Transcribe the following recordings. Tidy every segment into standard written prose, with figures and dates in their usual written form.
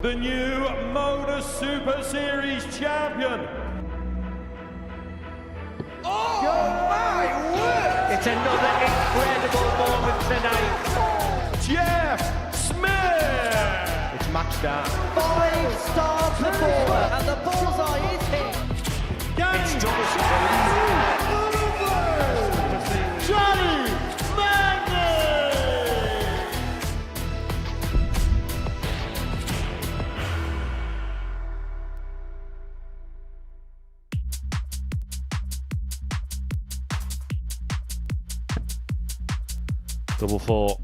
The new Modus Super Series champion. Oh my word! It's another incredible moment tonight. Jeff Smith. It's match down. 5-star performer, and the bullseye is hit. It's Johnny Double four.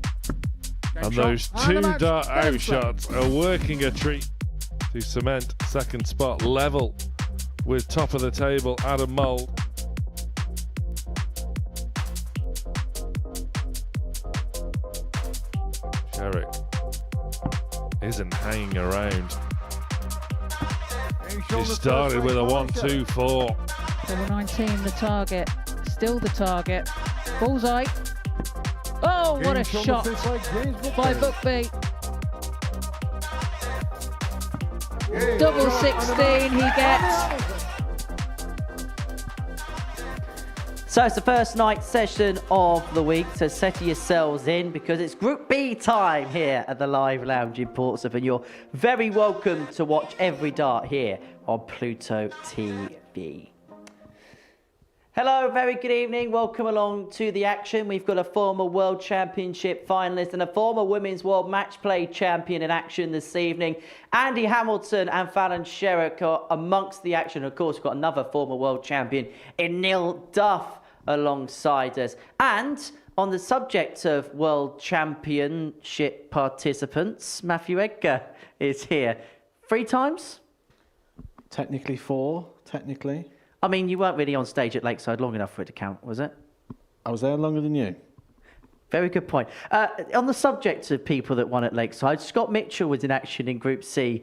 And those two dart out shots are working a treat to cement second spot level with top of the table Adam Mould. Sherrock isn't hanging around. She started with a 1-2-4. Double 19 the target, still the target. Bullseye. Oh, what a shot by Buckby. Double 16 he gets. So it's the first night session of the week, so settle yourselves in because it's Group B time here at the Live Lounge in Portsmouth, and you're very welcome to watch every dart here on Pluto TV. Hello, very good evening. Welcome along to the action. We've got a former World Championship finalist and a former Women's World Match Play champion in action this evening. Andy Hamilton and Fallon Sherrock are amongst the action. Of course, we've got another former World Champion in Neil Duff alongside us. And on the subject of World Championship participants, Matthew Edgar is here. 3 times? Technically 4, technically. I mean, you weren't really on stage at Lakeside long enough for it to count, was it? I was there longer than you. Very good point. On the subject of people that won at Lakeside, Scott Mitchell was in action in Group C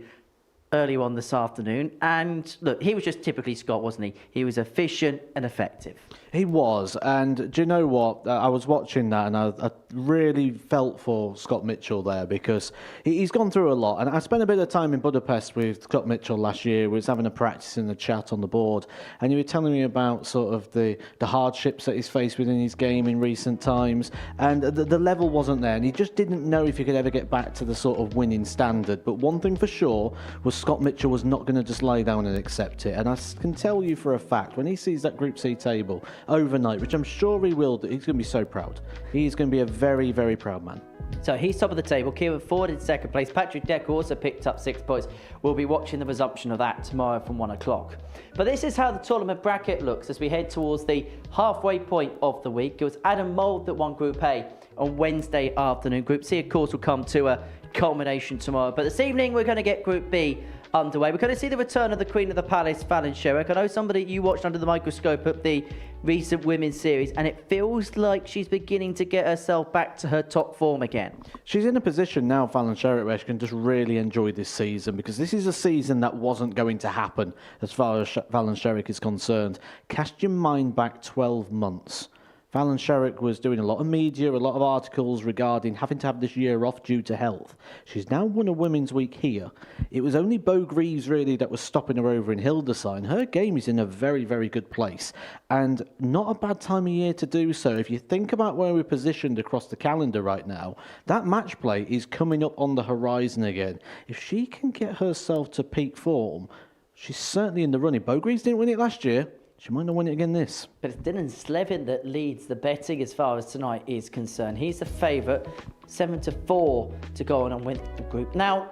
earlier on this afternoon. And look, he was just typically Scott, wasn't he? He was efficient and effective. He was, and do you know what? I was watching that and I really felt for Scott Mitchell there because he's gone through a lot. And I spent a bit of time in Budapest with Scott Mitchell last year. We was having a practice in the chat on the board, and he was telling me about sort of the hardships that he's faced within his game in recent times, and the level wasn't there, and he just didn't know if he could ever get back to the sort of winning standard. But one thing for sure was Scott Mitchell was not going to just lie down and accept it. And I can tell you for a fact, when he sees that Group C table overnight, which I'm sure he will do, he's going to be so proud. He's going to be a very, very proud man. So he's top of the table. Kieran Ford in second place. Patrick Deck also picked up 6 points. We'll be watching the resumption of that tomorrow from 1 o'clock. But this is how the tournament bracket looks as we head towards the halfway point of the week. It was Adam Mould that won Group A on Wednesday afternoon. Group C, of course, will come to a culmination tomorrow. But this evening, we're going to get Group B underway. We're going to see the return of the Queen of the Palace, Fallon Sherrock. I know somebody you watched under the microscope at the recent Women's Series, and it feels like she's beginning to get herself back to her top form again. She's in a position now, Fallon Sherrock, where she can just really enjoy this season, because this is a season that wasn't going to happen as far as Fallon Sherrock is concerned. Cast your mind back 12 months. Fallon Sherrock was doing a lot of media, a lot of articles regarding having to have this year off due to health. She's now won a Women's Week here. It was only Bo Greaves really that was stopping her over in Hildesheim. Her game is in a very, very good place, and not a bad time of year to do so. If you think about where we're positioned across the calendar right now, that match play is coming up on the horizon again. If she can get herself to peak form, she's certainly in the running. Bo Greaves didn't win it last year. She might not win it again this. But it's Dylan Sleven that leads the betting as far as tonight is concerned. He's the favourite, 7-4 to go on and win the group. Now,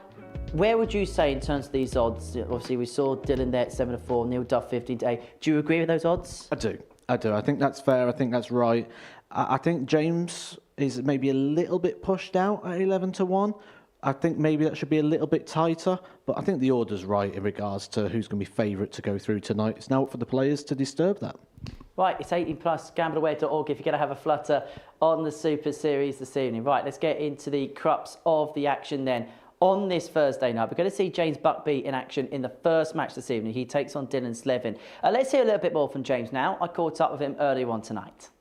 where would you say in terms of these odds? Obviously, we saw Dylan there at 7-4, Neil Duff 15-8. Do you agree with those odds? I do. I think that's fair. I think that's right. I think James is maybe a little bit pushed out at 11-1. I think maybe that should be a little bit tighter, but I think the order's right in regards to who's going to be favourite to go through tonight. It's now up for the players to disturb that. Right, it's 18+, gambleaware.org if you're going to have a flutter on the Super Series this evening. Right, let's get into the crux of the action then. On this Thursday night, we're going to see James Buckby in action in the first match this evening. He takes on Dylan Sleven. Let's hear a little bit more from James now. I caught up with him earlier on tonight.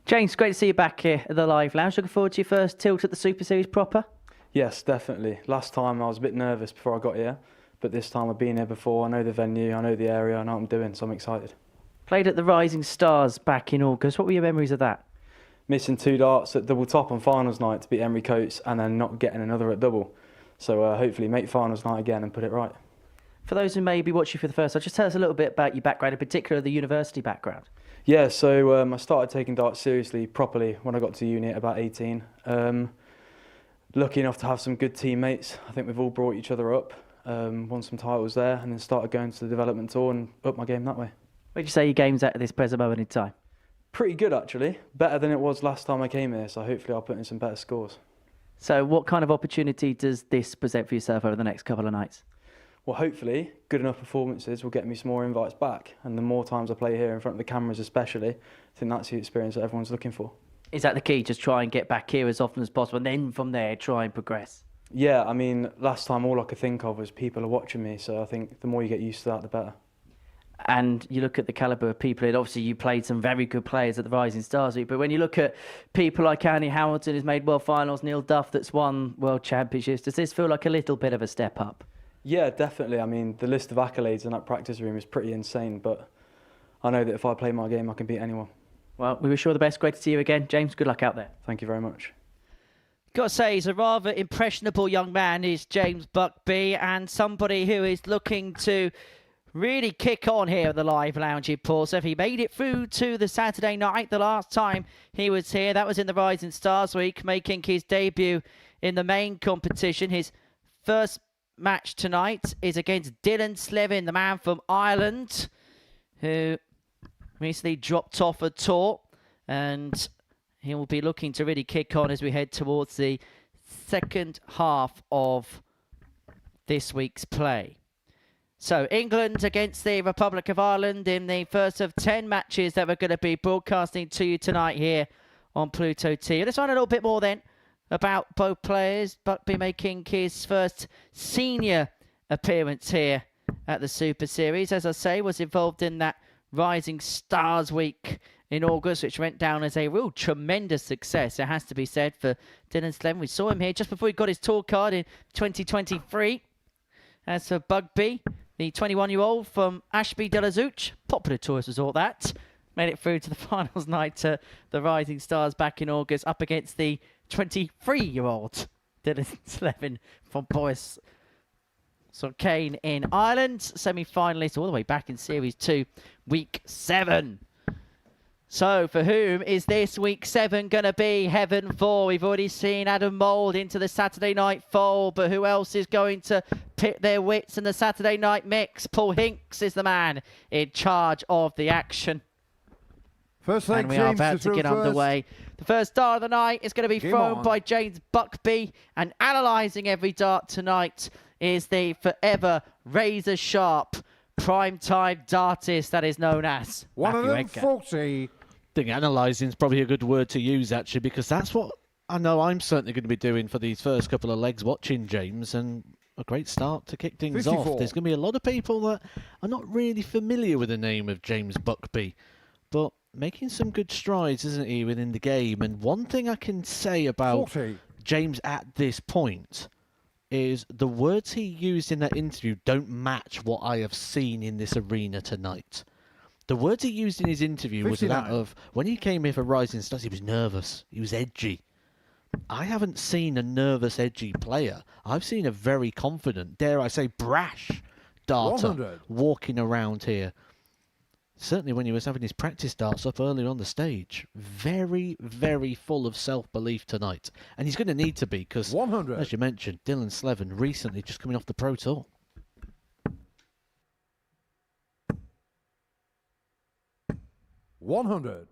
James, great to see you back here at the Live Lounge. Looking forward to your first tilt at the Super Series proper? Yes, definitely. Last time I was a bit nervous before I got here, but this time I've been here before. I know the venue, I know the area, I know what I'm doing, so I'm excited. Played at the Rising Stars back in August. What were your memories of that? Missing 2 darts at double top on finals night to beat Emery Coates and then not getting another at double. So hopefully make finals night again and put it right. For those who may be watching for the first time, just tell us a little bit about your background, in particular the university background. Yeah, so I started taking darts seriously, properly, when I got to uni at about 18. Lucky enough to have some good teammates. I think we've all brought each other up, won some titles there, and then started going to the development tour and up my game that way. Where'd you say your game's at this present moment in time? Pretty good, actually. Better than it was last time I came here, so hopefully I'll put in some better scores. So what kind of opportunity does this present for yourself over the next couple of nights? Well, hopefully, good enough performances will get me some more invites back. And the more times I play here in front of the cameras especially, I think that's the experience that everyone's looking for. Is that the key? Just try and get back here as often as possible, and then from there, try and progress? Yeah, I mean, last time all I could think of was people are watching me, so I think the more you get used to that, the better. And you look at the calibre of people, and obviously you played some very good players at the Rising Stars Week, but when you look at people like Andy Hamilton, who's made world finals, Neil Duff, that's won world championships, does this feel like a little bit of a step up? Yeah, definitely. I mean, the list of accolades in that practice room is pretty insane, but I know that if I play my game, I can beat anyone. Well, we wish you all the best. Great to see you again. James, good luck out there. Thank you very much. Got to say, he's a rather impressionable young man, is James Buckby, and somebody who is looking to really kick on here at the Live Lounge in Portsmouth. He made it through to the Saturday night the last time he was here. That was in the Rising Stars Week, making his debut in the main competition. His first match tonight is against Dylan Sleven, the man from Ireland, who recently dropped off a tour, and he will be looking to really kick on as we head towards the second half of this week's play. So England against the Republic of Ireland in the first of 10 matches that we're going to be broadcasting to you tonight here on Pluto TV. Let's find a little bit more then about both players. Buckby making his first senior appearance here at the Super Series. As I say, was involved in that Rising Stars Week in August, which went down as a real tremendous success, it has to be said, for Dylan Sleven. We saw him here just before he got his tour card in 2023. As for Buckby, the 21-year-old from Ashby de la Zouch, popular tourist resort that, made it through to the finals night to the Rising Stars back in August, up against the 23-year-old Dylan Sleven from Boris Kane in Ireland, semi-finalist all the way back in Series 2, Week 7. So, for whom is this Week 7 going to be heaven for? We've already seen Adam Mould into the Saturday night fold, but who else is going to pit their wits in the Saturday night mix? Paul Hinks is the man in charge of the action. First leg, and we are about to get underway. The first dart of the night is going to be thrown by James Buckby, and analysing every dart tonight is the forever razor-sharp prime-time dartist that is known as 140. I think analysing is probably a good word to use, actually, because that's what I know I'm certainly going to be doing for these first couple of legs, watching James, and a great start to kick things 54. off. There's going to be a lot of people that are not really familiar with the name of James Buckby, but making some good strides, isn't he, within the game? And one thing I can say about 40. James at this point is the words he used in that interview don't match what I have seen in this arena tonight. The words he used in his interview 59. was that of, when he came here for Rising Stars, he was nervous, he was edgy. I haven't seen a nervous, edgy player. I've seen a very confident, dare I say, brash darter 100. walking around here. Certainly when he was having his practice darts up earlier on the stage. Very, very full of self-belief tonight. And he's going to need to be, because, 100. as you mentioned, Dylan Sleven recently just coming off the Pro Tour. $100.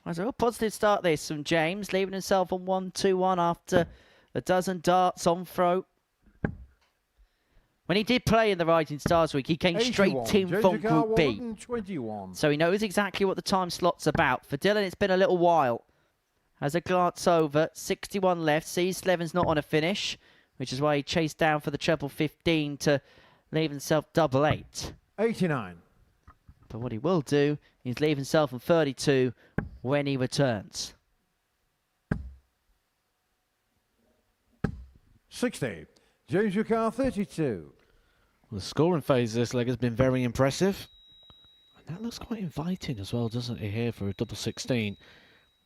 That's a real positive start this from James, leaving himself on 1-2-1 after a dozen darts on throw. When he did play in the Rising Stars Week, he came straight in from Group B. 121. So he knows exactly what the time slot's about. For Dylan, it's been a little while. Has a glance over, 61 left, sees Sleven's not on a finish, which is why he chased down for the treble 15 to leave himself double 8. 89. But what he will do is leave himself on 32 when he returns. 60. James Ricard 32. Well, the scoring phase of this leg has been very impressive. And that looks quite inviting as well, doesn't it, here for a double 16.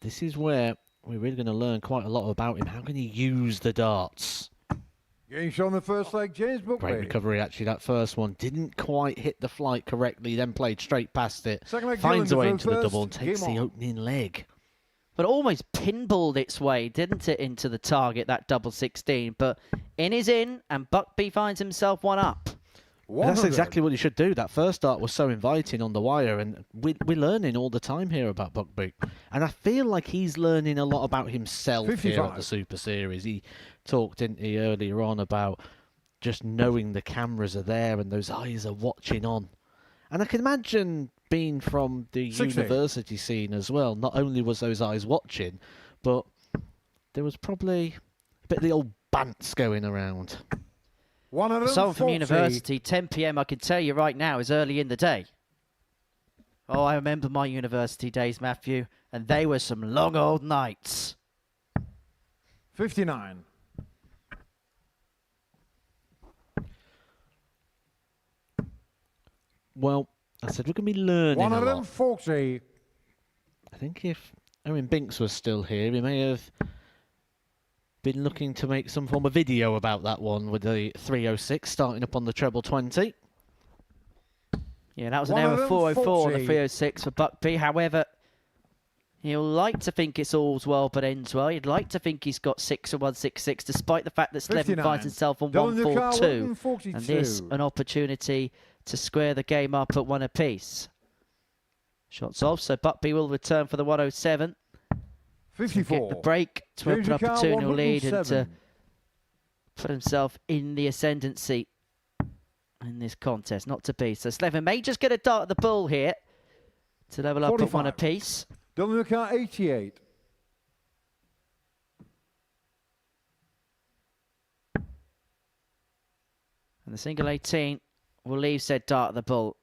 This is where we're really going to learn quite a lot about him. How can he use the darts? Game shot on the first leg, James Buckby. Great recovery, actually. That first one didn't quite hit the flight correctly, then played straight past it. Second leg, Finds a way Dylan into the first. double and takes Game the on. opening leg. But almost pinballed its way, didn't it, into the target, that double 16. But in is in, and Buckby finds himself one up. And that's exactly what he should do. That first dart was so inviting on the wire, and we're learning all the time here about Buckby. And I feel like he's learning a lot about himself 55. here at the Super Series. He talked, didn't he, earlier on about just knowing the cameras are there and those eyes are watching on. And I can imagine being from the 60. university scene as well. Not only was those eyes watching, but there was probably a bit of the old bants going around. Someone from university, 10 p.m. I can tell you right now is early in the day. Oh, I remember my university days, Matthew, and they were some long old nights. 59. Well, I said we're going to be learning a lot. 140. I think if Owen Binks was still here, he may have been looking to make some form of video about that one with the 306 starting up on the treble 20. Yeah, that was an error 404 on the 306 for Buckby. However, he'll like to think it's all's well but ends well. He'd like to think he's got 6 or 166, despite the fact that Sleven finds himself on 142. And this an opportunity to square the game up at 1 apiece. Shots off, so Buckby will return for the 107. 54. Get the break to open up a 2-0 lead and to put himself in the ascendancy in this contest. Not to be. So Sleven may just get a dart at the bull here to level up 45. at 1 apiece. Dylan Ricard 88. And the single 18 will leave said dart at the bull.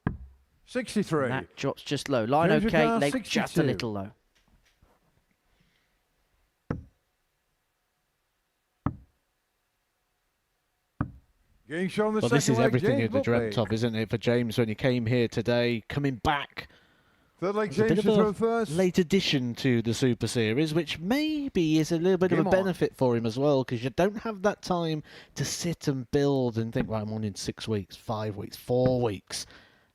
63. And that drops just low. Line James okay, Ricard, leg just a 62. little low. Game shot on the Well, this is second leg, everything James you'd have dreamt Buckby. of, isn't it, for James when he came here today, coming back. Third leg, It's a James bit to throw of a first. late addition to the Super Series, which maybe is a little bit of Game a on. benefit for him as well, because you don't have that time to sit and build and think, right, I'm on in 6 weeks, 5 weeks, 4 weeks,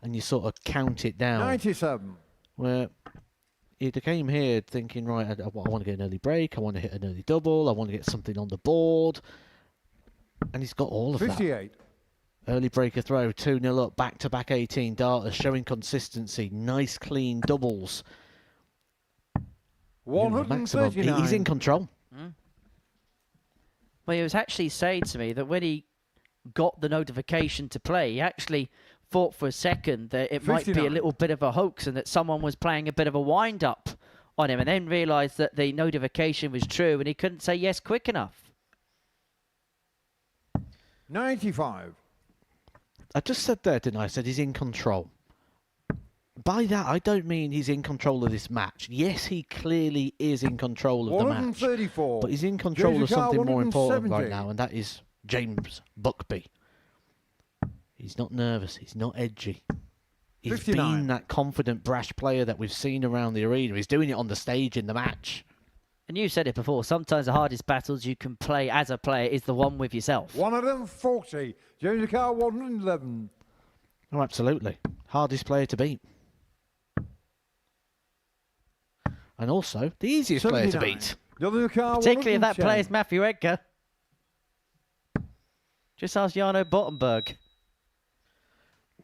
and you sort of count it down. 97. Where he came here thinking, right, I want to get an early break, I want to hit an early double, I want to get something on the board, and he's got all of that. 58. Early breaker throw, 2-0 up, back-to-back 18 darters, showing consistency, nice clean doubles. Maximum. 139. He's in control. Well, he was actually saying to me that when he got the notification to play, he actually thought for a second that it might be a 59. little bit of a hoax and that someone was playing a bit of a wind-up on him, and then realised that the notification was true and he couldn't say yes quick enough. 95. I just said there, didn't I? I said he's in control. By that, I don't mean he's in control of this match. Yes, he clearly is in control of the match. 134. But he's in control James of something Ricard, more important right 170. now, and that is James Buckby. He's not nervous. He's not edgy. He's 59. been that confident, brash player that we've seen around the arena. He's doing it on the stage in the match. And you said it before, sometimes the hardest battles you can play as a player is the one with yourself. 140. James Ricard 111. Oh, absolutely. Hardest player to beat. And also, the easiest player to 79. beat. Dylan Ricard Particularly if that 110. player is Matthew Edgar. Just ask Jarno Bottenberg.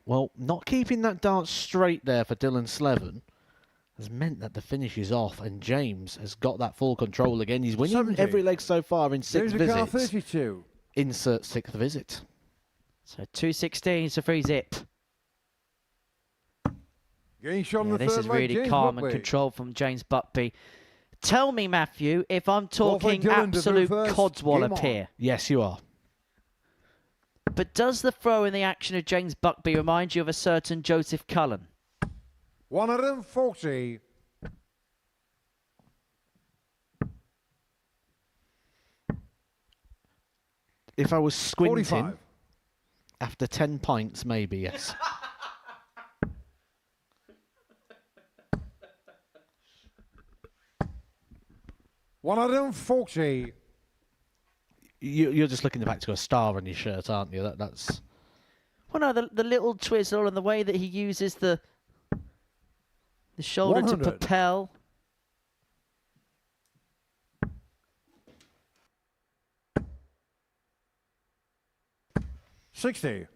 Well, not keeping that dart straight there for Dylan Sleven has meant that the finish is off, and James has got that full control again. He's winning 70. every leg so far in 6 James Ricard visits. 32. Insert 6th visit. So 216 is a free zip. Game shot on Yeah, the this third is leg, really James calm Buckby. and controlled from James Buckby. Tell me, Matthew, if I'm talking Dylan to absolute throw first. codswallop Game on. here, Yes, you are. but does the throw in the action of James Buckby remind you of a certain Joseph Cullen? 140. If I was squinting, 45. after 10 pints, maybe, yes. $140. You're just looking back to a star on your shirt, aren't you? That's. Well, no, the little twizzle and the way that he uses the shoulder 100. to propel. $60.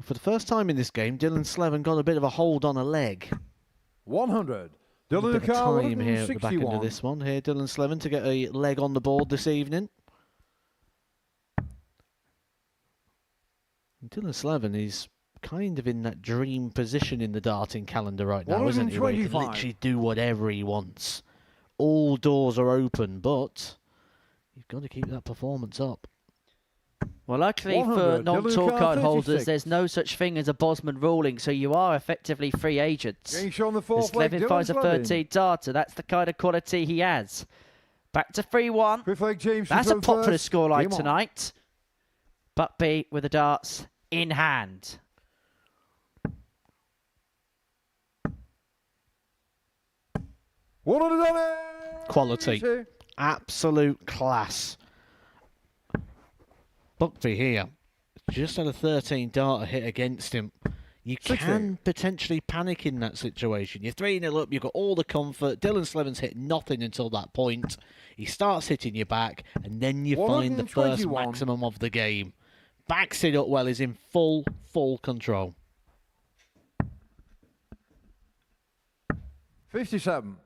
For the first time in this game, Dylan Sleven got a bit of a hold on a leg. 100. A Dylan bit of Car, time here at the back end of 161. this one. Here, Dylan Sleven to get a leg on the board this evening. And Dylan Sleven is kind of in that dream position in the darting calendar right now, isn't he? Where he can 125. literally do whatever he wants. All doors are open, but you've got to keep that performance up. Well, luckily 100. for non-tour Dylan card Carr, holders, 36. there's no such thing as a Bosman ruling, so you are effectively free agents. Getting shown the As fourth leg. Sleven Dylan finds a Sleven. 13 darter, that's the kind of quality he has. Back to 3-1. Fifth leg, James. That's a Smith popular first. scoreline Game on. tonight. Buckby with the darts in hand. $100. Quality. Absolute class. Buckby here just had a 13 darter hit against him. You 60. can potentially panic in that situation. You're 3-0 up, you've got all the comfort. Dylan Sleven's hit nothing until that point. He starts hitting you back, and then you find the first 121. maximum of the game. Backs it up well, is in full control. 57.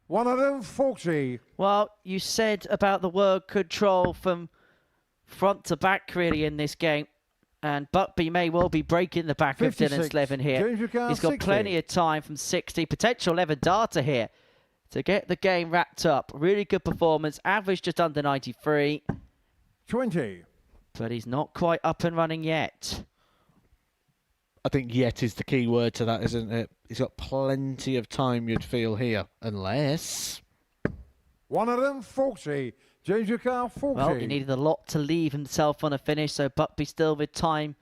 $140. Well, you said about the word control from front to back, really, in this game. And Buckby may well be breaking the back of Dylan 56. Sleven here. James Ricard, He's got 60. plenty of time from 60. Potential 11 darter here to get the game wrapped up. Really good performance. Average just under 93. 20. But he's not quite up and running yet. I think yet is the key word to that, isn't it? He's got plenty of time, you'd feel, here. Unless... 140. James Ricard, 40. Well, he needed a lot to leave himself on a finish, so Buckby still with time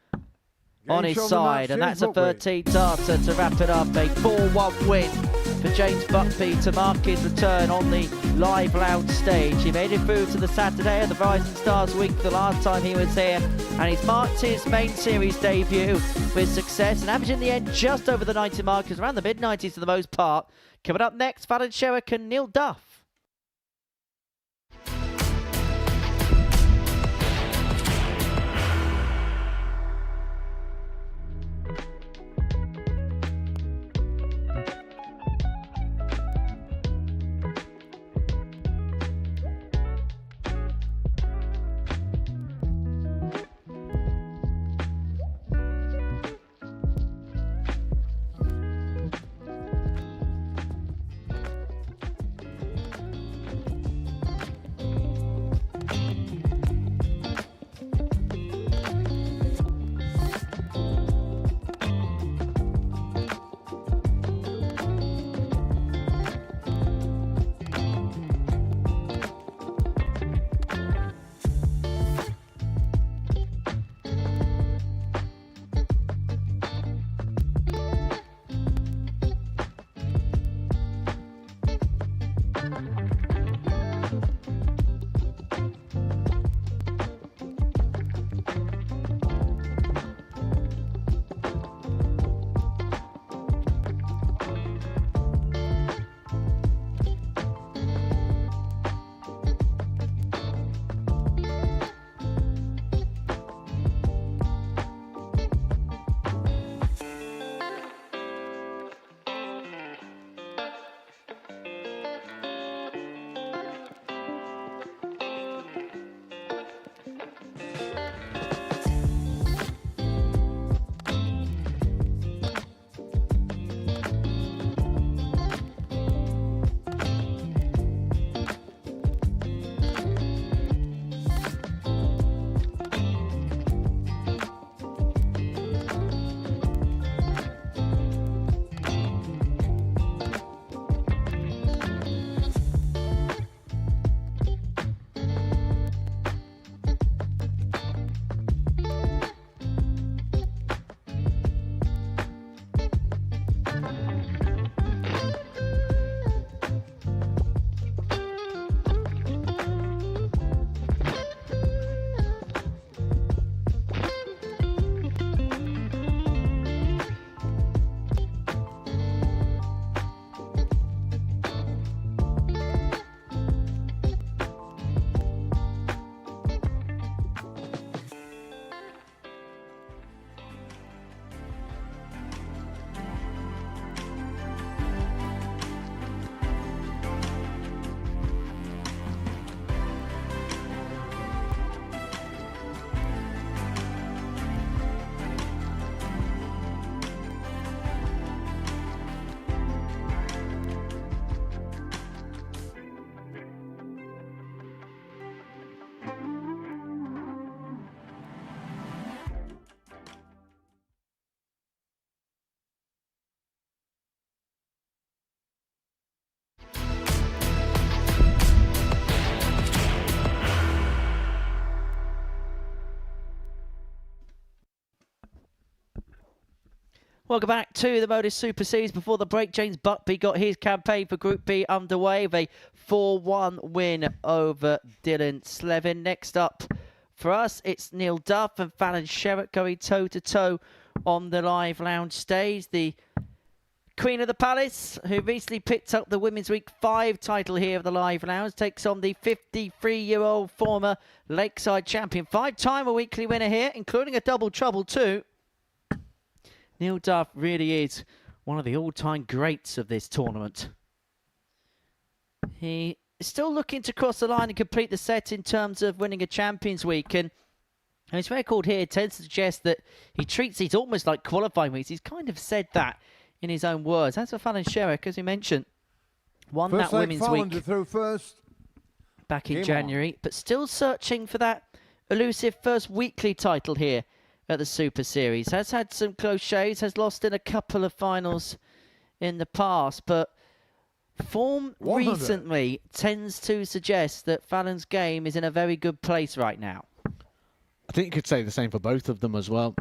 on his shown the side. match, And James that's a Buckby. 13 darter to wrap it up. A 4-1 win for James Buckby to mark his return on the live lounge stage. He made it through to the Saturday of the Rising Stars week the last time he was here, and he's marked his main series debut with success and averaging in the end just over the 90 markers, around the mid-90s for the most part. Coming up next, Sherrock and Neil Duff. Welcome back to the Modus Super Series. Before the break, James Buckby got his campaign for Group B underway with a 4-1 win over Dylan Sleven. Next up for us, it's Neil Duff and Fallon Sherrock going toe-to-toe on the live lounge stage. The Queen of the Palace, who recently picked up the Women's Week 5 title here of the live lounge, takes on the 53-year-old former Lakeside champion. 5-time weekly winner here, including a double trouble too. Neil Duff really is one of the all-time greats of this tournament. He is still looking to cross the line and complete the set in terms of winning a Champions Week. And his record here tends to suggest that he treats these almost like qualifying weeks. He's kind of said that in his own words. As for Fallon Sherrock, as we mentioned, won that Women's Week back in January, but still searching for that elusive first weekly title here at the Super Series. Has had some close shaves, has lost in a couple of finals in the past, but form recently tends to suggest that Fallon's game is in a very good place right now. I think you could say the same for both of them as well.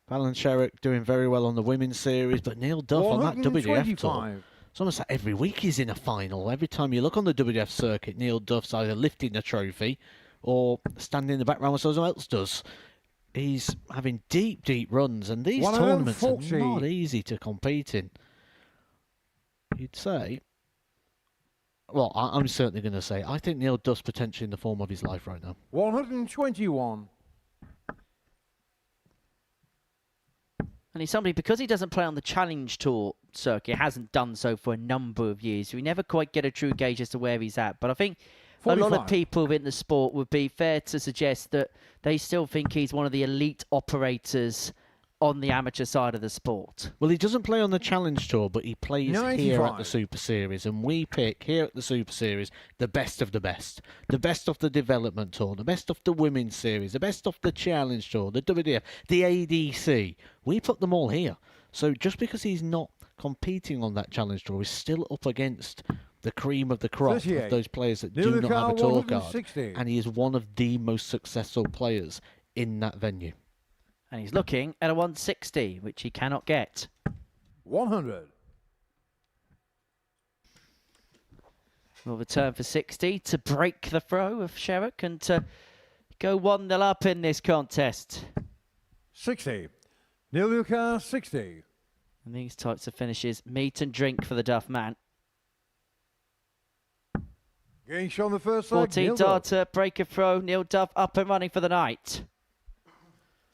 Fallon Sherrock doing very well on the Women's Series, but Neil Duff on that WDF tour. It's almost like every week he's in a final. Every time you look on the WDF circuit, Neil Duff's either lifting the trophy or standing in the background when someone else does. He's having deep, deep runs, and these tournaments are not easy to compete in. You'd say, well, I'm certainly going to say, I think Neil Duff's potentially in the form of his life right now. 121. And he's somebody, because he doesn't play on the Challenge Tour circuit, hasn't done so for a number of years, so we never quite get a true gauge as to where he's at. But I think 45. A lot of people in the sport would be fair to suggest that they still think he's one of the elite operators on the amateur side of the sport. Well, he doesn't play on the Challenge Tour, but he plays 95. Here at the Super Series, and we pick here at the Super Series the best of the best. The best of the Development Tour, the best of the Women's Series, the best of the Challenge Tour, the WDF, the ADC. We put them all here. So just because he's not competing on that Challenge Tour, he's still up against the cream of the crop of those players that do not have a tour card. And he is one of the most successful players in that venue. And he's looking at a 160, which he cannot get. 100. Will return for 60 to break the throw of Sherrock and to go 1-0 up in this contest. 60. Neil Luca, 60. And these types of finishes, meat and drink for the Duff man. Getting shown the first side. 14 darter, break a throw. Neil Duff up and running for the night.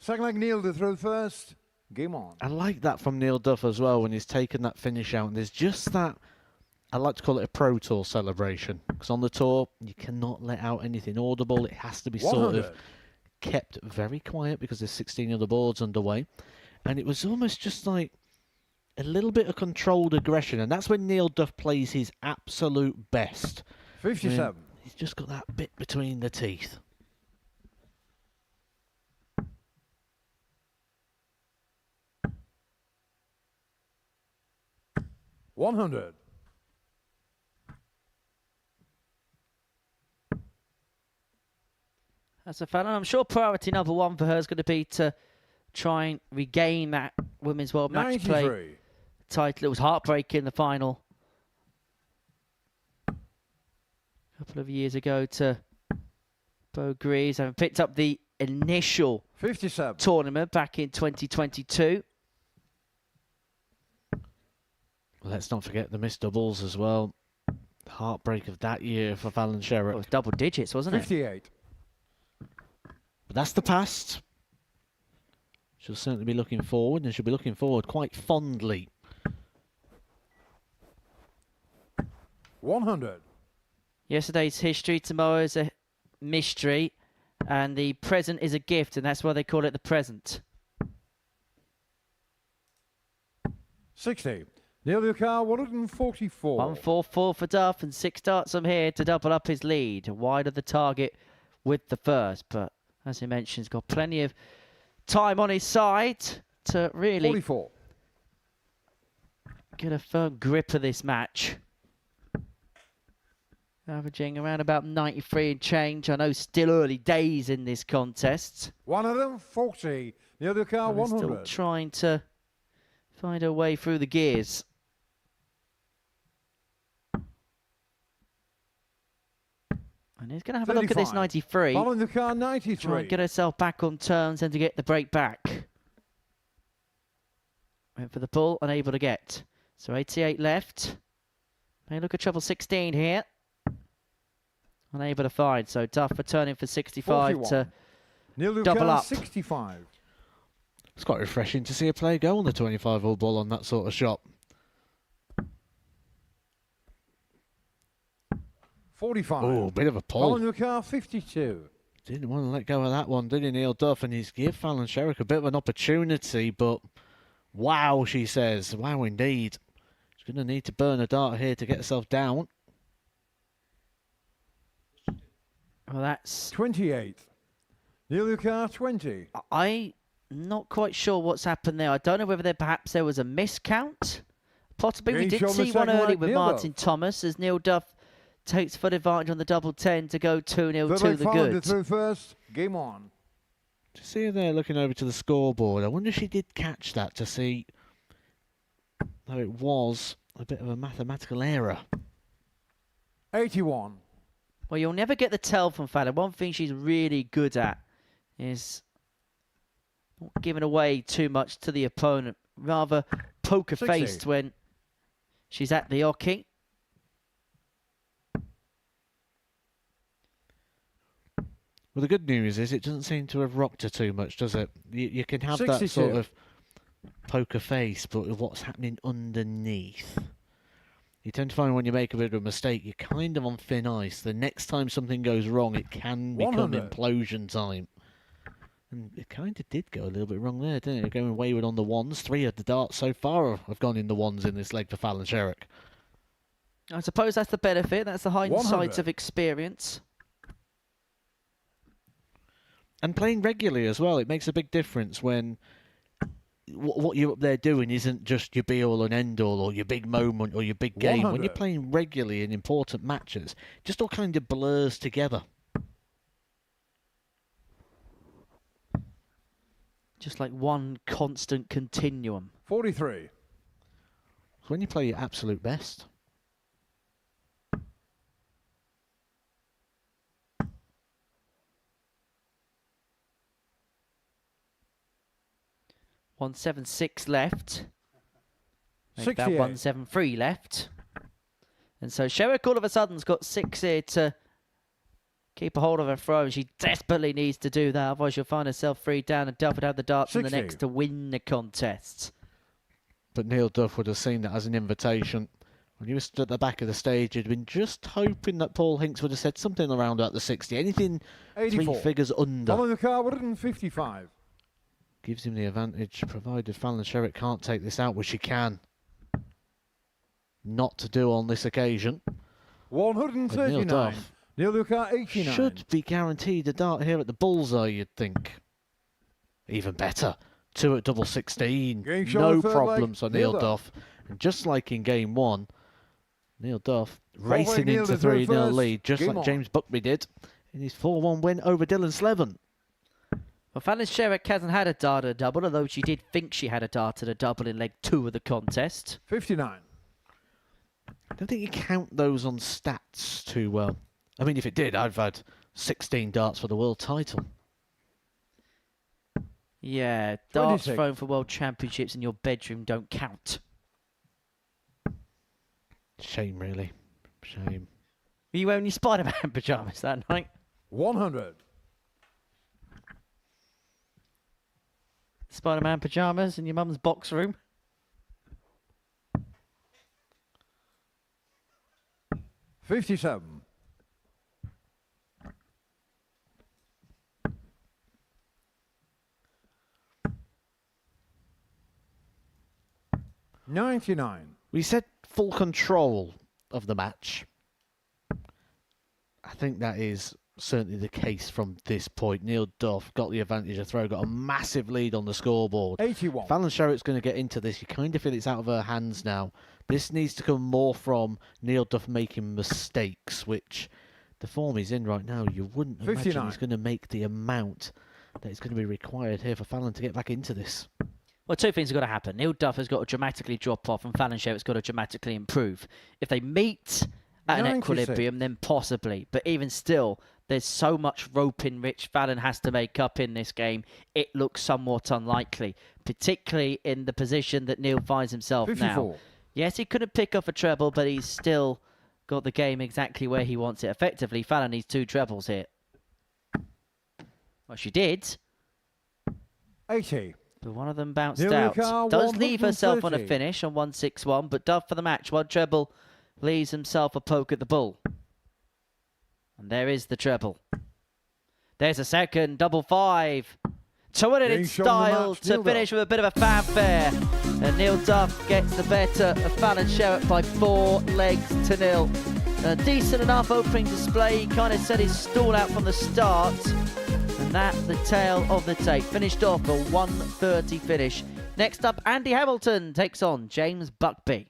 Second leg, Neil to throw first. Game on. I like that from Neil Duff as well when he's taken that finish out. And there's just that, I like to call it a Pro Tour celebration. Because on the tour, you cannot let out anything audible. It has to be 100. sort of kept very quiet because there's 16 other boards underway. And it was almost just like a little bit of controlled aggression. And that's when Neil Duff plays his absolute best. 57. He's just got that bit between the teeth. $100. That's a fan. I'm sure priority number one for her is going to be to try and regain that Women's World Match Play title. It was heartbreaking in the final a couple of years ago to Bo Greaves, having picked up the initial 57 tournament back in 2022. Well, let's not forget the missed doubles as well. The heartbreak of that year for Fallon Sherrock. It was double digits, wasn't 58. But that's the past. She'll certainly be looking forward, and she'll be looking forward quite fondly. 100. Yesterday's history, tomorrow is a mystery, and the present is a gift, and that's why they call it the present. 60. Neil Lucar, 144. 144 for Duff, and 6 darts from here to double up his lead. Wide of the target with the first, but as he mentioned, he's got plenty of time on his side to really 44. Get a firm grip of this match. Averaging around about 93 and change. I know still early days in this contest. 140. Neil Lucar, 100. Still trying to find her way through the gears. And he's going to have a look at this 93. Following the car, 93. Try and get herself back on turns and to get the break back. Went for the pull, unable to get. So 88 left. May look at trouble 16 here. Unable to find. So Duff returning for 65 to double up. 65. It's quite refreshing to see a player go on the 25-hole ball on that sort of shot. 45. Oh, bit of a pull. Following the car, 52. Didn't want to let go of that one, did he, Neil Duff? And he's give Fallon Sherrock a bit of an opportunity, but wow, she says. Wow, indeed. She's going to need to burn a dart here to get herself down. Well, that's 28. Neil Lucar, 20. I'm not quite sure what's happened there. I don't know whether perhaps there was a miscount. Possibly. We did see one early with Martin Thomas as Neil Duff takes full advantage on the double 10 to go 2-0 to the good. Through first. Game on. To see her there looking over to the scoreboard, I wonder if she did catch that to see, though it was a bit of a mathematical error. 81. Well, you'll never get the tell from Fallon. One thing she's really good at is not giving away too much to the opponent. Rather poker-faced when she's at the hockey. Well, the good news is it doesn't seem to have rocked her too much, does it? You can have 62. that sort of poker face, but what's happening underneath? You tend to find when you make a bit of a mistake, you're kind of on thin ice. The next time something goes wrong, it can become 100. implosion time. And it kind of did go a little bit wrong there, didn't it? Going wayward on the ones. 3 of the darts so far have gone in the ones in this leg for Fallon Sherrock. I suppose that's the benefit. That's the hindsight 100. of experience. And playing regularly as well, it makes a big difference when what you're up there doing isn't just your be-all and end-all or your big moment or your big game. 100. When you're playing regularly in important matches, it just all kind of blurs together. Just like one constant continuum. 43. So when you play your absolute best. .176 left. Make that 68. 173 left. And so Sherrock all of a sudden's got 6 here to keep a hold of her throw. She desperately needs to do that, otherwise she'll find herself free down and Duff would have the darts in the 60. next to win the contest. But Neil Duff would have seen that as an invitation. When he was stood at the back of the stage, he'd been just hoping that Paul Hinks would have said something around about the 60. Anything 84. 3 figures under. Following the car, 155. Gives him the advantage, provided Fallon Sherrock can't take this out, which she can. Not to do on this occasion. 139. Duff Neil Lucar, 89. should be guaranteed a dart here at the bullseye, you'd think. Even better. 2 at double 16. Game shot No on third problems leg. for Neil Neil Duff. And just like in game 1, Neil Duff Forward racing Neil into to throw 3-0 first. lead, just Game like on. James Buckby did in his 4-1 win over Dylan Sleven. Well, Fallon Sherrock hasn't had a dart at a double, although she did think she had a dart at a double in leg 2 of the contest. 59. I don't think you count those on stats too well. I mean, if it did, I'd have had 16 darts for the world title. Yeah, darts 26. thrown for world championships in your bedroom don't count. Shame, really. Shame. Were you wearing your Spider-Man pyjamas that night? 100. Spider-Man pyjamas in your mum's box room? $57. $99. We said full control of the match. I think that is certainly the case from this point. Neil Duff got the advantage of throw, got a massive lead on the scoreboard. 81. Fallon Sherrock's going to get into this. You kind of feel it's out of her hands now. This needs to come more from Neil Duff making mistakes, which the form he's in right now, you wouldn't imagine 59. he's going to make the amount that is going to be required here for Fallon to get back into this. Well, two things have got to happen. Neil Duff has got to dramatically drop off and Fallon Sherrock's got to dramatically improve. If they meet at an equilibrium, then possibly. But even still, there's so much roping Rich Fallon has to make up in this game. It looks somewhat unlikely, particularly in the position that Neil finds himself 54. now. Yes, he couldn't pick off a treble, but he's still got the game exactly where he wants it. Effectively, Fallon needs 2 trebles here. Well, she did. 80. But one of them bounced Here we out. go, Does leave herself on a 130. finish on 161, but Duff for the match. One treble leaves himself a poke at the bull. And there is the treble. There's a second, double 5. To win it in Being shown the style match, to Neil finish with a bit of a fanfare. And Neil Duff gets the better of Fallon Sherrock by 4 legs to 0. A decent enough opening display. He kind of set his stall out from the start. And that's the tail of the tape. Finished off a 130 finish. Next up, Andy Hamilton takes on James Buckby.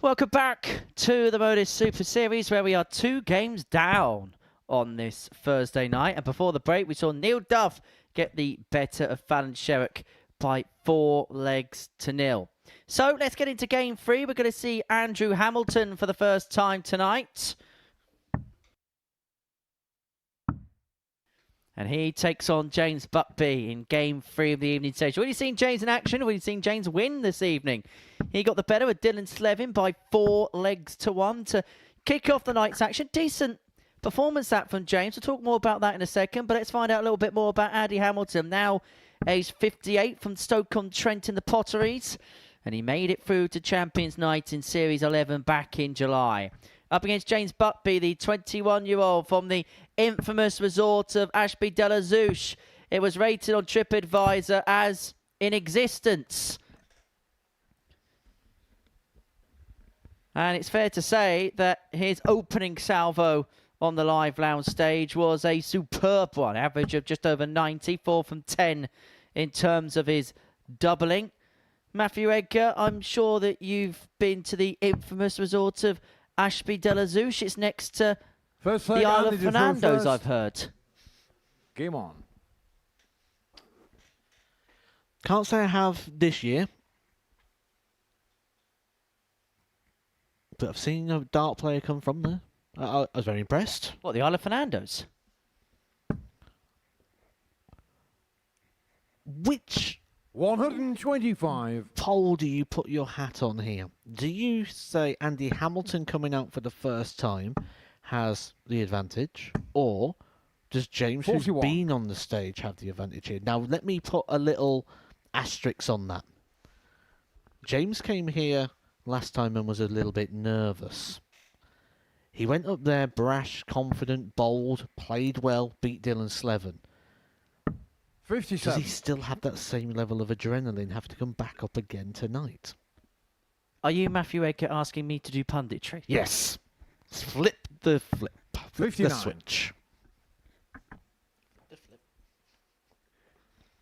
Welcome back to the Modus Super Series, where we are 2 games down on this Thursday night. And before the break, we saw Neil Duff get the better of Fallon Sherrock by 4 legs to 0. So let's get into game 3. We're going to see Andrew Hamilton for the first time tonight. And he takes on James Buckby in game 3 of the evening stage. Have you seen James in action? Have you seen James win this evening? He got the better with Dylan Sleven by 4 legs to 1 to kick off the night's action. Decent performance that from James. We'll talk more about that in a second, but let's find out a little bit more about Andy Hamilton. Now age 58 from Stoke-on-Trent in the Potteries. And he made it through to Champions Night in Series 11 back in July. Up against James Buckby, the 21-year-old from the infamous resort of Ashby de la Zouch. It was rated on TripAdvisor as in existence. And it's fair to say that his opening salvo on the live lounge stage was a superb one. Average of just over 90, 4 from 10 in terms of his doubling. Matthew Edgar, I'm sure that you've been to the infamous resort of Ashby de la Zouch. It's next to the Isle of Fernandos, I've heard. Game on. Can't say I have this year. But I've seen a dart player come from there. I was very impressed. What, the Isle of Fernandos? Which 125. poll do you put your hat on here? Do you say Andy Hamilton coming out for the first time has the advantage? Or does James, 41. who's been on the stage, have the advantage here? Now, let me put a little asterisk on that. James came here last time and was a little bit nervous. He went up there brash, confident, bold, played well, beat Dylan Sleven. 57. Does he still have that same level of adrenaline, have to come back up again tonight? Are you, Matthew Edgar, asking me to do punditry? Yes. Flip the flip. Flip 59. the switch.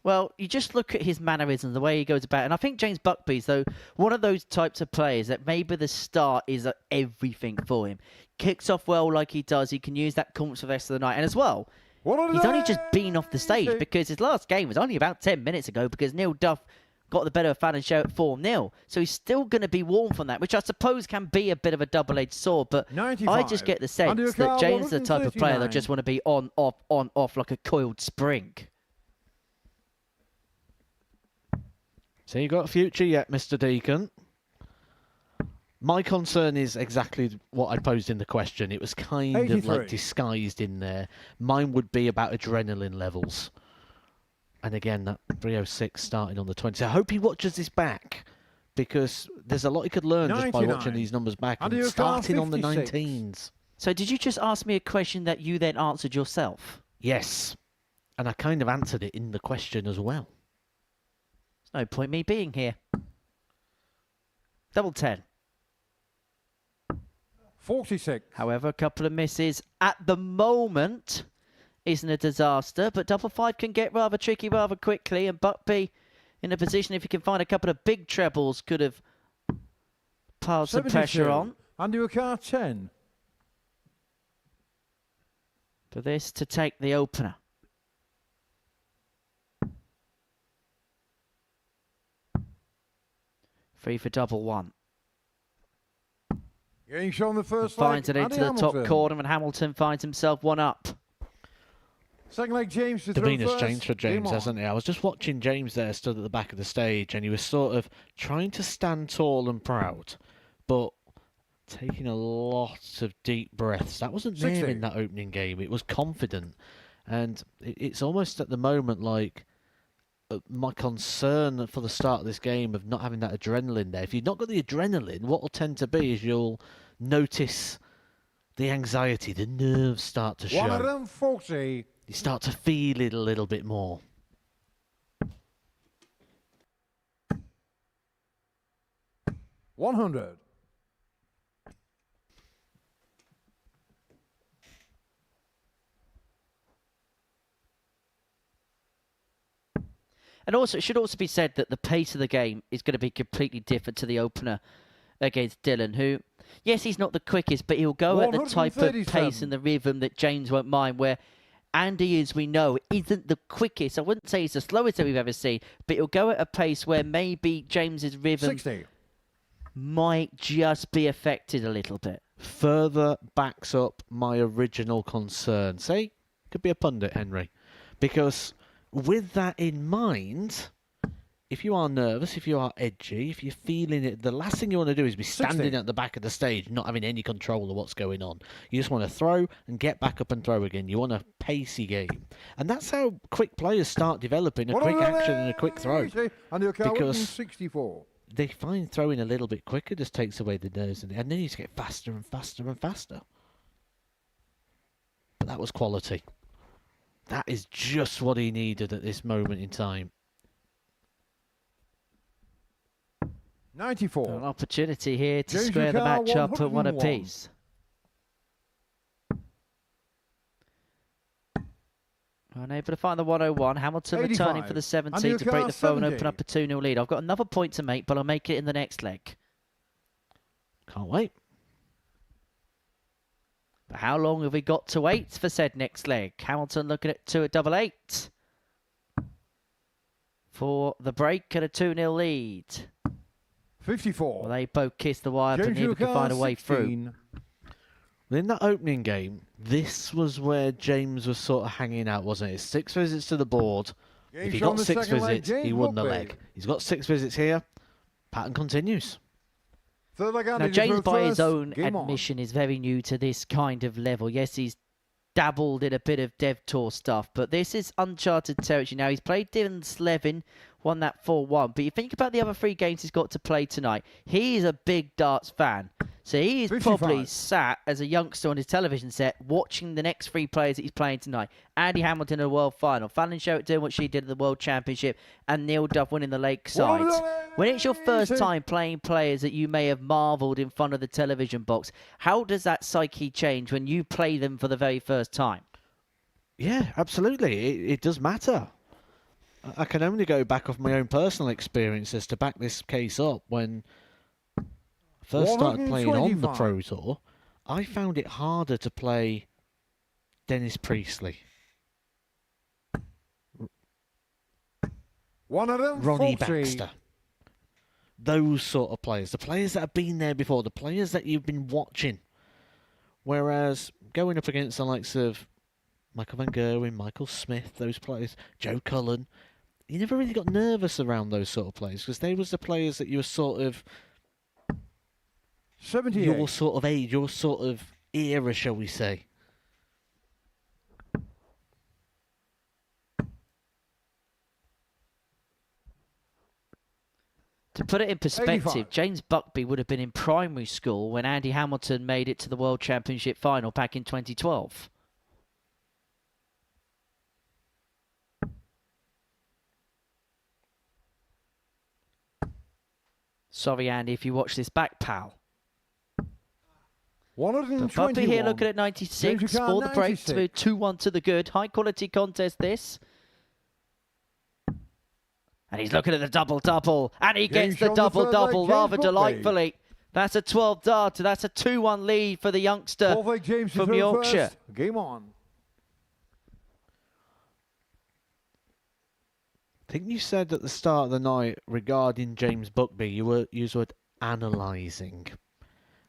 Well, you just look at his mannerisms, the way he goes about it. And I think James Buckby's, though, one of those types of players that maybe the start is everything for him. Kicks off well like he does. He can use that confidence for the rest of the night. And as well, he's only just been off the stage because his last game was only about 10 minutes ago because Neil Duff got the better of Fallon Sherrock at 4-0. So he's still going to be warm from that, which I suppose can be a bit of a double-edged sword. But 95. I just get the sense that James is the type of player that just want to be on, off like a coiled spring. So you got a future yet, Mr. Deacon? My concern is exactly what I posed in the question. It was kind 83. of like disguised in there. Mine would be about adrenaline levels. And again, that 306 starting on the 20. So I hope he watches this back because there's a lot he could learn just by 99. watching these numbers back Under and your car, starting on the 56. 19s. So did you just ask me a question that you then answered yourself? Yes. And I kind of answered it in the question as well. There's no point me being here. Double 10. 46. However, a couple of misses at the moment isn't a disaster, but double 5 can get rather tricky rather quickly, and Buckby in a position, if he can find a couple of big trebles, could have piled some 72. pressure on. Under your car, 10. For this to take the opener. Free for double 1. Getting shown the first Finds leg. it into Andy the top Hamilton. corner, and Hamilton finds himself one up. Second leg, James to The throw meanest first. changed for Game James, on. hasn't he? I was just watching James there, stood at the back of the stage, and he was sort of trying to stand tall and proud, but taking a lot of deep breaths. That wasn't there 60. in that opening game. It was confident, and it's almost at the moment like my concern for the start of this game of not having that adrenaline there. If you've not got the adrenaline, what will tend to be is you'll notice the anxiety, the nerves start to show. 140. You start to feel it a little bit more. $100. And also, it should also be said that the pace of the game is going to be completely different to the opener against Dylan, who, yes, he's not the quickest, but he'll go at the type of 137. pace and the rhythm that James won't mind, where Andy, as we know, isn't the quickest. I wouldn't say he's the slowest that we've ever seen, but he'll go at a pace where maybe James's rhythm 60. might just be affected a little bit. Further backs up my original concern. See? Could be a pundit, Henry. Because with that in mind, if you are nervous, if you are edgy, if you're feeling it, the last thing you want to do is be standing at the back of the stage, not having any control of what's going on. You just want to throw and get back up and throw again. You want a pacey game. And that's how quick players start developing, a quick action and a quick throw. Because 64. they find throwing a little bit quicker just takes away the nerves, and then you just get faster and faster and faster. But that was quality. That is just what he needed at this moment in time. 94. An opportunity here to James square the Ricard, match up at 1 101. apiece. Unable to find the 101. Hamilton returning for the 17 to break the throw and open up a 2-0 lead. I've got another point to make, but I'll make it in the next leg. Can't wait. But how long have we got to wait for said next leg? Hamilton looking at 2 at double 8. For the break and a 2-0 lead. 54. Well, they both kissed the wire, but James neither could Ricard, find a way 16. through. In that opening game, this was where James was sort of hanging out, wasn't it? 6 visits to the board. If he got 6 visits, he won the leg. He's got 6 visits here. Pattern continues. Now, James, by his own admission, is very new to this kind of level. Yes, he's dabbled in a bit of Dev Tour stuff, but this is uncharted territory. Now, he's played in Sleven, won that 4-1. But you think about the other 3 games he's got to play tonight. He is a big darts fan. So he's probably sat as a youngster on his television set watching the next 3 players that he's playing tonight. Andy Hamilton in the World Final, Fallon Sherrock doing what she did at the World Championship, and Neil Duff winning the Lakeside. When it's your first time playing players that you may have marvelled in front of the television box, how does that psyche change when you play them for the very first time? Yeah, absolutely. It does matter. I can only go back off my own personal experiences to back this case up. When I first started playing on the Pro Tour, I found it harder to play Dennis Priestley, Ronnie Baxter, those sort of players, the players that have been there before, the players that you've been watching. Whereas going up against the likes of Michael Van Gerwen, Michael Smith, those players, Joe Cullen, you never really got nervous around those sort of players because they was the players that you were sort of 78. Your sort of age, your sort of era, shall we say. To put it in perspective, 85. James Buckby would have been in primary school when Andy Hamilton made it to the World Championship final back in 2012. Sorry, Andy, if you watch this back, pal. 121. Buckby here looking at 96 for the break to move 2-1 to the good. High quality contest this. And he's looking at the double-double. And he gets the double-double rather delightfully. That's a 12 darter. That's a 2-1 lead for the youngster from Yorkshire. Game on. I think you said at the start of the night regarding James Buckby, you used the word analysing.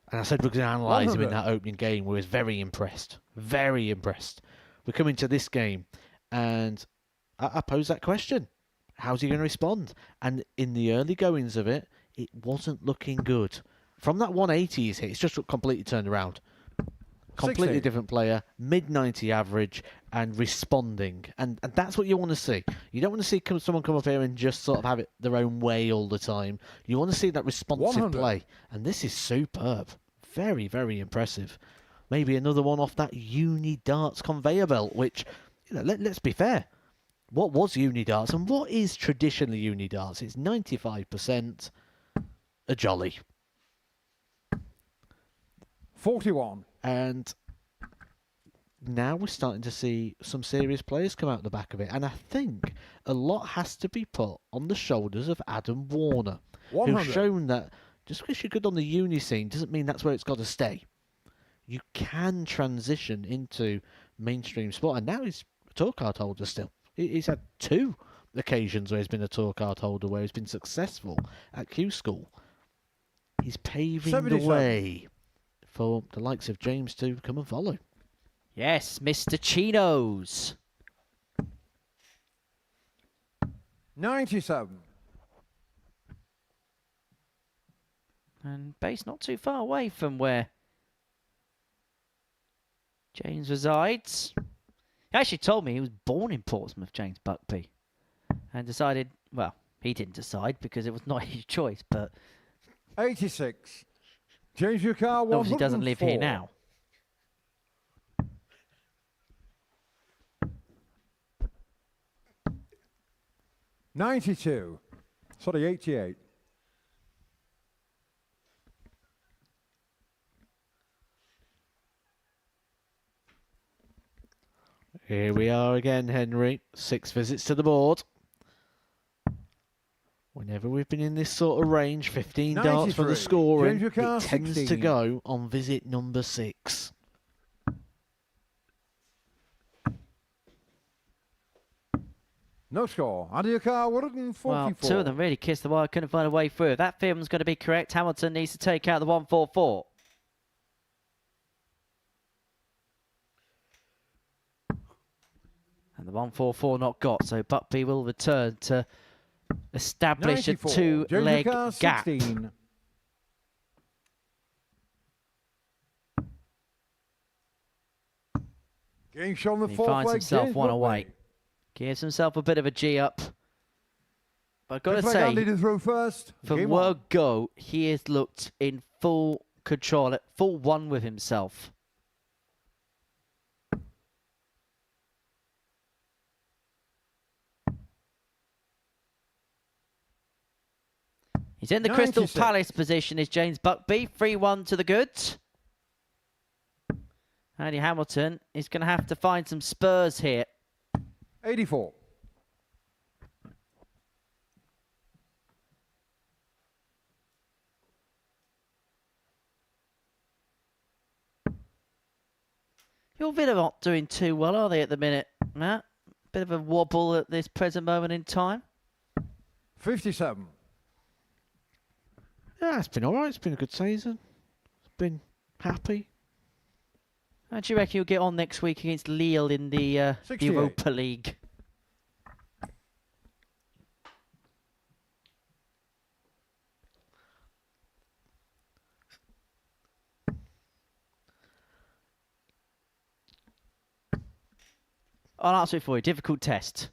And I said we're going to analyse him in that opening game. We was very impressed. Very impressed. We're coming to this game, and I posed that question. How's he going to respond? And in the early goings of it, it wasn't looking good. From that 180 he's hit, it's just completely turned around. Completely 60. different player, mid-90 average, and responding. And that's what you want to see. You don't want to see someone come up here and just sort of have it their own way all the time. You want to see that responsive 100. play. And this is superb. Very, very impressive. Maybe another one off that Uni Darts conveyor belt, which, let's be fair. What was Uni Darts and what is traditionally Uni Darts? It's 95% a jolly. 41. And now we're starting to see some serious players come out the back of it. And I think a lot has to be put on the shoulders of Adam Warner, 100. who's shown that just because you're good on the uni scene doesn't mean that's where it's got to stay. You can transition into mainstream sport. And now he's a tour card holder still. He's had 2 occasions where he's been a tour card holder, where he's been successful at Q School. He's paving 77. the way for the likes of James to come and follow. Yes, Mr. Chinos. 97. And base not too far away from where James resides. He actually told me he was born in Portsmouth, James Buckby. And decided, well, he didn't decide because it was not his choice, but 86. Change your car. obviously doesn't live here now. $92. Sorry, 88. Here we are again, Henry. 6 visits to the board. Whenever we've been in this sort of range, 15 darts for the scoring, it tends 16. to go on visit number 6. No score. Under your car, 144. Well, two of them really kissed the wire, couldn't find a way through. If that film's going to be correct, Hamilton needs to take out the 144. And the 144 not got, so Buckby will return to establish 94. a two-leg gap. 16. Game shown the He fourth finds leg. himself James one Buckby. away. Gives himself a bit of a G up. But I've got to Looks like Andy say, to throw first. from Game word on. go, he has looked in full control, at full one with himself. He's in the Crystal 96. Palace position, is James Buckby. 3-1 to the goods. Andy Hamilton is going to have to find some spurs here. 84. Your Villa not doing too well, are they, at the minute, Matt? Bit of a wobble at this present moment in time. 57. Yeah, it's been all right. It's been a good season. It's been happy. How do you reckon you'll get on next week against Lille in the 68. Europa League? I'll answer it for you. Difficult test.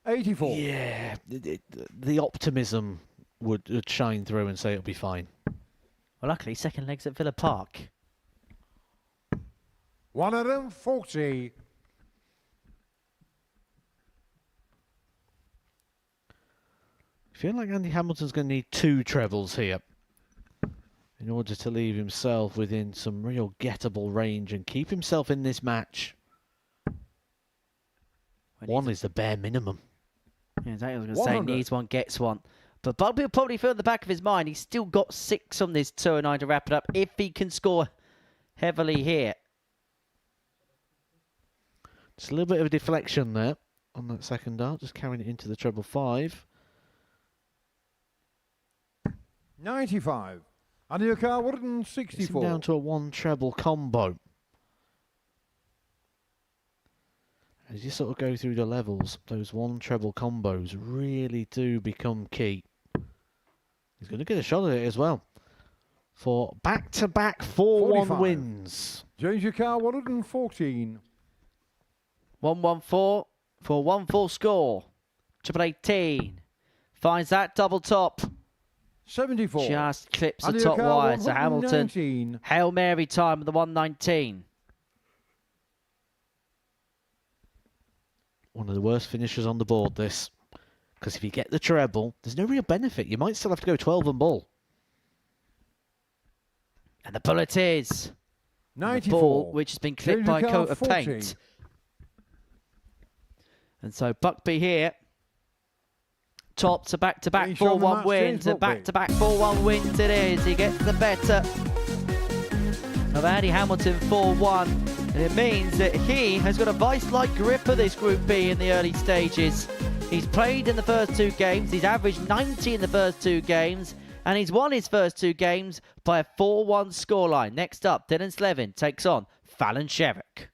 84. Yeah, the optimism would shine through and say it'll be fine. Well, luckily, second leg's at Villa Park. 140. I feel like Andy Hamilton's going to need 2 trebles here in order to leave himself within some real gettable range and keep himself in this match. One is the bare minimum. Yeah, exactly. I was going to say, needs one, gets one. But Buckby will probably feel at the back of his mind, he's still got 6 on this 209 to wrap it up if he can score heavily here. Just a little bit of a deflection there on that second dart, just carrying it into the treble 5. 95. Under your car, It's him 164. down to a 1 treble combo. As you sort of go through the levels, those 1 treble combos really do become key. He's going to get a shot at it as well. For back-to-back 4-1 45. wins. Change your car, 114. 114 for 1-4 score. Triple 18. Finds that double top. 74. Just clips the Under your top car, wire. So Hamilton, 119. Hail Mary time at the 119. One of the worst finishers on the board, this. Because if you get the treble, there's no real benefit. You might still have to go 12 and ball. And the bullet is 94. the ball, which has been clipped Change by a your car, coat of 40. paint. And so Buckby here tops to back-to-back He's shown the 4-1 match, wins. James And Buckby. back-to-back 4-1 wins it is. He gets the better of Andy Hamilton 4-1. And it means that he has got a vice-like grip of this Group B in the early stages. He's played in the first 2 games. He's averaged 90 in the first 2 games. And he's won his first 2 games by a 4-1 scoreline. Next up, Dylan Sleven takes on Fallon Sherrock.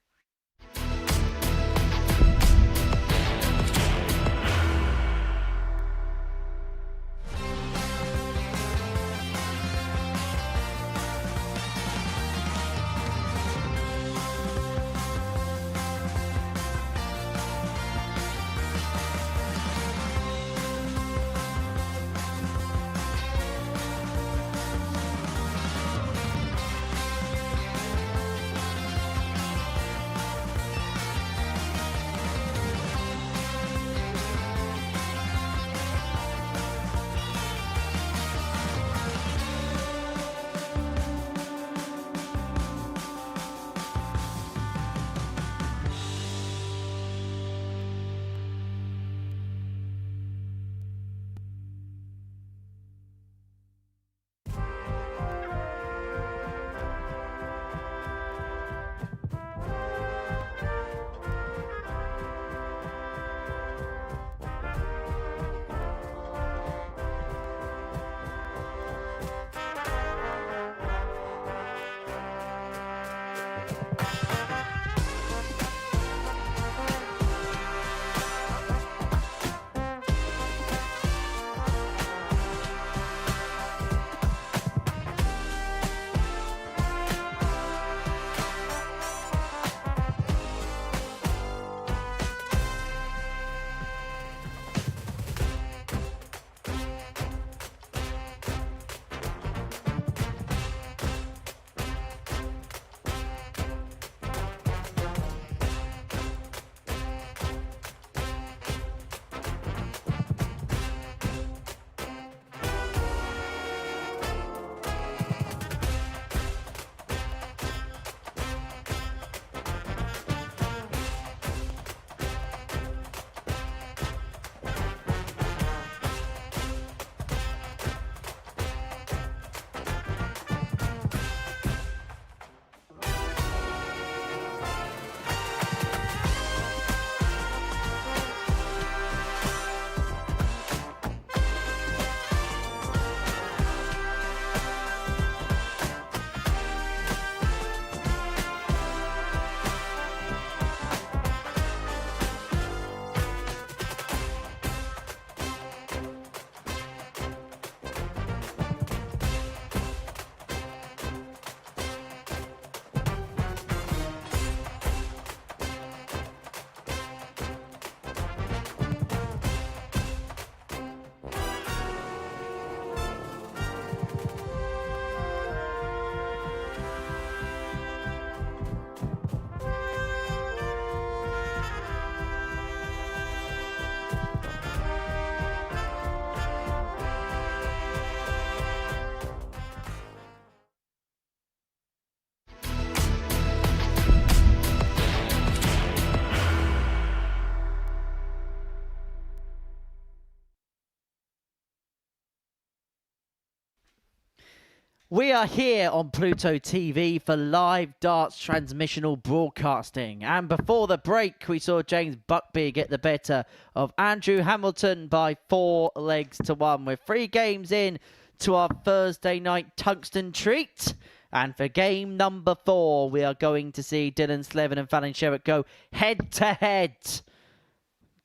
We are here on Pluto TV for live darts transmissional broadcasting. And before the break, we saw James Buckby get the better of Andrew Hamilton by 4 legs to 1. We're 3 games in to our Thursday night tungsten treat. And for game number 4, we are going to see Dylan Sleven and Fallon Sherrock go head to head.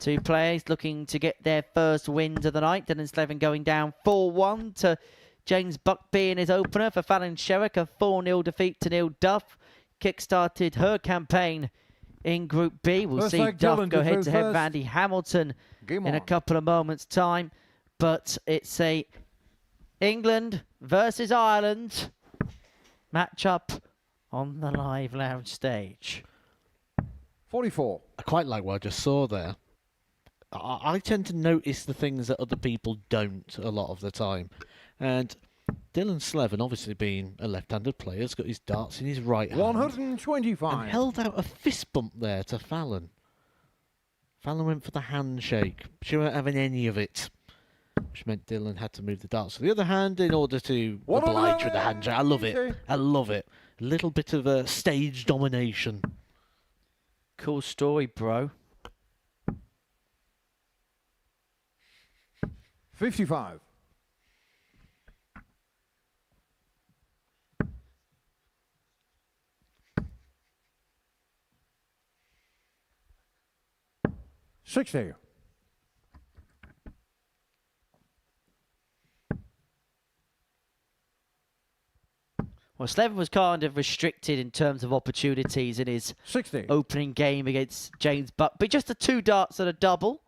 2 players looking to get their first wins of the night. Dylan Sleven going down 4-1 to James Buckby in his opener. For Fallon Sherrock, a 4-0 defeat to Neil Duff kick-started her campaign in Group B. We'll see Duff go head-to-head with Andy Hamilton in a couple of moments' time. But it's a England versus Ireland matchup on the live lounge stage. 44. I quite like what I just saw there. I tend to notice the things that other people don't a lot of the time. And Dylan Sleven, obviously being a left-handed player, has got his darts in his right hand. 125. And held out a fist bump there to Fallon. Fallon went for the handshake. She weren't having any of it, which meant Dylan had to move the darts to the other hand in order to oblige with the handshake. I love it. I love it. A little bit of stage domination. Cool story, bro. 55. $60. Well, Sleven was kind of restricted in terms of opportunities in his 60. opening game against James Buckby. Just the 2 darts at a double.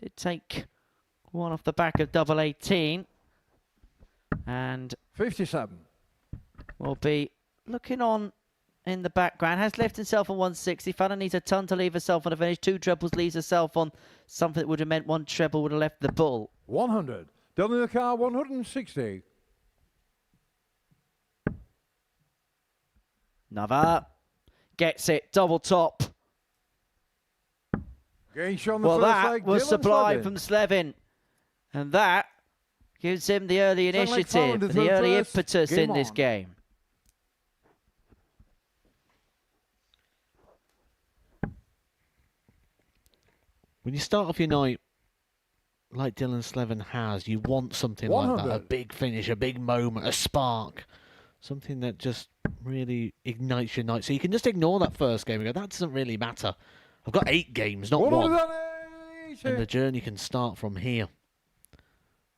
Did take one off the back of double 18. And 57. will be looking on in the background. Has left himself on 160. Fallon needs a ton to leave herself on the finish. 2 trebles leaves herself on something that would have meant 1 treble would have left the bull. 100. Down in the car, 160. Another. Gets it. Double top. Well, that was supplied from Sleven. And that gives him the early initiative, the early impetus in this game. When you start off your night like Dylan Sleven has, you want something like that. A big finish, a big moment, a spark. Something that just really ignites your night. So you can just ignore that first game and go, that doesn't really matter. I've got 8 games, not 1. And the journey can start from here.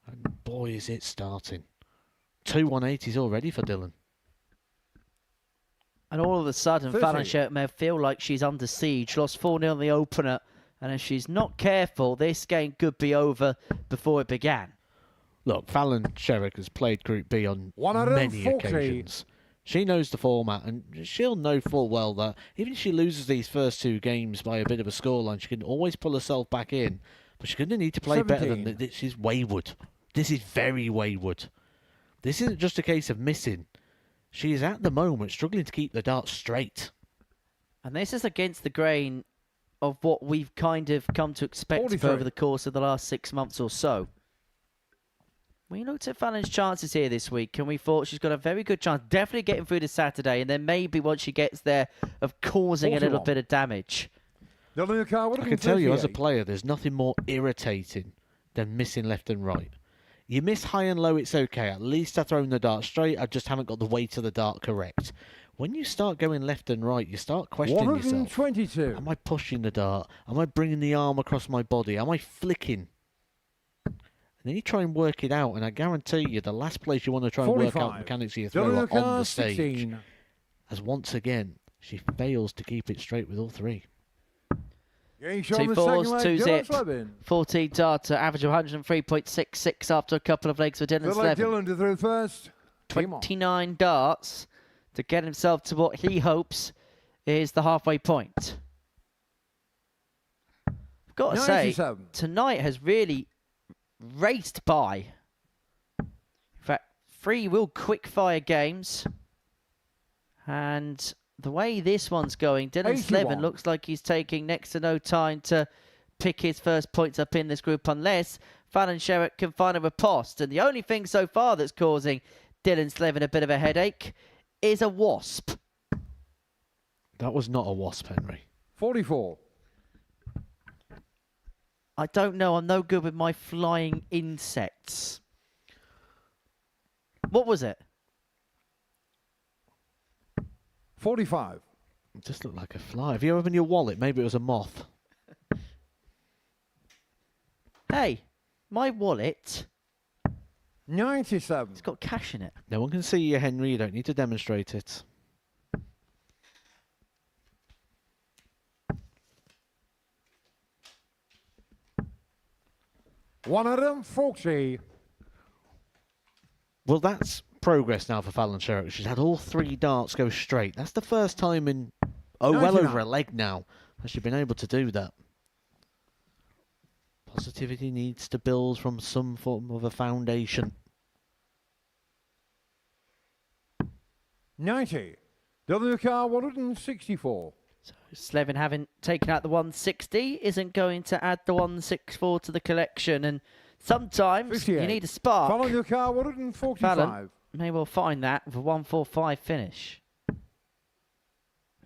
And boy, is it starting. 2 180s already for Dylan. And all of a sudden, Fallon Sherrock may feel like she's under siege. Lost 4-0 in the opener. And if she's not careful, this game could be over before it began. Look, Fallon Sherrock has played Group B on many occasions. She knows the format, and she'll know full well that even if she loses these first 2 games by a bit of a scoreline, she can always pull herself back in. But she's going to need to play 17. Better than this. Is wayward. This is very wayward. This isn't just a case of missing. She is at the moment struggling to keep the darts straight. And this is against the grain of what we've kind of come to expect over the course of the last 6 months or so. We looked at Fallon's chances here this week, and we thought she's got a very good chance, definitely getting through to Saturday, and then maybe once she gets there, of causing a little bit of damage. I can tell you, as a player, there's nothing more irritating than missing left and right. You miss high and low, it's okay. At least I've thrown the dart straight. I just haven't got the weight of the dart correct. When you start going left and right, you start questioning yourself. Am I pushing the dart? Am I bringing the arm across my body? Am I flicking? And then you try and work it out, and I guarantee you the last place you want to try and work out mechanics of your throw are on the stage. 16. As once again, she fails to keep it straight with all 3. 2 4s, 2 zip, 14 darter, average of 103.66 after a couple of legs for Dylan Sleven. Dylan to throw first. 29 darts to get himself to what he hopes is the halfway point. I've got to say, tonight has really raced by. In fact, 3 real quick-fire games. And the way this one's going, Dylan Sleven looks like he's taking next to no time to pick his first points up in this group, unless Fallon Sherrock can find a riposte. And the only thing so far that's causing Dylan Sleven a bit of a headache, is a wasp. That was not a wasp, Henry. 44. I don't know. I'm no good with my flying insects. What was it? 45. It just looked like a fly. Have you opened your wallet? Maybe it was a moth. Hey, my wallet. 97. It's got cash in it. No one can see you, Henry. You don't need to demonstrate it. $140. Well, that's progress now for Fallon Sherrock. She's had all 3 darts go straight. That's the first time in, well 99. over a leg now, that she's been able to do that. Positivity needs to build from some form of a foundation. 90. WK 164. So Sleven, having taken out the 160, isn't going to add the 164 to the collection. And sometimes 58. you need a spark. Fallon UK 145. Fallon may well find that with a 145 finish.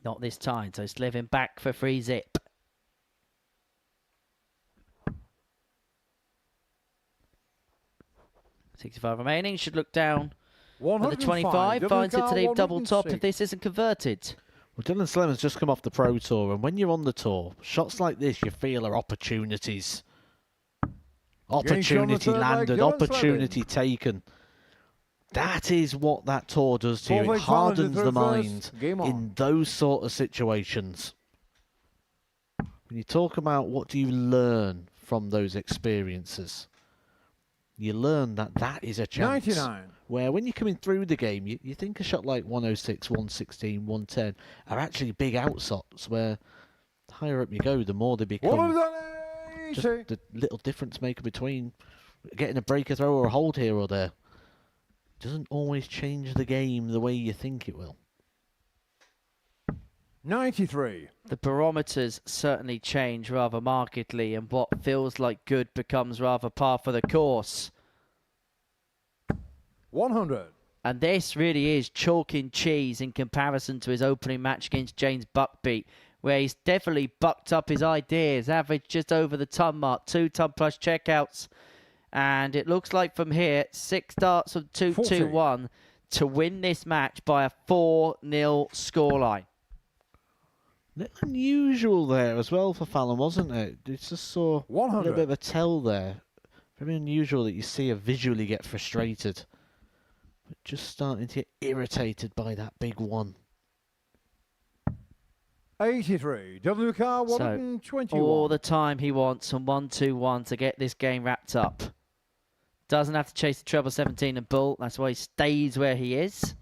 Not this time, so Sleven back for free zip. $65 remaining, should look down at the 25, finds it to leave double top if this isn't converted. Well, Dylan Sleven's just come off the Pro Tour, and when you're on the tour, shots like this you feel are opportunities. Opportunity landed, opportunity taken. That is what that tour does to you. It hardens the mind in those sort of situations. When you talk about what do you learn from those experiences, you learn that that is a chance. 99. Where when you're coming through the game, you think a shot like 106, 116, 110 are actually big outshots, where the higher up you go, the more they become just the little difference maker between getting a breaker throw or a hold here or there. Doesn't always change the game the way you think it will. 93. The barometers certainly change rather markedly, and what feels like good becomes rather par for the course. 100. And this really is chalk and cheese in comparison to his opening match against James Buckby, where he's definitely bucked up his ideas, averaged just over the ton mark, 2 ton plus checkouts. And it looks like from here, 6 darts from 2-2-1 to win this match by a 4-0 scoreline. A little unusual there as well for Fallon, wasn't it? It's just saw a little bit of a tell there. Very unusual that you see her visually get frustrated. But just starting to get irritated by that big one. 83. WK 121. All the time he wants on 1-2-1 to get this game wrapped up. Doesn't have to chase the treble 17 and bull. That's why he stays where he is.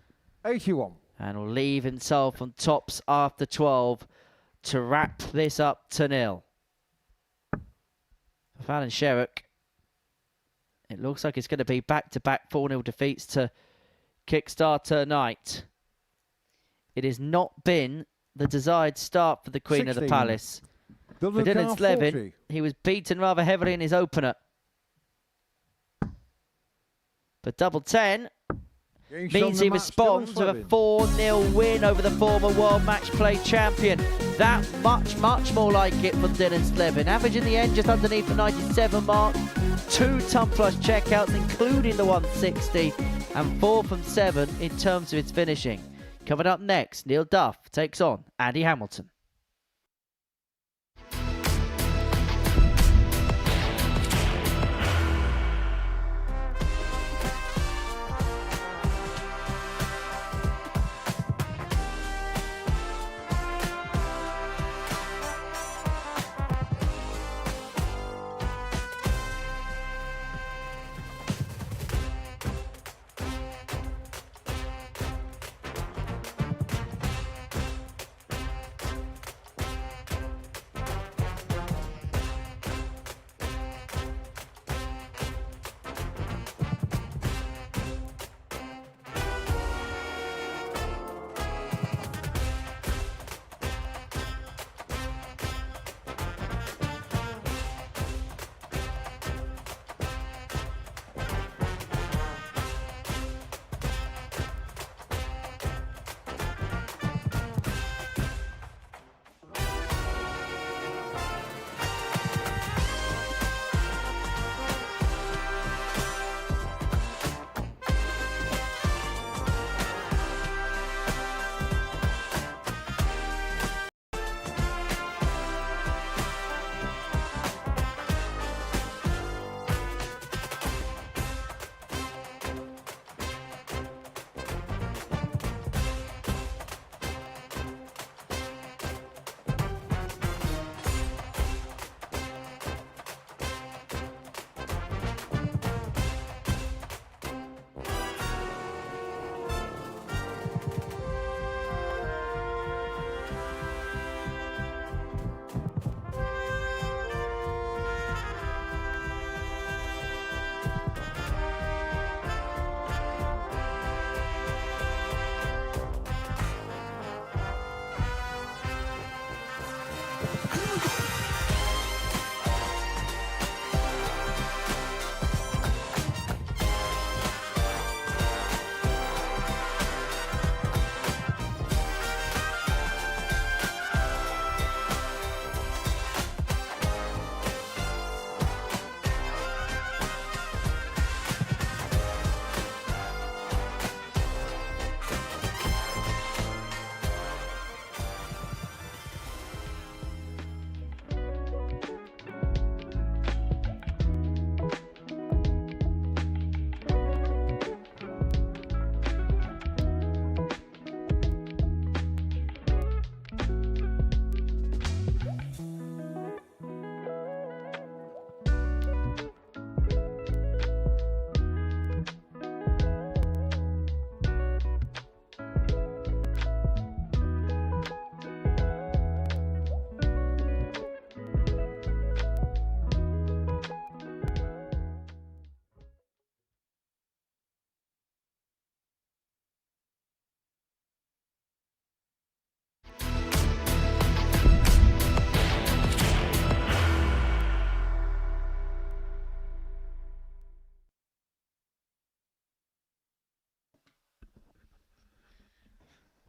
81. And will leave himself on tops after 12 to wrap this up to 0. For Fallon Sherrock, it looks like it's going to be back-to-back 4-0 defeats to kickstart her night. It has not been the desired start for the Queen 16. of the Palace. For WK Dylan Sleven, 40. he was beaten rather heavily in his opener. But double 10 means he responds with a 4-0 win over the former World Match Play champion. That much more like it for Dylan Sleven. Average in the end just underneath the 97 mark. 2 ton plus checkouts, including the 160, and 4 from 7 in terms of its finishing. Coming up next, Neil Duff takes on Andy Hamilton.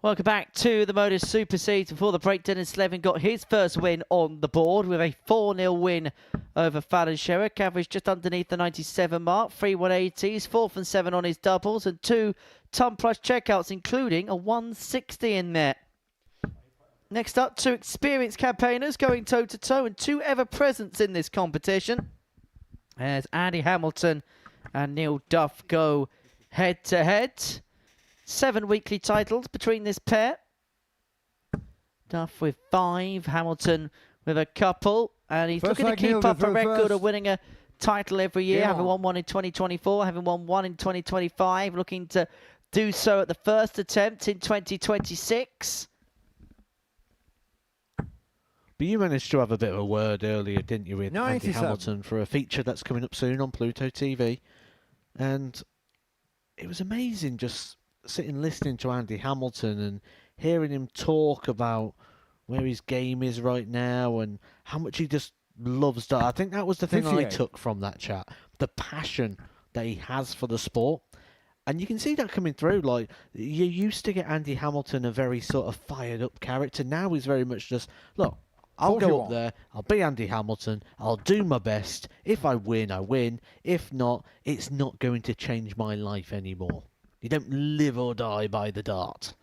Welcome back to the Modus Super Series. Before the break, Dennis Sleven got his first win on the board with a 4-0 win over Fallon Sherrock. Average just underneath the 97 mark. 3 180s, 4 from 7 on his doubles, and 2 ton plus checkouts, including a 160 in there. Next up, 2 experienced campaigners going toe-to-toe and 2 ever-presents in this competition. As Andy Hamilton and Neil Duff go head-to-head. 7 weekly titles between this pair. Duff with 5, Hamilton with a couple. And he's looking to keep up a record of winning a title every year, having won one in 2024, having won one in 2025, looking to do so at the first attempt in 2026. But you managed to have a bit of a word earlier, didn't you, with Andy Hamilton for a feature that's coming up soon on Pluto TV. And it was amazing just sitting listening to Andy Hamilton and hearing him talk about where his game is right now and how much he just loves that. I think that was the thing I took from that chat. The passion that he has for the sport. And you can see that coming through. Like, you used to get Andy Hamilton a very sort of fired up character. Now he's very much just, look, I'll go up there, I'll be Andy Hamilton, I'll do my best. If I win, I win. If not, it's not going to change my life anymore. You don't live or die by the dart.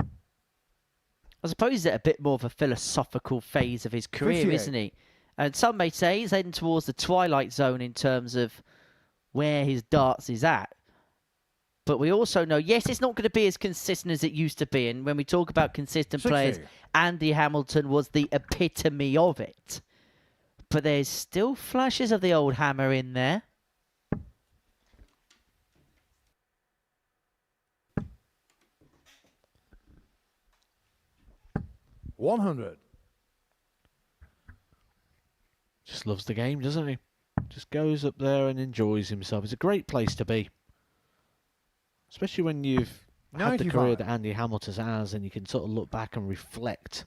I suppose he's at a bit more of a philosophical phase of his career, isn't he? And some may say he's heading towards the twilight zone in terms of where his darts is at. But we also know, yes, it's not going to be as consistent as it used to be. And when we talk about consistent players, Andy Hamilton was the epitome of it. But there's still flashes of the old hammer in there. $100. Just loves the game, doesn't he? Just goes up there and enjoys himself. It's a great place to be. Especially when you've had the career that Andy Hamilton has and you can sort of look back and reflect.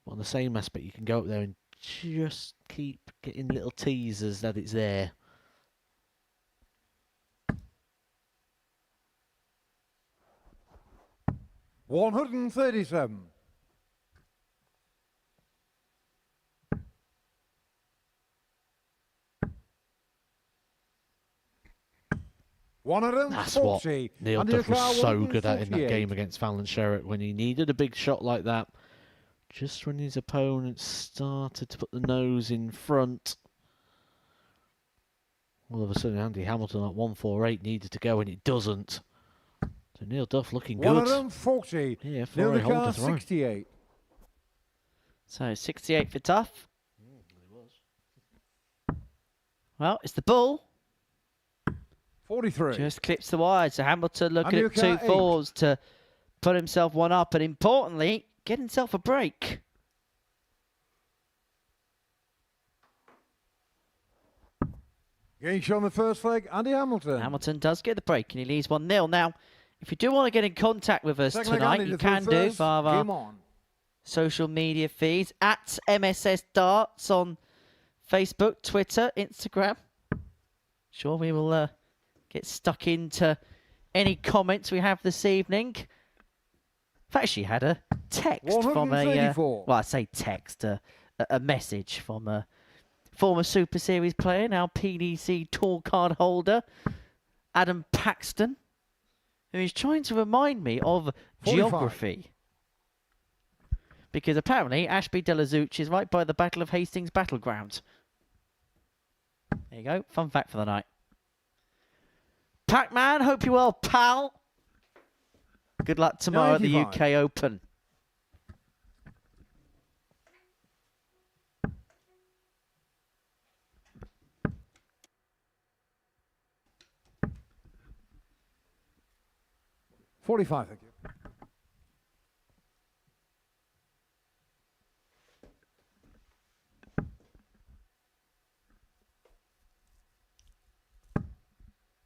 But on the same aspect, you can go up there and just keep getting little teasers that it's there. $137. That's what Neil Duff was so good at in that game against Fallon Sherrock when he needed a big shot like that. Just when his opponent started to put the nose in front. All of a sudden, Andy Hamilton at 148 needed to go, and it doesn't. So Neil Duff looking good. 140. Yeah, for a hold to throw. 68. So 68 for Duff. Well, it's the bull. 43. Just clips the wide. So Hamilton looking at 2 fours to put himself one up, and importantly, get himself a break. Game shot on the first leg, Andy Hamilton. Hamilton does get the break, and he leads 1-0. Now, if you do want to get in contact with us tonight, you can do via our social media feeds at MSS Darts on Facebook, Twitter, Instagram. Sure, we will get stuck into any comments we have this evening. I've actually had a text from a, well, I say text, a message from a former Super Series player, now PDC tour card holder, Adam Paxton, who is trying to remind me of 45. Geography. Because apparently Ashby de la Zouch is right by the Battle of Hastings battleground. There you go, fun fact for the night. Pac-Man, hope you're well, pal. Good luck tomorrow at the UK Open. $45, thank you.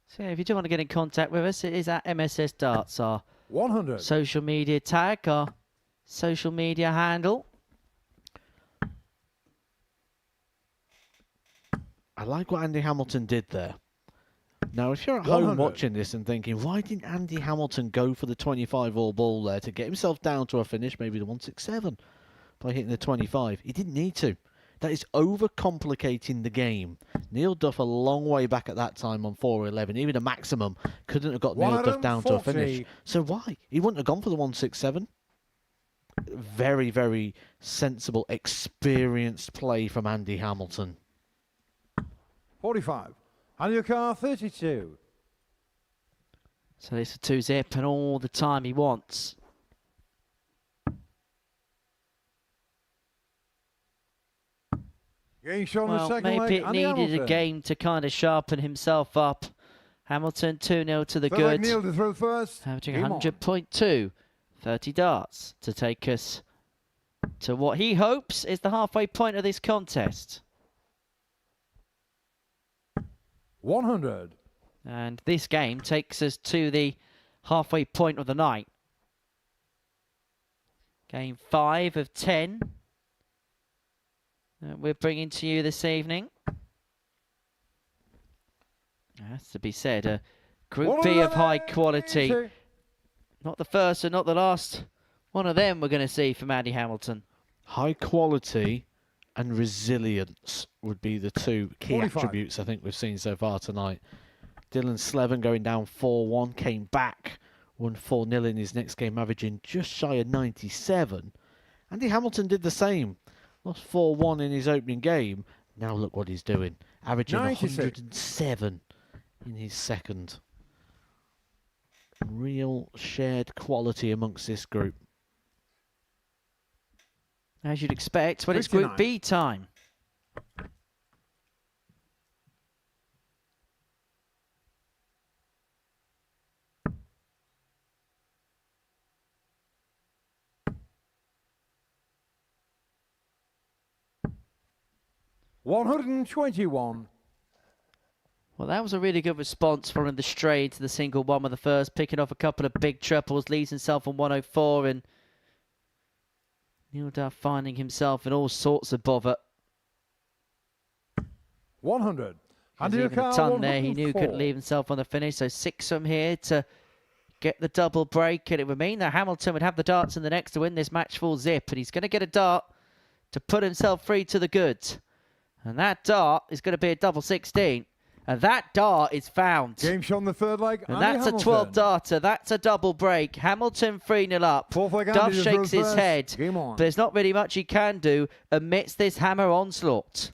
So if you do want to get in contact with us, it is at MSS Darts, our 100 social media tag, our social media handle. I like what Andy Hamilton did there. Now, if you're at home 100. watching this and thinking, why didn't Andy Hamilton go for the 25 all ball there to get himself down to a finish, maybe the 167, by hitting the 25? He didn't need to. That is overcomplicating the game. Neil Duff a long way back at that time on 4.11. Even a maximum couldn't have got Neil Duff down to a finish. So why? He wouldn't have gone for the 167. Very, very sensible, experienced play from Andy Hamilton. 45. And your car, 32. So it's a 2-zip and all the time he wants. Game shot on the Well, second maybe leg. it Andy needed Hamilton. a game to kind of sharpen himself up. Hamilton 2-0 to the Third leg good. Neil to throw first. Averaging Game on. 100.2. 30 darts to take us to what he hopes is the halfway point of this contest. 100. And this game takes us to the halfway point of the night. Game 5 of 10 that we're bringing to you this evening. Has to be said, a Group B of high quality. Not the first and not the last one of them we're going to see from Andy Hamilton. High quality and resilience would be the two key 45. attributes I think we've seen so far tonight. Dylan Sleven going down 4-1, came back, won 4-0 in his next game, averaging just shy of 97. Andy Hamilton did the same. Lost 4-1 in his opening game. Now look what he's doing. Averaging 96. 107 in his second. Real shared quality amongst this group. As you'd expect when it's Group 59. B time. $121. Well, that was a really good response following the stray into the single one with the first, picking off a couple of big triples, leaves himself on 104, and Neil Duff finding himself in all sorts of bother. 100. There's even a ton there he knew he couldn't leave himself on the finish, so 6 from here to get the double break, and it would mean that Hamilton would have the darts in the next to win this match full zip, and he's going to get a dart to put himself free to the good. And that dart is going to be a double 16. And that dart is found. Game shot on the third leg. And Andy that's Hamilton. a 12 darter. That's a double break. Hamilton 3-0 up. Fourth leg, Duff Andy to shakes throw his first. head. Game on. But there's not really much he can do amidst this hammer onslaught.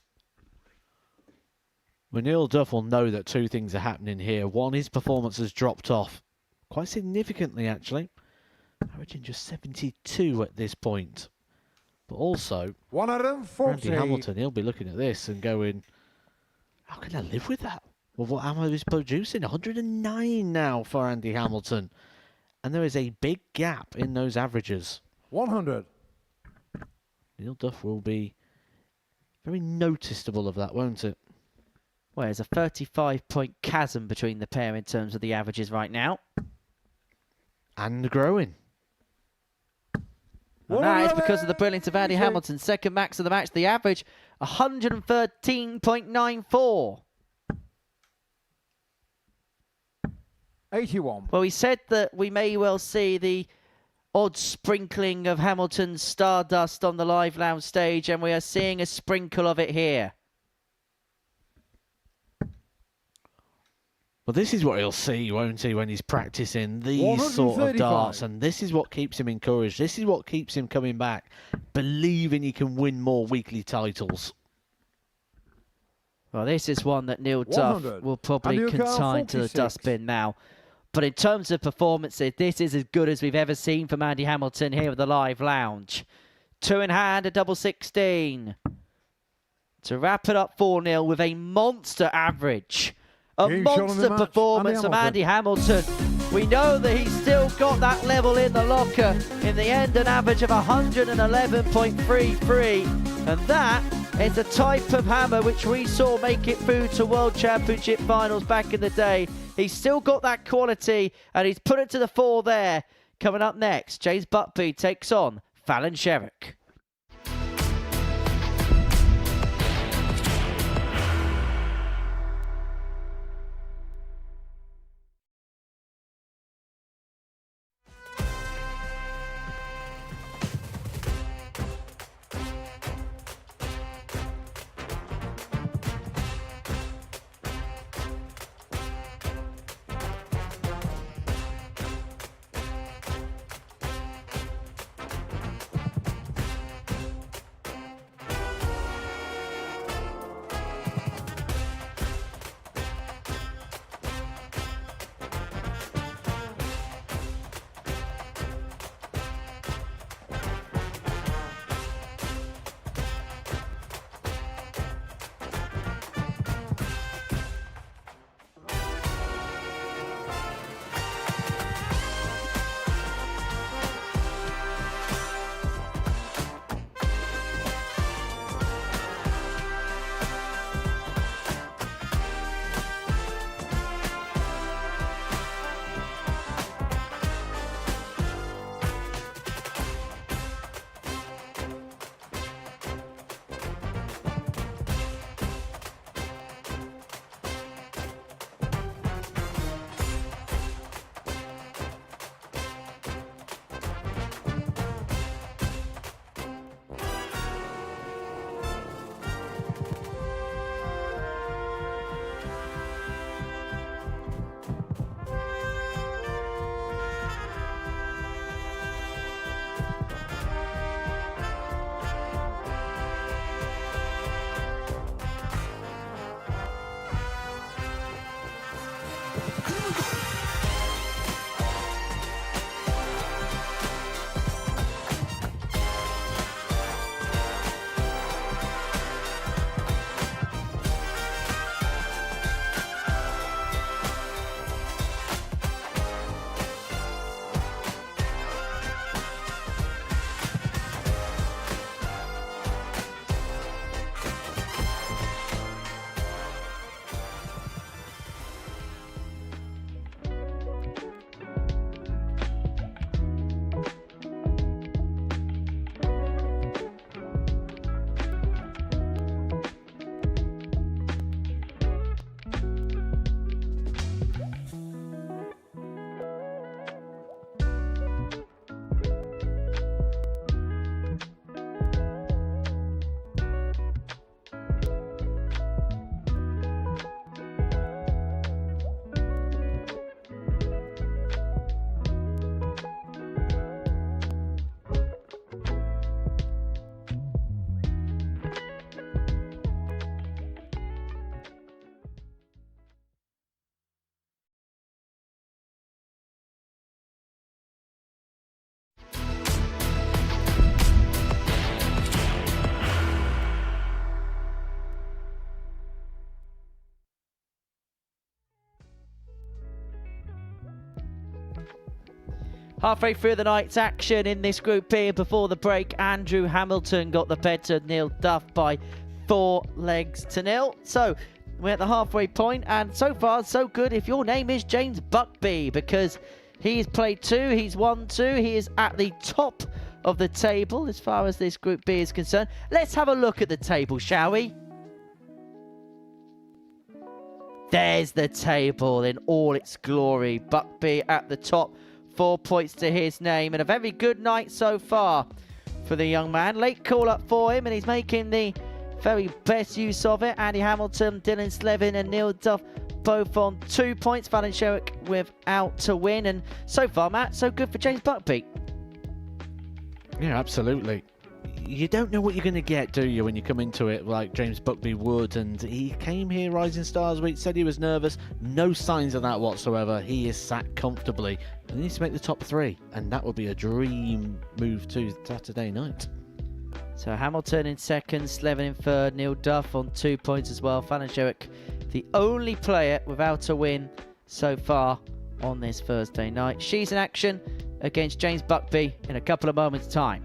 Well, Neil Duff will know that two things are happening here. One, his performance has dropped off quite significantly, actually. Averaging just 72 at this point. But also, 140. Andy Hamilton, he'll be looking at this and going, how can I live with that? Well, what ammo is producing? 109 now for Andy Hamilton. And there is a big gap in those averages. 100. Neil Duff will be very noticeable of that, won't it? Well, there's a 35-point chasm between the pair in terms of the averages right now. And growing. And that is because of the brilliance of Andy Hamilton. Second max of the match. The average, 113.94. 81. Well, we said that we may well see the odd sprinkling of Hamilton's stardust on the live lounge stage, and we are seeing a sprinkle of it here. Well, this is what he'll see, won't he, when he's practicing these sort of darts. And this is what keeps him encouraged. This is what keeps him coming back, believing he can win more weekly titles. Well, this is one that Neil Duff will probably consign to the dustbin now. But in terms of performances, this is as good as we've ever seen from Andy Hamilton here at the live lounge. 2 in hand, a double 16. To wrap it up 4-0 with a monster average. A monster performance from Andy Hamilton. We know that he's still got that level in the locker. In the end, an average of 111.33. And that is the type of hammer which we saw make it through to World Championship finals back in the day. He's still got that quality, and he's put it to the fore there. Coming up next, James Buckby takes on Fallon Sherrock. Halfway through the night's action in this Group B, before the break, Andrew Hamilton got the better of Neil Duff by 4-0. So we're at the halfway point, and so far so good if your name is James Buckby, because he's played 2, he's won 2, he is at the top of the table as far as this Group B is concerned. Let's have a look at the table, shall we? There's the table in all its glory. Buckby at the top, 4 points to his name, and a very good night so far for the young man. Late call up for him, and he's making the very best use of it. Andy Hamilton, Dylan Sleven and Neil Duff both on 2 points. Fallon Sherrock without to win, and so far, Matt, so good for James Buckby. Yeah, absolutely. You don't know what you're going to get, do you, when you come into it like James Buckby would? And he came here Rising Stars Week, said he was nervous. No signs of that whatsoever. He is sat comfortably and needs to make the top 3, and that would be a dream move to Saturday night. So Hamilton in second, Sleven in third, Neil Duff on 2 points as well. Fallon Sherrock, the only player without a win so far on this Thursday night. She's in action against James Buckby in a couple of moments' time.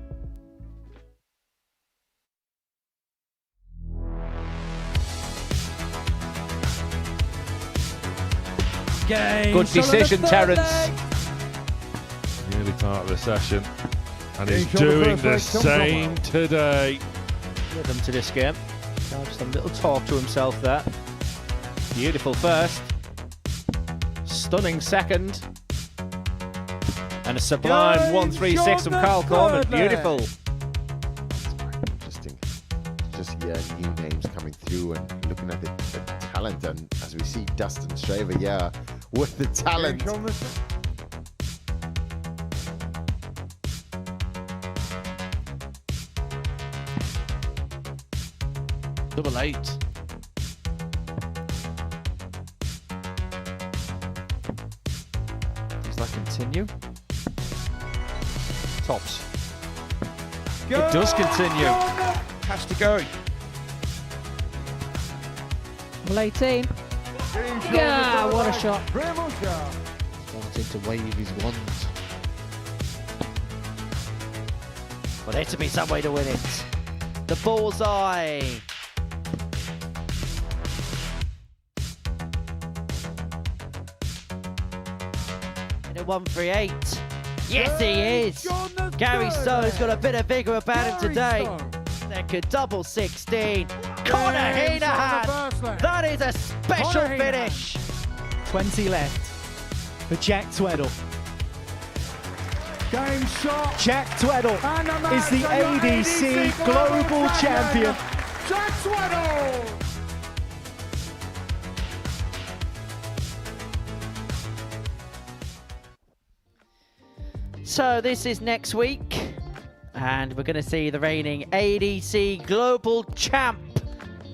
Good decision, Terence. Nearly part of the session, and he's doing the same today. Rhythm to this game. Just a little talk to himself there. Beautiful first. Stunning second. And a sublime 136 from Carl Coleman. Beautiful. Interesting. Just new names coming through and looking at the talent, and as we see Dustin Straver, with the talent. Double 8. Does that continue? Tops. Go, it does continue. Go. Has to go. Well, 18. Yeah, what a shot. Wanted to wave his wand. Well, there to be some way to win it. The bullseye. In a 138. Yes, he is. Gary Stone's got a bit of vigour about him today. Second double 16. Conor Heenahan. That is a special finish. 20 left for Jack Tweddle. Game shot. Jack Tweddle is the ADC Global Champion. Jack Tweddle. So this is next week, and we're going to see the reigning ADC Global Champ,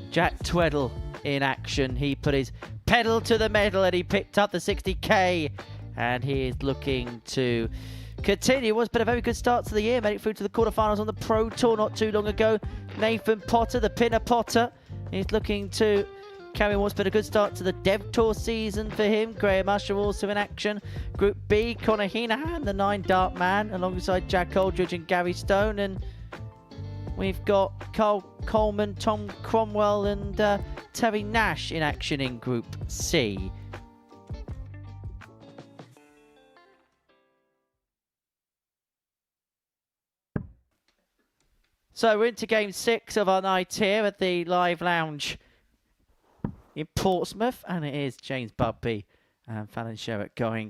Jack Tweddle, in action. He put his pedal to the metal and he picked up the 60k, and he is looking to continue. What's been a very good start to the year. Made it through to the quarterfinals on the Pro Tour not too long ago. Nathan Potter, the Pinner Potter, is looking to carry what's been a good start to the Dev Tour season for him. Graham Usher also in action. Group B, Conor Heenahan, the 9 Dart Man, alongside Jack Aldridge and Gary Stone. And we've got Carl Coleman, Tom Cromwell and Terry Nash in action in Group C. So we're into game 6 of our night here at the Live Lounge in Portsmouth, and it is James Buckby and Fallon Sherrock going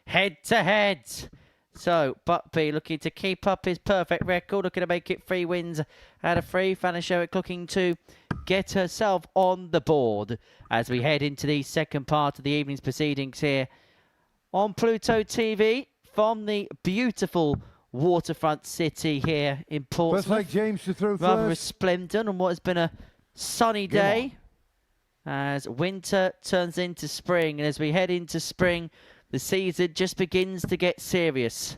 head to head. So Buckby looking to keep up his perfect record, looking to make it 3 wins out of 3. Fallon Sherrock looking to get herself on the board as we head into the second part of the evening's proceedings here on Pluto TV from the beautiful waterfront city here in Portsmouth. First like James to throw rather first. resplendent on what has been a sunny day as winter turns into spring, and as we head into spring, the season just begins to get serious,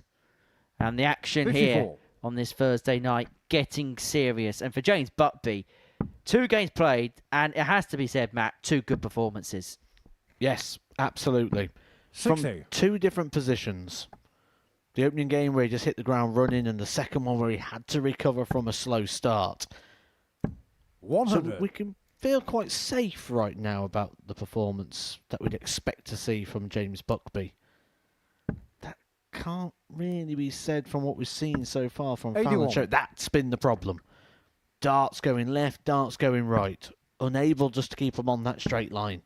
and the action 54. here on this Thursday night getting serious. And for James Buckby, 2 games played, and it has to be said, Matt, 2 good performances. Yes, absolutely. 60. From 2 different positions. The opening game where he just hit the ground running, and the second one where he had to recover from a slow start. 100. So we can feel quite safe right now about the performance that we'd expect to see from James Buckby. That can't really be said from what we've seen so far from Fallon Sherrock. That's been the problem. Darts going left, darts going right. Unable just to keep them on that straight line.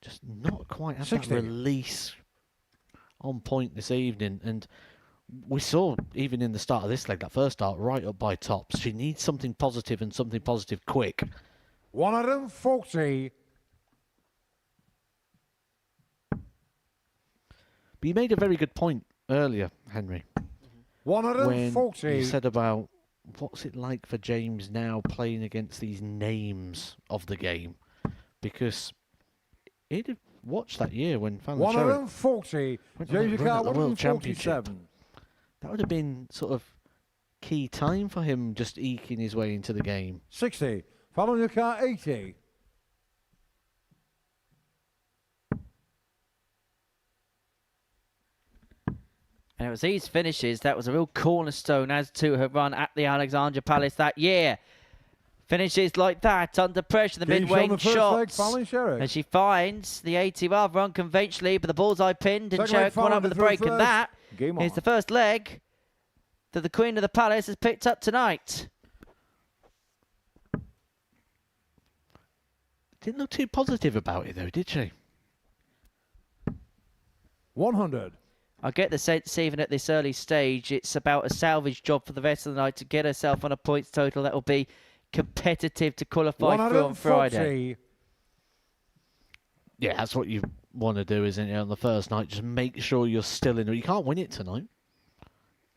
Just not quite had that release on point this evening. And we saw, even in the start of this leg, that first dart right up by tops. She needs something positive and something positive quick. 140. But you made a very good point earlier, Henry. 140. When you said about what's it like for James now playing against these names of the game. Because he'd have watched that year when Fallon 140. James Sherrock the World 147. Championship. That would have been sort of key time for him just eking his way into the game. 60. Fallon Sherrock 80. And it was these finishes that was a real cornerstone as to her run at the Alexandra Palace that year. Finishes like that, under pressure, the mid-range shots. And she finds the 80 rather unconventionally, but the bullseye pinned, and Sherrock went up with the break. And that is the first leg that the Queen of the Palace has picked up tonight. Didn't look too positive about it, though, did she? 100. I get the sense, even at this early stage, it's about a salvage job for the rest of the night to get herself on a points total that will be competitive to qualify for on Friday. Yeah, that's what you want to do, isn't it, on the first night? Just make sure you're still in. You can't win it tonight.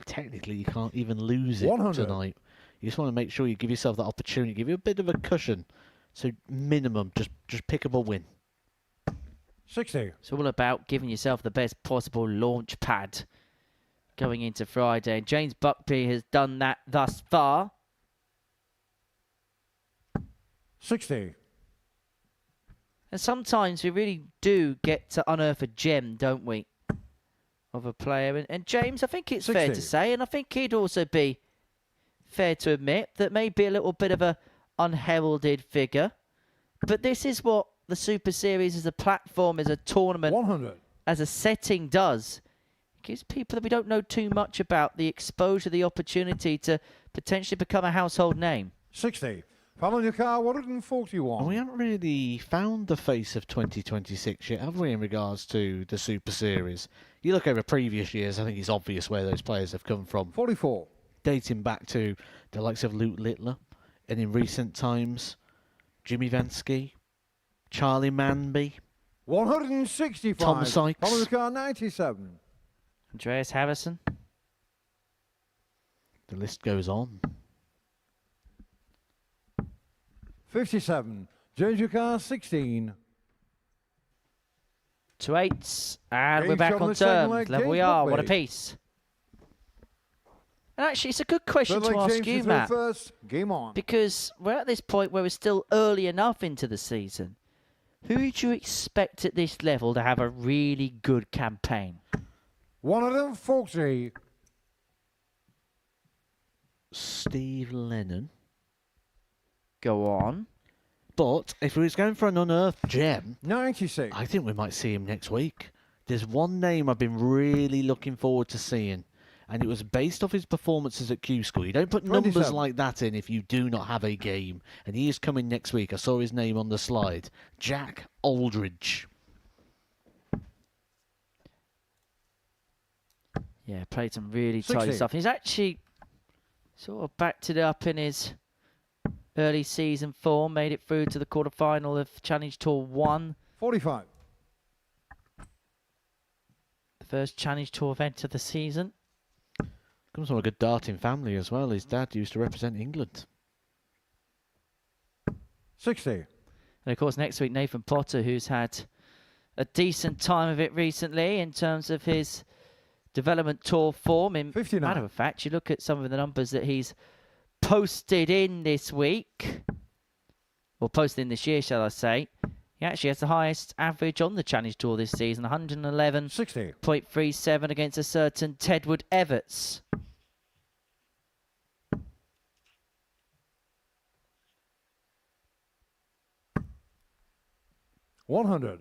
Technically, you can't even lose it 100. tonight. You just want to make sure you give yourself that opportunity, give you a bit of a cushion. So minimum, just pick up a win. 60. It's all about giving yourself the best possible launch pad going into Friday. And James Buckby has done that thus far. 60. And sometimes we really do get to unearth a gem, don't we, of a player. And James, I think it's 60. fair to say, and I think he'd also be fair to admit, that may be a little bit of a unheralded figure. But this is what the Super Series as a platform, as a tournament, 100. as a setting does. It gives people that we don't know too much about the exposure, the opportunity to potentially become a household name. 60. Fallon Sherrock 141. We haven't really found the face of 2026 yet, have we, in regards to the Super Series? You look over previous years, I think it's obvious where those players have come from. 44. Dating back to the likes of Luke Littler, and in recent times, Jimmy Vansky, Charlie Manby, 165. Tom Sykes, Fallon Sherrock 97. Andreas Harrison. the list goes on. 57. James Sherrock 16. 2 8s, and we're James back on on the second terms. leg, Level James we are. What a Buckby. piece. And actually, it's a good question Third to leg, ask James you, to throw Matt, first. Game on. because we're at this point where we're still early enough into the season. Who would you expect at this level to have a really good campaign? 140. Steve Lennon. Go on. But if he was going for an unearthed gem, 96. I think we might see him next week. There's one name I've been really looking forward to seeing, and it was based off his performances at Q School. You don't put numbers 27. like that in if you do not have a game. And he is coming next week. I saw his name on the slide. Jack Aldridge. Yeah, played some really 60. tidy stuff. He's actually sort of backed it up in his early season form, made it through to the quarterfinal of Challenge Tour 1. 45. The first Challenge Tour event of the season. Comes from a good darting family as well. His dad used to represent England. 60. And of course, next week, Nathan Potter, who's had a decent time of it recently in terms of his development tour form. In 59. matter of fact, you look at some of the numbers that he's posted in this week, or posted in this year, shall I say. He actually has the highest average on the Challenge Tour this season, 111.37 against a certain Tedward Everts. $100.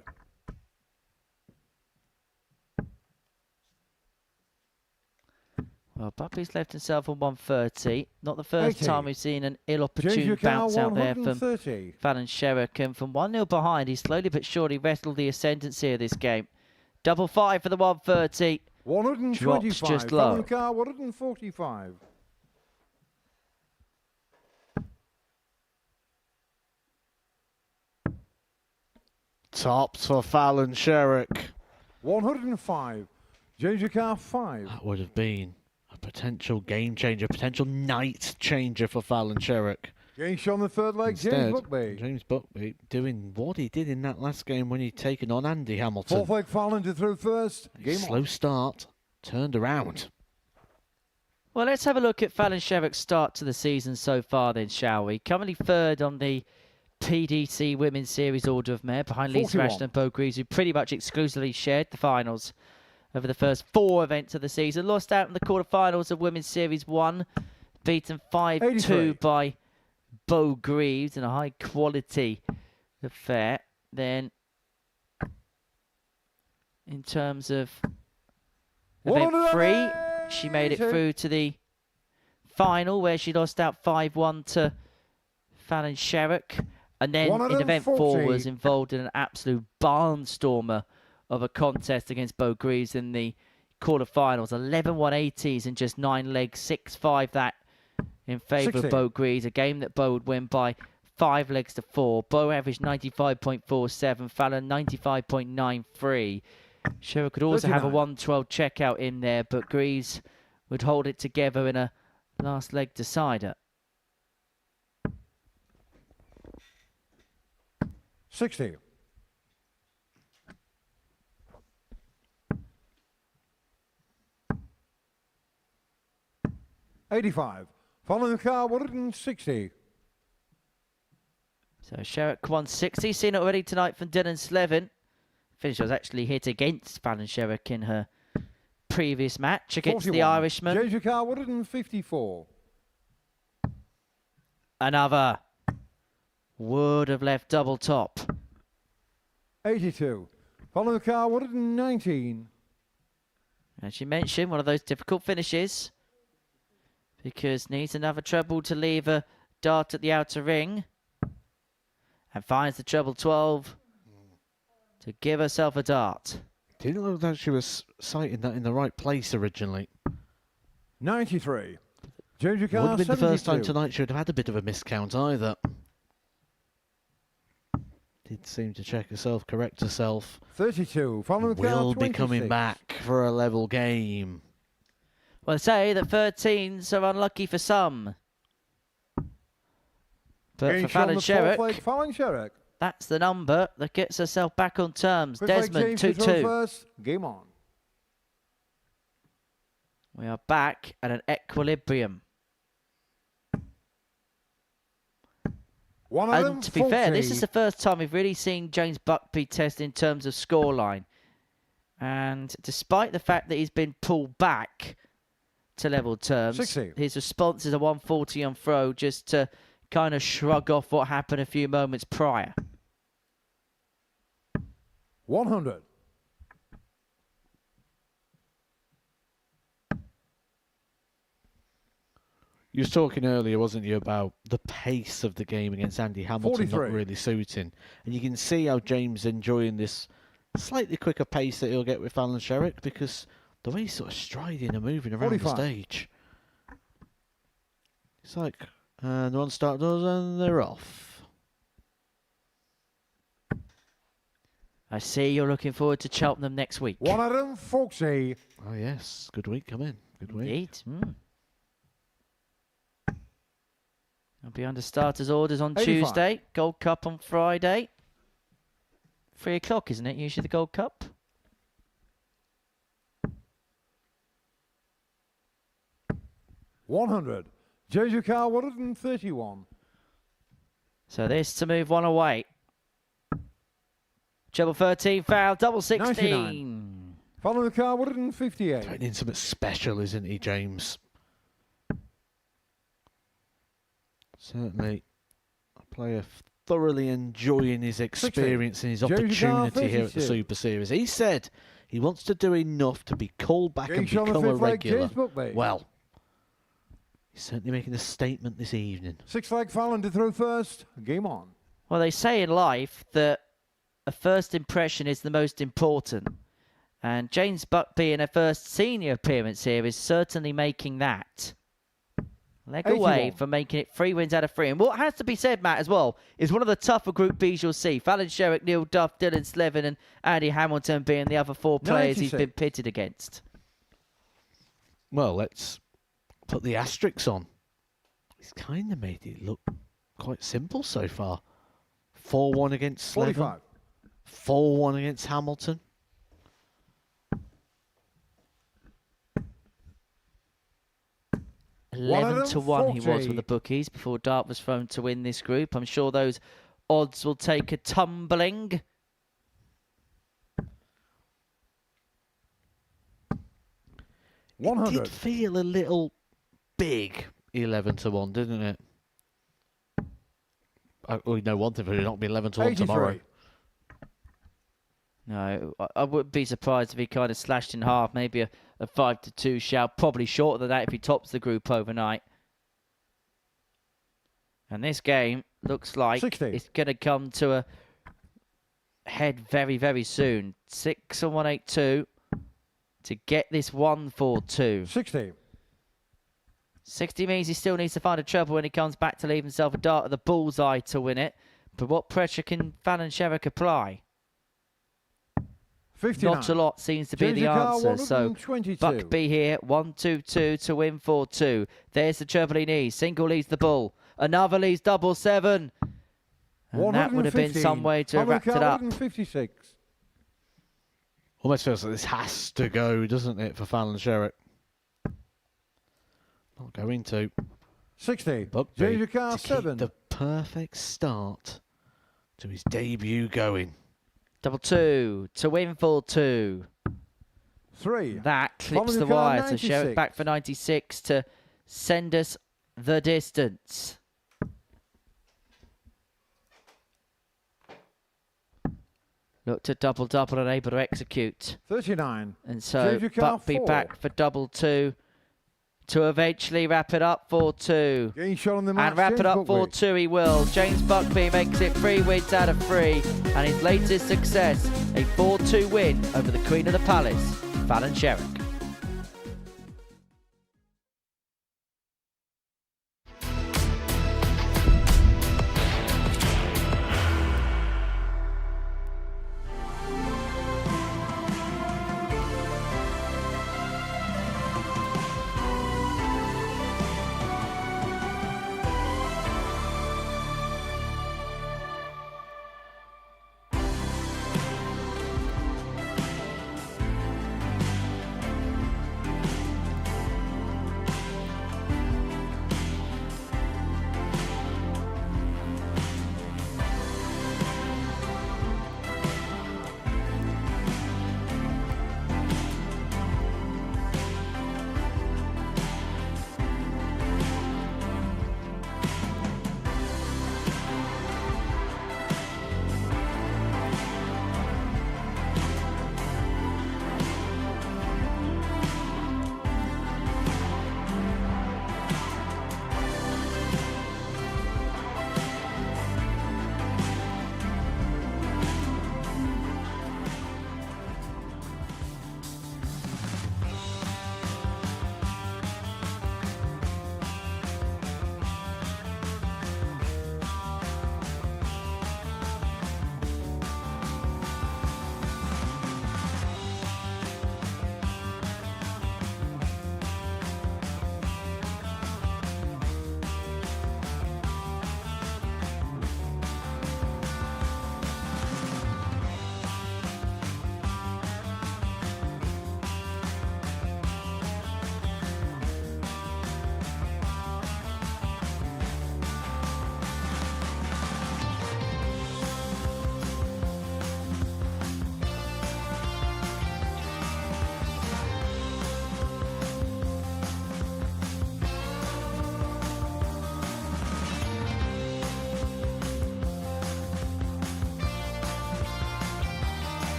Well, Buckby's left himself on 130. Not the first 80. time we've seen an ill-opportune bounce out there from 130. Fallon Sherrock. And from 1-0 behind, he slowly but surely wrestled the ascendancy of this game. Double five for the 130. 125. Drops just low. Fallon car 145. Tops for Fallon Sherrock. 105. James car 5. That would have been a potential game changer, potential night changer for Fallon Sherrock. Getting shot on the third leg, Instead, James Buckby. James Buckby doing what he did in that last game when he'd taken on Andy Hamilton. Fourth leg Fallon to through first. Game Slow on. start, turned around. Well, let's have a look at Fallon Sherrock's start to the season so far then, shall we? Currently third on the PDC Women's Series Order of Merit behind Lisa 41. Ashton and Bo Greaves, who pretty much exclusively shared the finals over the first 4 events of the season. Lost out in the quarterfinals of Women's Series 1, beaten 5-2 83. by Bo Greaves in a high-quality affair. Then, in terms of event 3, she made it through to the final, where she lost out 5-1 to Fallon Sherrock. And then in event 4 was involved in an absolute barnstormer of a contest against Bo Greaves in the quarterfinals. 11-180s in just 9 legs, 6-5 that in favour of Bo Greaves. A game that Bo would win by 5 legs to 4. Bo averaged 95.47, Fallon 95.93. Sherrock could also have a 112 checkout in there, but Greaves would hold it together in a last leg decider. 60. $85. Following the car 160. So Sherrock 160, seen it already tonight from Dylan Sleven. Finish was actually hit against Fallon Sherrock in her previous match against 41. the Irishman. James car 154. Another would have left double top. 82. Following the car 119. As you mentioned, one of those difficult finishes, because needs another treble to leave a dart at the outer ring, and finds the treble 12 to give herself a dart. Didn't look like she was sighting that in the right place originally. 93. James car Wouldn't have been the first time 72. tonight she would have had a bit of a miscount either. Did seem to check herself, correct herself. 32. Following the car Will 26. be coming back for a level game. Well, say that 13s are unlucky for some. But Getting for shot on Fallon the fourth Sherrock, leg, Fallon Sherrock. that's the number that gets herself back on terms. Fifth leg, Desmond, James to throw 2-2. first. Game on. We are back at an equilibrium. And to be fair, this is the first time we've really seen James Buckby test in terms of scoreline. And despite the fact that he's been pulled back to level terms, 60. his response is a 140 on throw, just to kind of shrug off what happened a few moments prior. 100. You was talking earlier, wasn't you, about the pace of the game against Andy Hamilton 43. not really suiting. And you can see how James enjoying this slightly quicker pace that he'll get with Fallon Sherrock, because the way he's sort of striding and moving around 45. the stage. It's like, and one start doors and they're off. I see you're looking forward to Cheltenham next week. 140. Oh yes, good week coming. Good week. Indeed. I'll be under starters orders on 85. Tuesday. Gold Cup on Friday. 3 o'clock, isn't it? Usually the Gold Cup. $100. Jeju car 131. So this to move one away. Treble 13, foul, double 16. 99. Following the car, 158. Training something special, isn't he, James? Certainly a player thoroughly enjoying his experience and his opportunity here at the Super Series. He said he wants to do enough to be called back and become a regular. Well, he's certainly making a statement this evening. 6-leg Fallon to throw first. Game on. Well, they say in life that a first impression is the most important. And James Buckby in her first senior appearance here is certainly making that. Leg 81. Away from making it 3 wins out of 3. And what has to be said, Matt, as well, is one of the tougher Group Bs you'll see. Fallon Sherrock, Neil Duff, Dylan Sleven and Andy Hamilton being the other 4 players 96. He's been pitted against. Well, let's put the asterisks on. He's kind of made it look quite simple so far. 4-1 against Sleven. 4-1 against Hamilton. $11-1 he was with the bookies before Dart was thrown to win this group. I'm sure those odds will take a tumbling. It did feel a little big, 11-1, didn't it? We know one thing, but it'll not be 11-1 tomorrow. No, I wouldn't be surprised if he kind of slashed in half. Maybe a 5-2 shout. Probably shorter than that if he tops the group overnight. And this game looks like 60. It's going to come to a head very, very soon. 6-1-8-2 to get this 1-4-2. 60. 60 means he still needs to find a treble when he comes back to leave himself a dart at the bullseye to win it. But what pressure can Fallon Sherrock apply? 59. Not a lot seems to be the answer. So Buckby here, 1-2-2 to win 4-2. There's the treble he needs. Single leads the bull. Another leads double 7. And that would have been some way to have wrapped it up. 156. Almost feels like this has to go, doesn't it, for Fallon Sherrock? Not going to. 60. Buckby to 7. Keep the perfect start to his debut going. Double 2 to win 4-2. 3. That clips the wire. So Sherrock back for 96 to send us the distance. Look to double and able to execute. 39. And so Buckby back for double 2 to eventually wrap it up 4-2. And wrap it up 4-2 he will. James Buckby makes it 3 wins out of 3. And his latest success, a 4-2 win over the Queen of the Palace, Fallon Sherrock.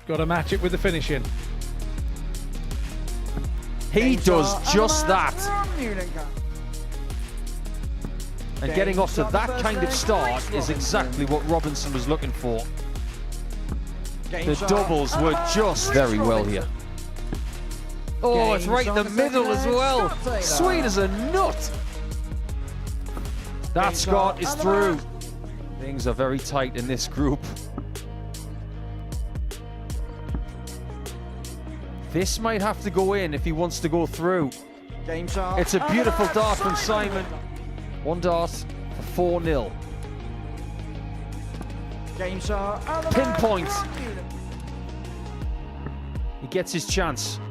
Got to match it with the finishing. He does just that. And getting off to that kind of start is exactly what Robinson was looking for. The doubles were just very well here. Oh, it's right in the middle as well. Sweet as a nut. That Scott is through. Things are very tight in this group. This might have to go in if he wants to go through. It's a beautiful dart from Simon. One dart for 4-0. Pinpoint. He gets his chance.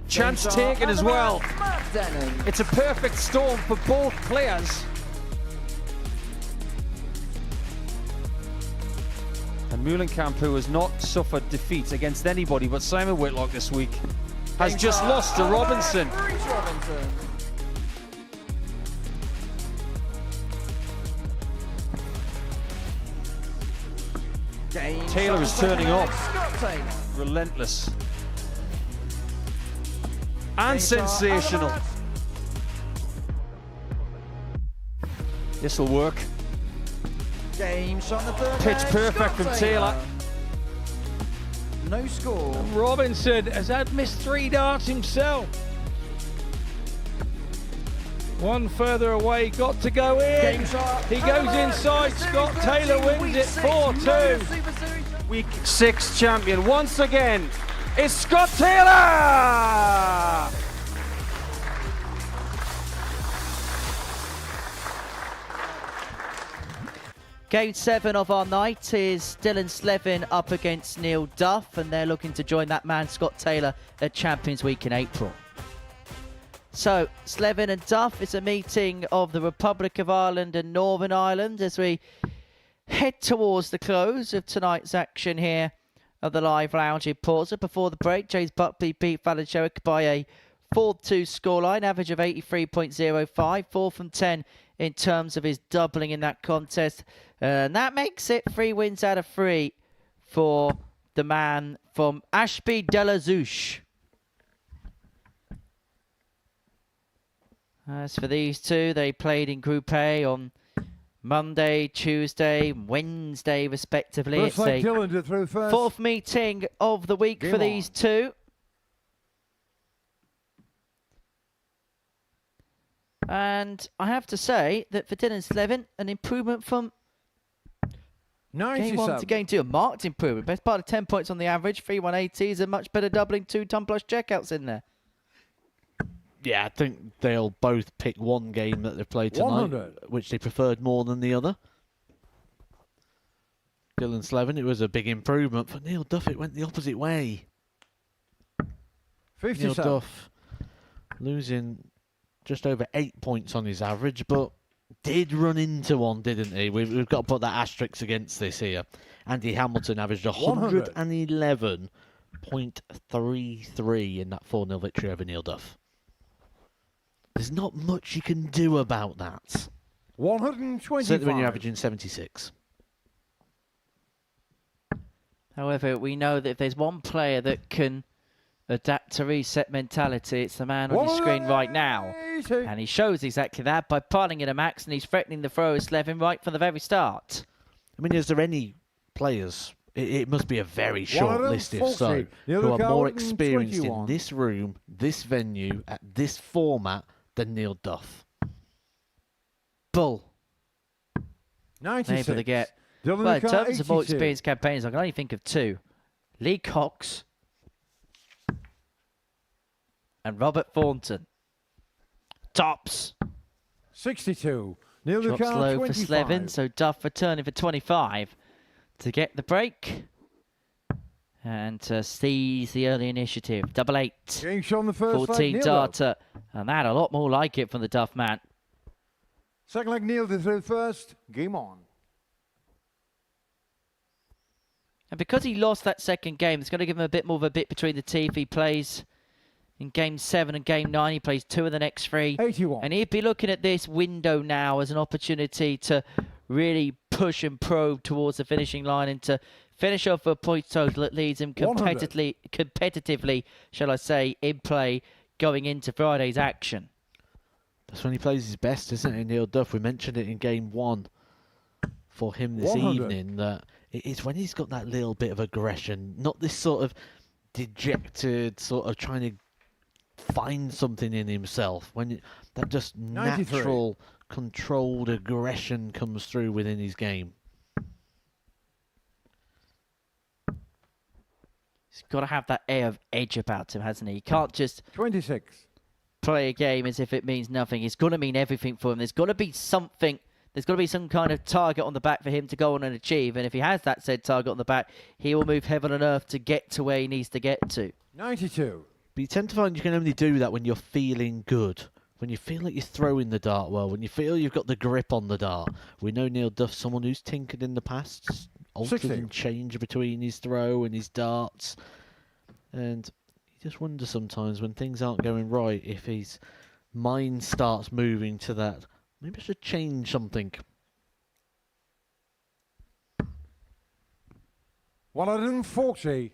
Chance taken as well. It's a perfect storm for both players. And Meulenkamp, who has not suffered defeat against anybody but Simon Whitlock this week, has just lost to Robinson. Taylor is turning up. Relentless. And sensational. This'll work. Pitch perfect from Taylor. No score. Robinson has had missed 3 darts himself. One further away, got to go in. He goes inside. Scott Taylor wins it 4-2. Week 6 champion once again is Scott Taylor. Game 7 of our night is Dylan Sleven up against Neil Duff, and they're looking to join that man Scott Taylor at Champions Week in April. So, Sleven and Duff, it's a meeting of the Republic of Ireland and Northern Ireland as we head towards the close of tonight's action here at the Live Lounge in Portsmouth. Before the break, James Buckby beat Fallon Sherrock by a 4-2 scoreline, average of 83.05, 4 from 10 in terms of his doubling in that contest. And that makes it 3 wins out of 3 for the man from Ashby de la Zouche. As for these two, they played in Group A on Monday, Tuesday, Wednesday, respectively. It's a 4th meeting of the week for these two. And I have to say that for Dylan Sleven, an improvement from Game 1 to Game 2. A marked improvement. Best part of 10 points on the average. 3 180s. A much better doubling. 2 ton plus checkouts in there. Yeah, I think they'll both pick one game that they've played tonight, which they preferred more than the other. Dylan Sleven, it was a big improvement. For Neil Duff, it went the opposite way. 57. Neil Duff losing just over 8 points on his average, but did run into one, didn't he? We've got to put that asterisk against this here. Andy Hamilton averaged 111.33 in that 4-0 victory over Neil Duff. There's not much you can do about that. 125. Certainly when you're averaging 76. However, we know that if there's one player that can adapt to reset mentality, it's the man on your screen right now. And he shows exactly that by piling in a max, and he's threatening the throw of Sleven right from the very start. I mean, is there any players, it must be a very short list if so, who are more experienced in this room, this venue, at this format than Neil Duff? Bull. 96. Able to get. Well, in terms of more experienced campaigns, I can only think of 2. Lee Cox and Robert Thornton. Tops. 62. Drops low for Sleven, so Duff returning for 25 to get the break and to seize the early initiative. 8-8. Game shot on the first 14 darter, and that a lot more like it from the Duff man. Second leg Neil to throw first. Game on. And because he lost that second game, it's going to give him a bit more of a bit between the teeth. He plays in Game 7 and Game 9. He plays 2 of the next 3. 81. And he'd be looking at this window now as an opportunity to really push and probe towards the finishing line and to finish off a point total that leads him competitively, shall I say, in play going into Friday's action. That's when he plays his best, isn't it, Neil Duff? We mentioned it in game 1 for him this evening, that it's when he's got that little bit of aggression, not this sort of dejected, sort of trying to find something in himself, when that just 93. natural, controlled aggression comes through within his game. He's got to have that air of edge about him, hasn't he? He can't just 26. play a game as if it means nothing. It's got to mean everything for him. There's got to be something. There's got to be some kind of target on the back for him to go on and achieve. And if he has that said target on the back, he will move heaven and earth to get to where he needs to get to. 92. But you tend to find you can only do that when you're feeling good. When you feel like you're throwing the dart well. When you feel you've got the grip on the dart. We know Neil Duff, someone who's tinkered in the past. Altered and changed between his throw and his darts. And you just wonder sometimes when things aren't going right, if his mind starts moving to that. Maybe I should change something. 140.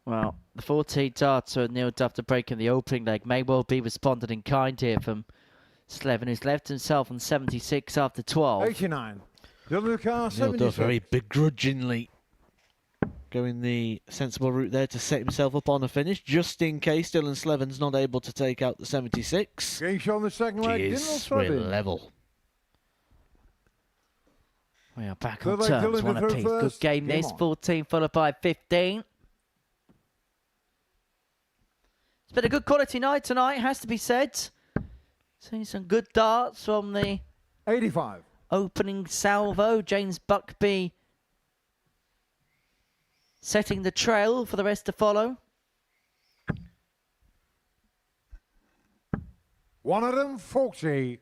Well, the 14 darts are Neil Duff to break in the opening leg may well be responded in kind here from Sleven, who's left himself on 76 after 12. 89. Neil Duff very begrudgingly going the sensible route there to set himself up on a finish, just in case Dylan Sleven's not able to take out the 76. Game show on the second leg. Cheers, we're level. We are back on terms, one apiece. Good game this, 14 followed by 15. It's been a good quality night tonight, has to be said. Seeing some good darts from the 85 opening salvo. James Buckby setting the trail for the rest to follow. 140.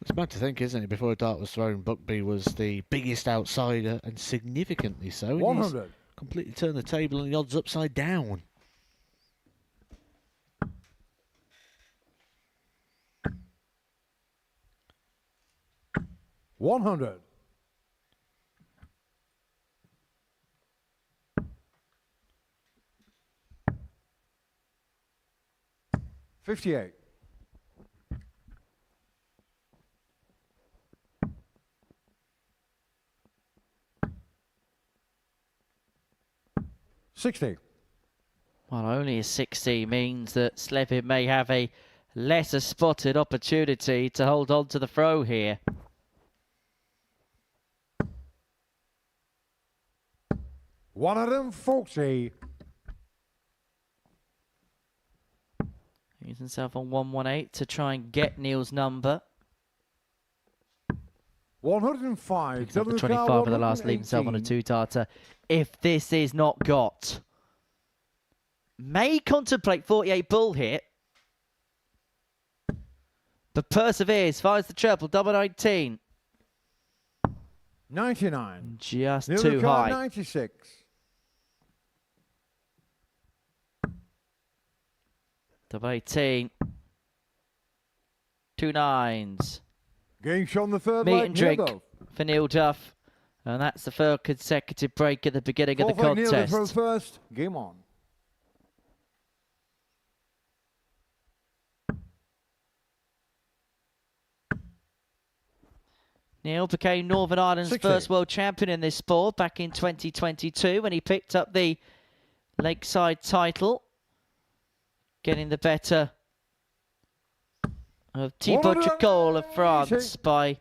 It's bad to think, isn't it? Before a dart was thrown, Buckby was the biggest outsider, and significantly so. And 100. Completely turned the table and the odds upside down. $100. $58. $60. Well, only a 60 means that Sleven may have a lesser spotted opportunity to hold on to the throw here. $140. He's himself on 118 to try and get Neil's number. 105. Picks up the 25 for the last, leave himself on a 2-darter. If this is not got, may contemplate 48 bull here, but perseveres, finds the treble, double 19. 99. Just Neil too high. 96. Double 18. 2 9s. Game shot on the third Meat leg. and drink for Neil Duff. And that's the third consecutive break at the beginning of the contest. Neil first. Game on. Neil became Northern Ireland's 60. first world champion in this sport back in 2022 when he picked up the Lakeside title, getting the better of Thibaut Tricol of France by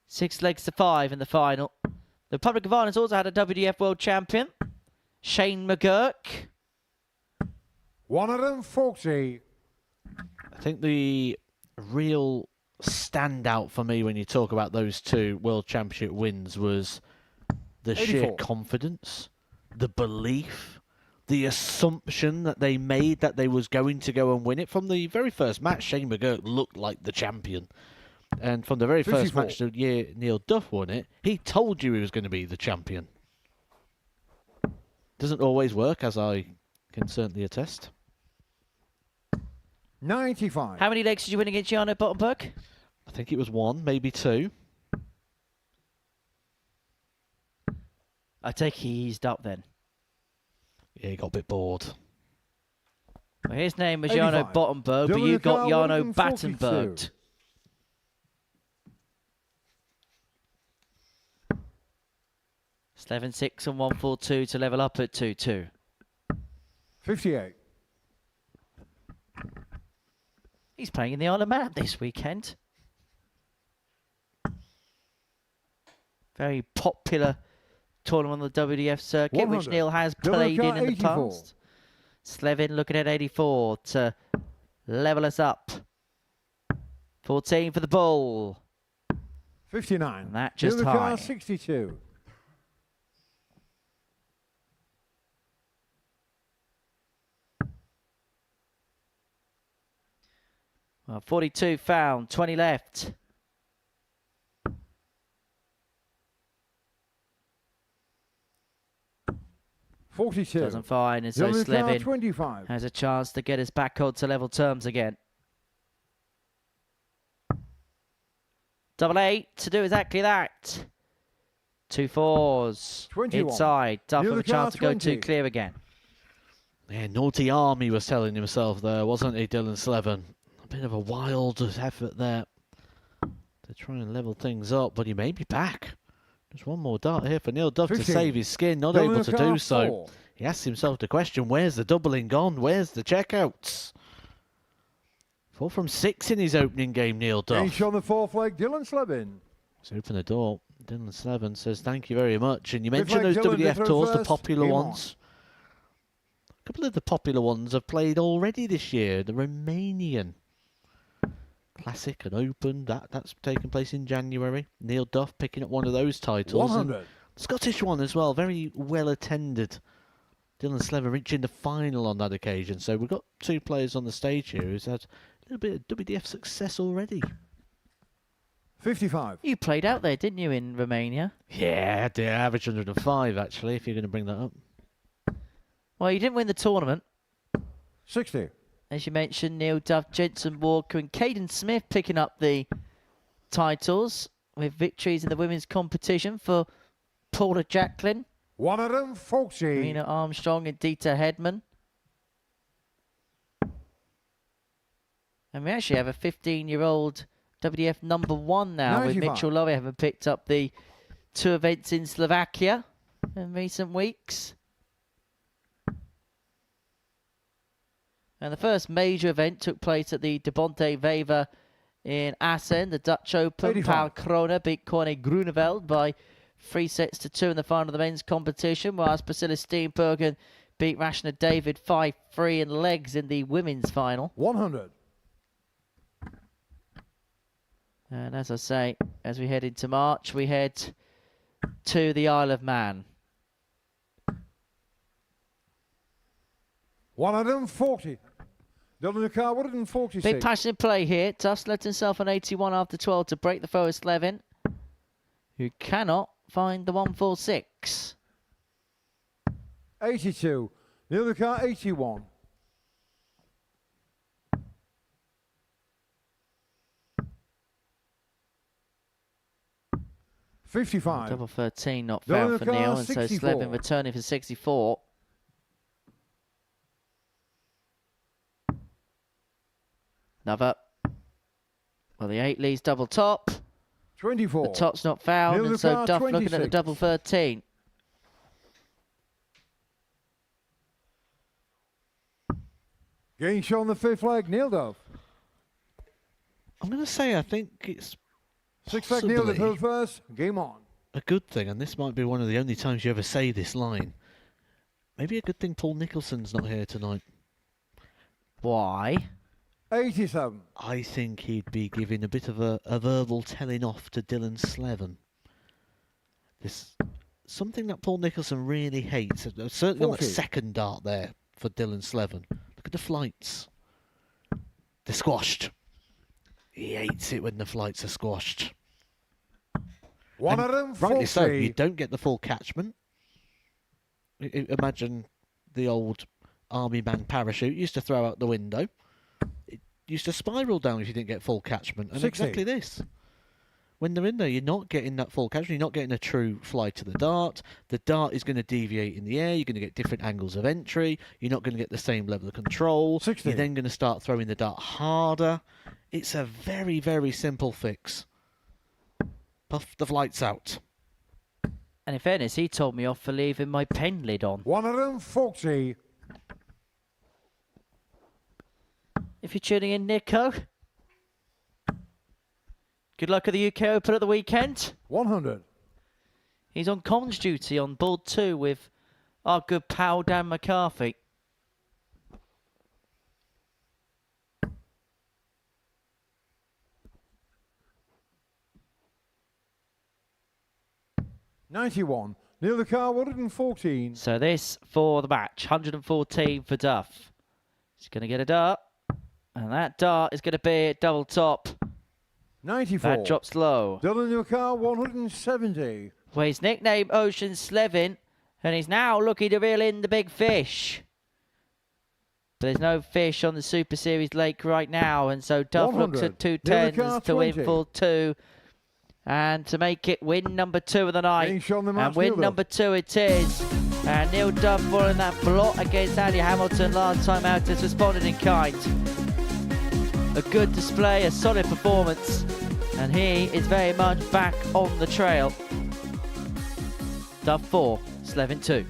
6 legs to 5 in the final. The Republic of Ireland's also had a WDF world champion, Shane McGurk. 140. I think the real standout for me when you talk about those two World Championship wins was the 84. sheer confidence, the belief, the assumption that they made that they was going to go and win it. From the very first match, Shane McGurk looked like the champion. And from the very 54. first match the year Neil Duff won it, he told you he was going to be the champion. Doesn't always work, as I can certainly attest. 95. How many legs did you win against Jarno Bottenberg? I think it was 1, maybe 2. I take he eased up then. Yeah, he got a bit bored. Well, his name was Jarno Bottenberg, but you got Jarno Battenberg. Sleven 6 and 142 to level up at 2-2. 58. He's playing in the Isle of Man this weekend. Very popular tournament on the WDF circuit, which Neil has played in the past. Sleven looking at 84 to level us up. 14 for the bull. 59. And that just high. 62. Well, 42 found, 20 left. Doesn't find, and so Sleven has a chance to get us back onto level terms again. Double 8 to do exactly that. 2 4s 21. Inside. Duff with a chance to go 2 clear again. Yeah, naughty arm he was telling himself there, wasn't he, Dylan Sleven? A bit of a wild effort there to try and level things up, but he may be back. Just one more dart here for Neil Duff 15. to save his skin, not able to do so. He asks himself the question, where's the doubling gone? Where's the checkouts? 4 from 6 in his opening game, Neil Duff. Each on the 4th leg, Dylan Sleven. Let's open the door. Dylan Sleven says thank you very much. And you mentioned those WDF tours, the popular ones. A couple of the popular ones have played already this year. The Romanian Classic and Open, that's taken place in January. Neil Duff picking up one of those titles. 100. The Scottish one as well, very well attended. Dylan Sleven reaching the final on that occasion. So we've got 2 players on the stage here who's had a little bit of WDF success already. 55. You played out there, didn't you, in Romania? Yeah, I did average 105 actually, if you're going to bring that up. Well, you didn't win the tournament. 60. As you mentioned, Neil Duff, Jensen Walker and Caden Smith picking up the titles with victories in the women's competition for Paula Jacklin, 140. Marina Armstrong and Dieter Hedman. And we actually have a 15-year-old WDF #1 now 95. with Mitchell Lowe, having picked up the 2 events in Slovakia in recent weeks. And the first major event took place at the De Bonte Wever in Assen, the Dutch Open. 85. Paul Kroner beat Corne Grunewald by 3 sets to 2 in the final of the men's competition, whilst Priscilla Steenbergen beat Rashna David 5-3 in legs in the women's final. 100. And as I say, as we head into March, we head to the Isle of Man. 140. Dylan Ducar, 146. Big passionate play here. Duff let himself an 81 after 12 to break the foe of Sleven, who cannot find the 146. 82. Neil Ducar, 81. Double 13 not found for Neil, and so Sleven returning for 64. Another. Well, the 8 leads double top. 24. The top's not found, and so Duff 26. looking at the double 13. Game show on the 5th leg, Neil Duff. I'm going to say I think it's 6th leg, Neil Duff first. Game on. a good thing, and this might be one of the only times you ever say this line. Maybe a good thing Paul Nicholson's not here tonight. Why? 87. I think he'd be giving a bit of a verbal telling off to Dylan Sleven. This something that Paul Nicholson really hates. Certainly on that second dart there for Dylan Sleven. Look at the flights. They're squashed. He hates it when the flights are squashed. 140. Rightly so. You don't get the full catchment. Imagine the old army man parachute used to throw out the window. It used to spiral down if you didn't get full catchment. And 60. exactly this. when they're in there, you're not getting that full casual. You're not getting a true fly to the dart. The dart is going to deviate in the air. You're going to get different angles of entry. You're not going to get the same level of control. 60. You're then going to start throwing the dart harder. It's a very, very simple fix. Puff the flights out. And in fairness, he told me off for leaving my pen lid on. 140. If you're tuning in, Nico, good luck at the UK Open at the weekend. 100. He's on comms duty on board 2 with our good pal Dan McCarthy. $91. Neil the car, 114. So this for the match, 114 for Duff. He's going to get a dart, and that dart is going to be at double top. 94. That drops low. Dylan Neil car, 170. Well, his nickname Ocean Sleven, and he's now looking to reel in the big fish. But there's no fish on the Super Series lake right now, and so Duff looks at 2 tens to win full 2. And to make it win number 2 of the night. And win number 2 it is. And Neil Duff following that blot against Andy Hamilton last time out has responded in kind. A good display, a solid performance. And he is very much back on the trail. Duff 4, Sleven 2.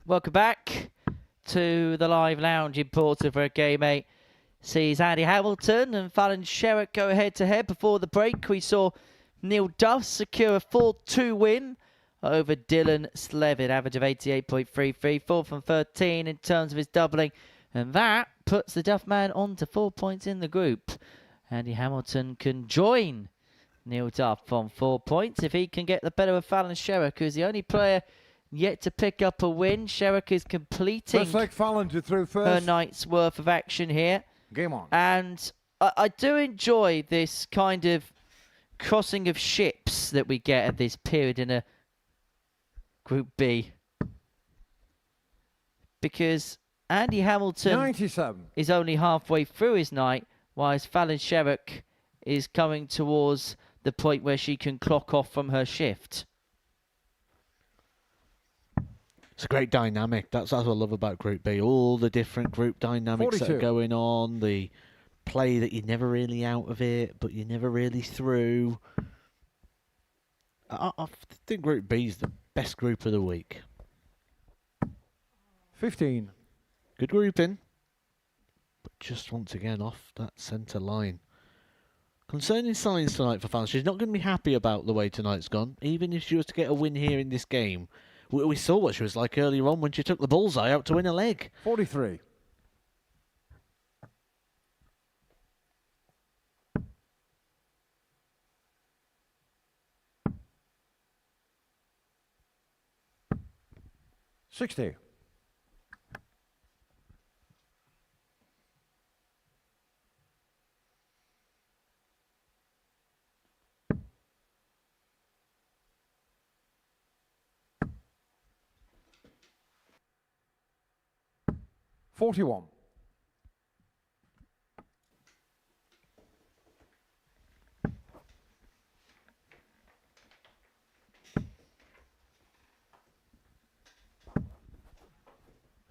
Welcome back to the live lounge in Porter for a game 8. Sees Andy Hamilton and Fallon Sherrock go head-to-head. Before the break, we saw Neil Duff secure a 4-2 win over Dylan Sleven, average of 88.33, 4 from 13 in terms of his doubling. And that puts the Duff man on to 4 points in the group. Andy Hamilton can join Neil Duff on 4 points if he can get the better of Fallon Sherrock, who's the only player yet to pick up a win. Sherrock is completing Fallon to throw first. her night's worth of action here. Game on. And I do enjoy this kind of crossing of ships that we get at this period in a Group B. Because Andy Hamilton 97. is only halfway through his night, whilst Fallon Sherrock is coming towards the point where she can clock off from her shift. It's a great dynamic. That's what I love about Group B. All the different group dynamics 42. that are going on. The play that you're never really out of it, but you're never really through. I think Group B is the best group of the week. 15. Good grouping, but just once again off that centre line. Concerning signs tonight for fans. She's not going to be happy about the way tonight's gone, even if she was to get a win here in this game. We saw what she was like earlier on when she took the bullseye out to win a leg. 43. $60. $41.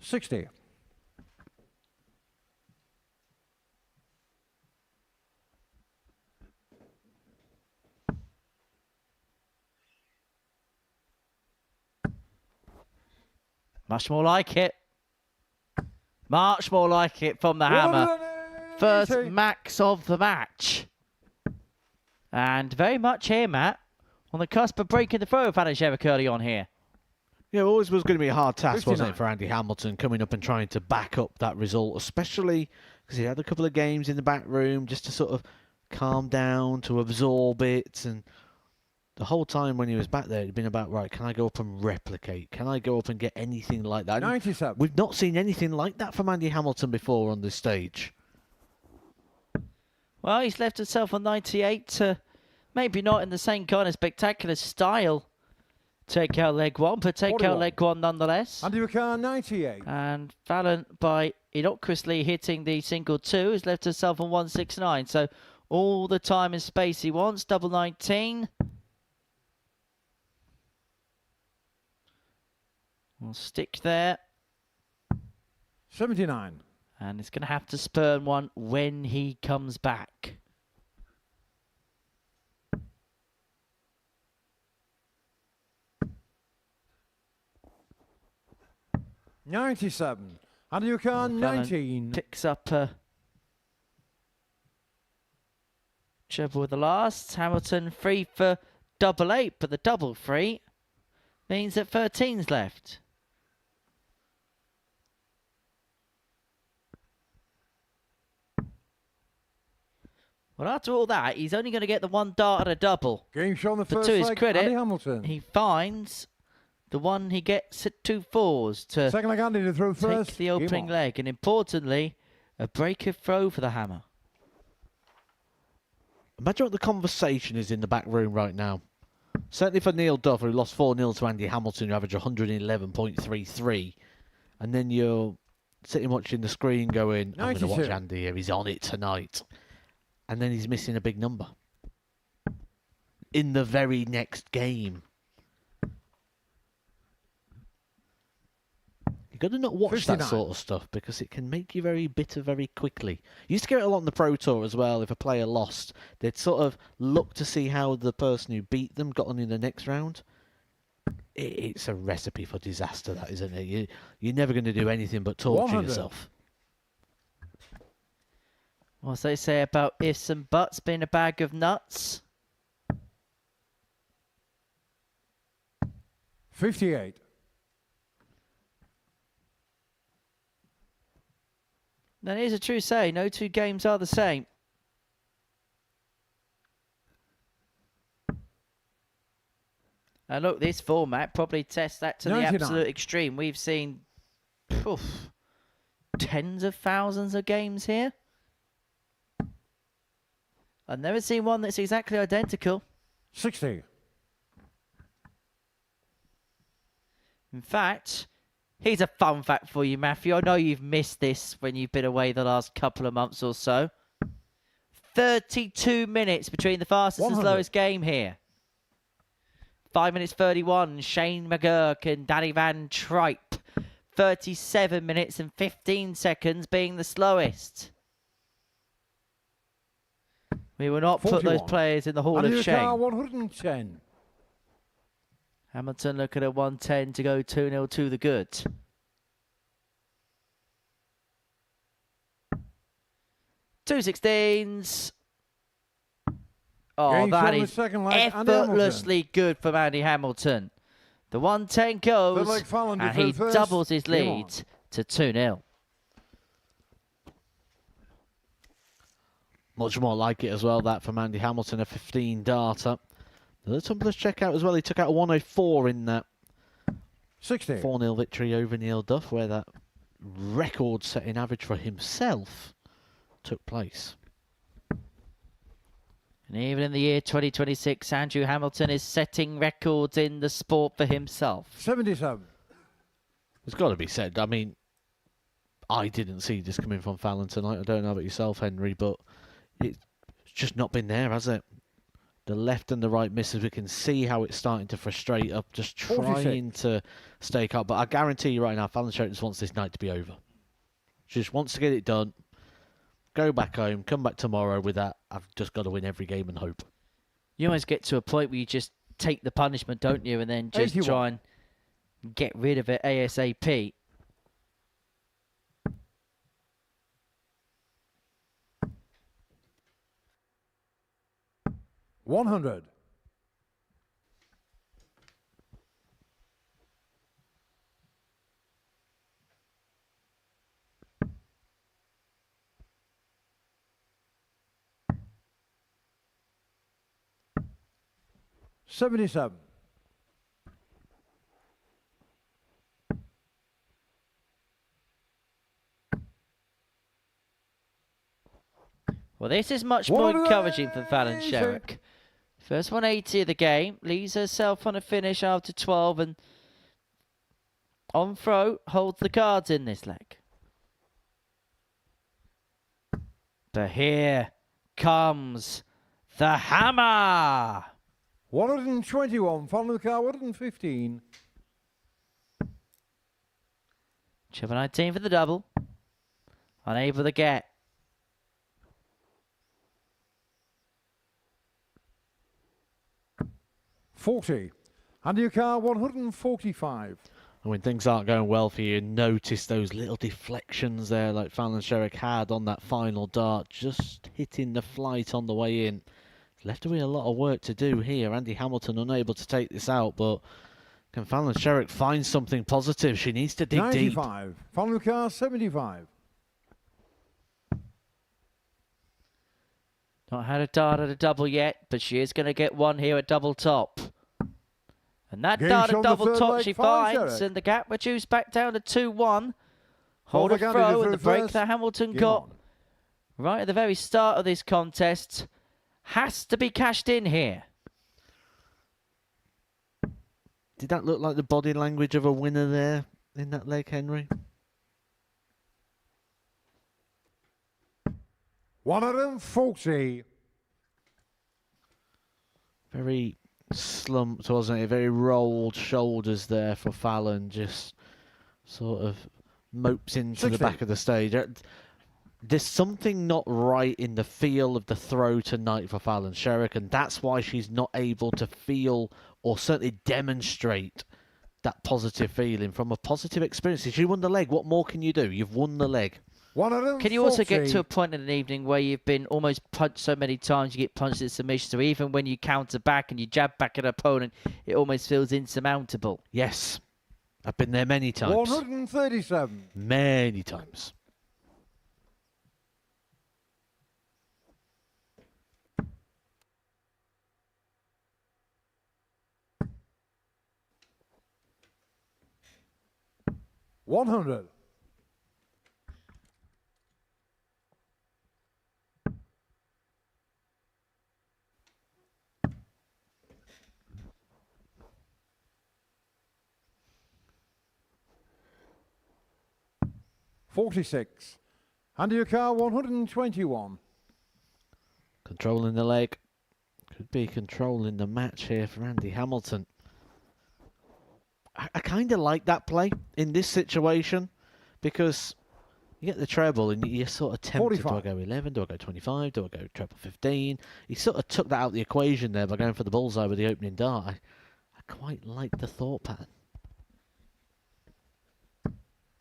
$60. Much more like it. Much more like it from the hammer. First max of the match. And very much here, Matt, on the cusp of breaking the throw of Fallon Sherrock early on here. Yeah, it always was going to be a hard task, 59. wasn't it, for Andy Hamilton coming up and trying to back up that result, especially because he had a couple of games in the back room just to sort of calm down, to absorb it. And the whole time when he was back there, it'd been about, right, can I go up and replicate? Can I go up and get anything like that? 97. We've not seen anything like that from Andy Hamilton before on this stage. Well, he's left himself on 98, maybe not in the same kind of spectacular style. Take out leg one, but take 41. out leg one nonetheless. Andy McCann, 98. And Fallon, by innocuously hitting the single two, has left herself on 169. So all the time and space he wants. Double 19. We'll stick there. 79. And it's going to have to spurn one when he comes back. $97. Andy McCann, 19. Picks up a treble with the last. Hamilton free for double 8, but the double free means that 13's left. Well, after all that, he's only going to get the one dart at a double. Game shown the But first to his leg, credit, Andy Hamilton. he finds the one he gets at 2 fours to Second leg, Andy to throw first. take the Game opening on. leg. And importantly, a break of throw for the hammer. Imagine what the conversation is in the back room right now. Certainly for Neil Duff, who lost 4-0 to Andy Hamilton, who averaged 111.33. And then you're sitting watching the screen going, I'm going to watch 92. Andy here, he's on it tonight. And then he's missing a big number. In the very next game. You've got to not watch 59. that sort of stuff because it can make you very bitter very quickly. You used to get it a lot on the Pro Tour as well. If a player lost, they'd sort of look to see how the person who beat them got on in the next round. it's a recipe for disaster, that, isn't it? You're never going to do anything but torture 100. yourself. What's they say about ifs and buts being a bag of nuts? 58. That is a true say. No two games are the same. And look, this format probably tests that to 99. the absolute extreme. We've seen tens of thousands of games here. I've never seen one that's exactly identical. 60. In fact, here's a fun fact for you, Matthew. I know you've missed this when you've been away the last couple of months or so. 32 minutes between the fastest 100. and slowest game here. 5 minutes 31, Shane McGurk and Danny Van Tripe. 37 minutes and 15 seconds being the slowest. We will not 41. put those players in the Hall And of your Shame. car, 110. Hamilton looking at 110 to go 2-0 to the good. Two 16s. Oh, Game that shown the is second leg, Andy effortlessly good from Andy Hamilton. The 110 goes, leg Fallon and he through first. doubles his Game on. lead to 2-0. Much more like it as well, that from Andy Hamilton, a 15 darter. The tumblers check out as well. He took out a 104 in that 60. 4-0 victory over Neil Duff, where that record-setting average for himself took place. And even in the year 2026, Andrew Hamilton is setting records in the sport for himself. 77. It's got to be said. I mean, I didn't see this coming from Fallon tonight. I don't know about yourself, Henry, but it's just not been there, has it? The left and the right misses. We can see how it's starting to frustrate up, just trying to stake up. But I guarantee you right now, Fallon Sherrock just wants this night to be over. She just wants to get it done, go back home, come back tomorrow with that. I've just got to win every game and hope. You almost get to a point where you just take the punishment, don't you? And then just 81. try and get rid of it ASAP. $100. $77. Well, this is much more encouraging for Fallon Sherrock. First 180 of the game, leaves herself on a finish after 12 and on throw, holds the cards in this leg. But here comes the hammer. 121. Following the car, 115. Triple 19 for the double. Unable to get. $40. And your car, 145. And when things aren't going well for you, notice those little deflections there like Fallon Sherrock had on that final dart, just hitting the flight on the way in. Left away a lot of work to do here. Andy Hamilton unable to take this out, but can Fallon Sherrock find something positive? She needs to dig 95. deep. Following the car, 75. Not had a dart at a double yet, but she is going to get one here at double top. And that Game dart shown at the double third top leg, she Fallon finds, Sherrock. and the gap reduced back down to 2-1. Hold a Overgander throw, through and the break first. that Hamilton Game got on. right at the very start of this contest has to be cashed in here. Did that look like the body language of a winner there in that leg, Henry? 140. Very slumped, wasn't it? Very rolled shoulders there for Fallon. Just sort of mopes into the 60. back of the stage. There's something not right in the feel of the throw tonight for Fallon Sherrock, and that's why she's not able to feel or certainly demonstrate that positive feeling from a positive experience. If you won the leg, what more can you do? You've won the leg. Can you also get to a point in an evening where you've been almost punched so many times you get punched at submission, so even when you counter back and you jab back at an opponent, it almost feels insurmountable? Yes. I've been there many times. 137. Many times. $100. $46. Under your car, 121. Controlling the leg. Could be controlling the match here for Andy Hamilton. I kind of like that play in this situation because you get the treble and you're sort of tempted. 45. Do I go 11? Do I go 25? Do I go treble 15? He sort of took that out of the equation there by going for the bullseye with the opening dart. I quite like the thought pattern.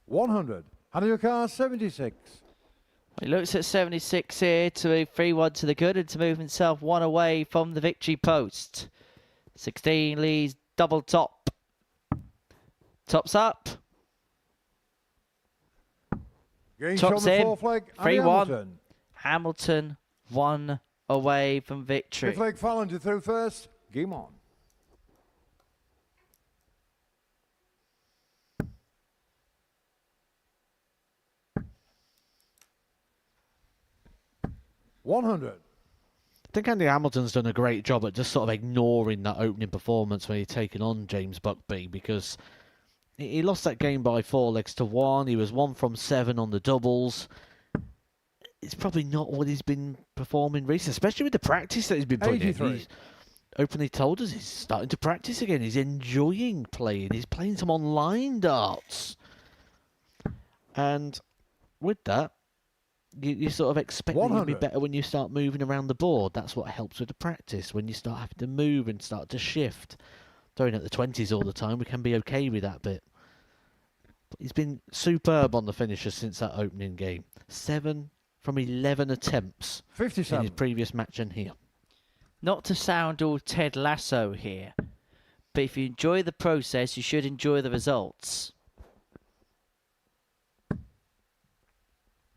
100. Under your car, 76. He looks at 76 here to a 3-1 to the good and to move himself one away from the victory post. 16 leads double top. Tops up. Tops in. 3-1. Hamilton 1 away from victory. Fifth leg Fallon to throw first. Game on. $100. I think Andy Hamilton's done a great job at just sort of ignoring that opening performance when he's taken on James Buckby, because he lost that game by 4 legs to 1. He was 1 from 7 on the doubles. It's probably not what he's been performing recently, especially with the practice that he's been putting in. He's openly told us he's starting to practice again. He's enjoying playing. He's playing some online darts. And with that, you sort of expect that you'll be better when you start moving around the board. That's what helps with the practice. When you start having to move and start to shift. Throwing at the 20s all the time, we can be okay with that bit. But he's been superb on the finisher since that opening game. 7 from 11 attempts 57. in his previous match and here. Not to sound all Ted Lasso here, but if you enjoy the process, you should enjoy the results.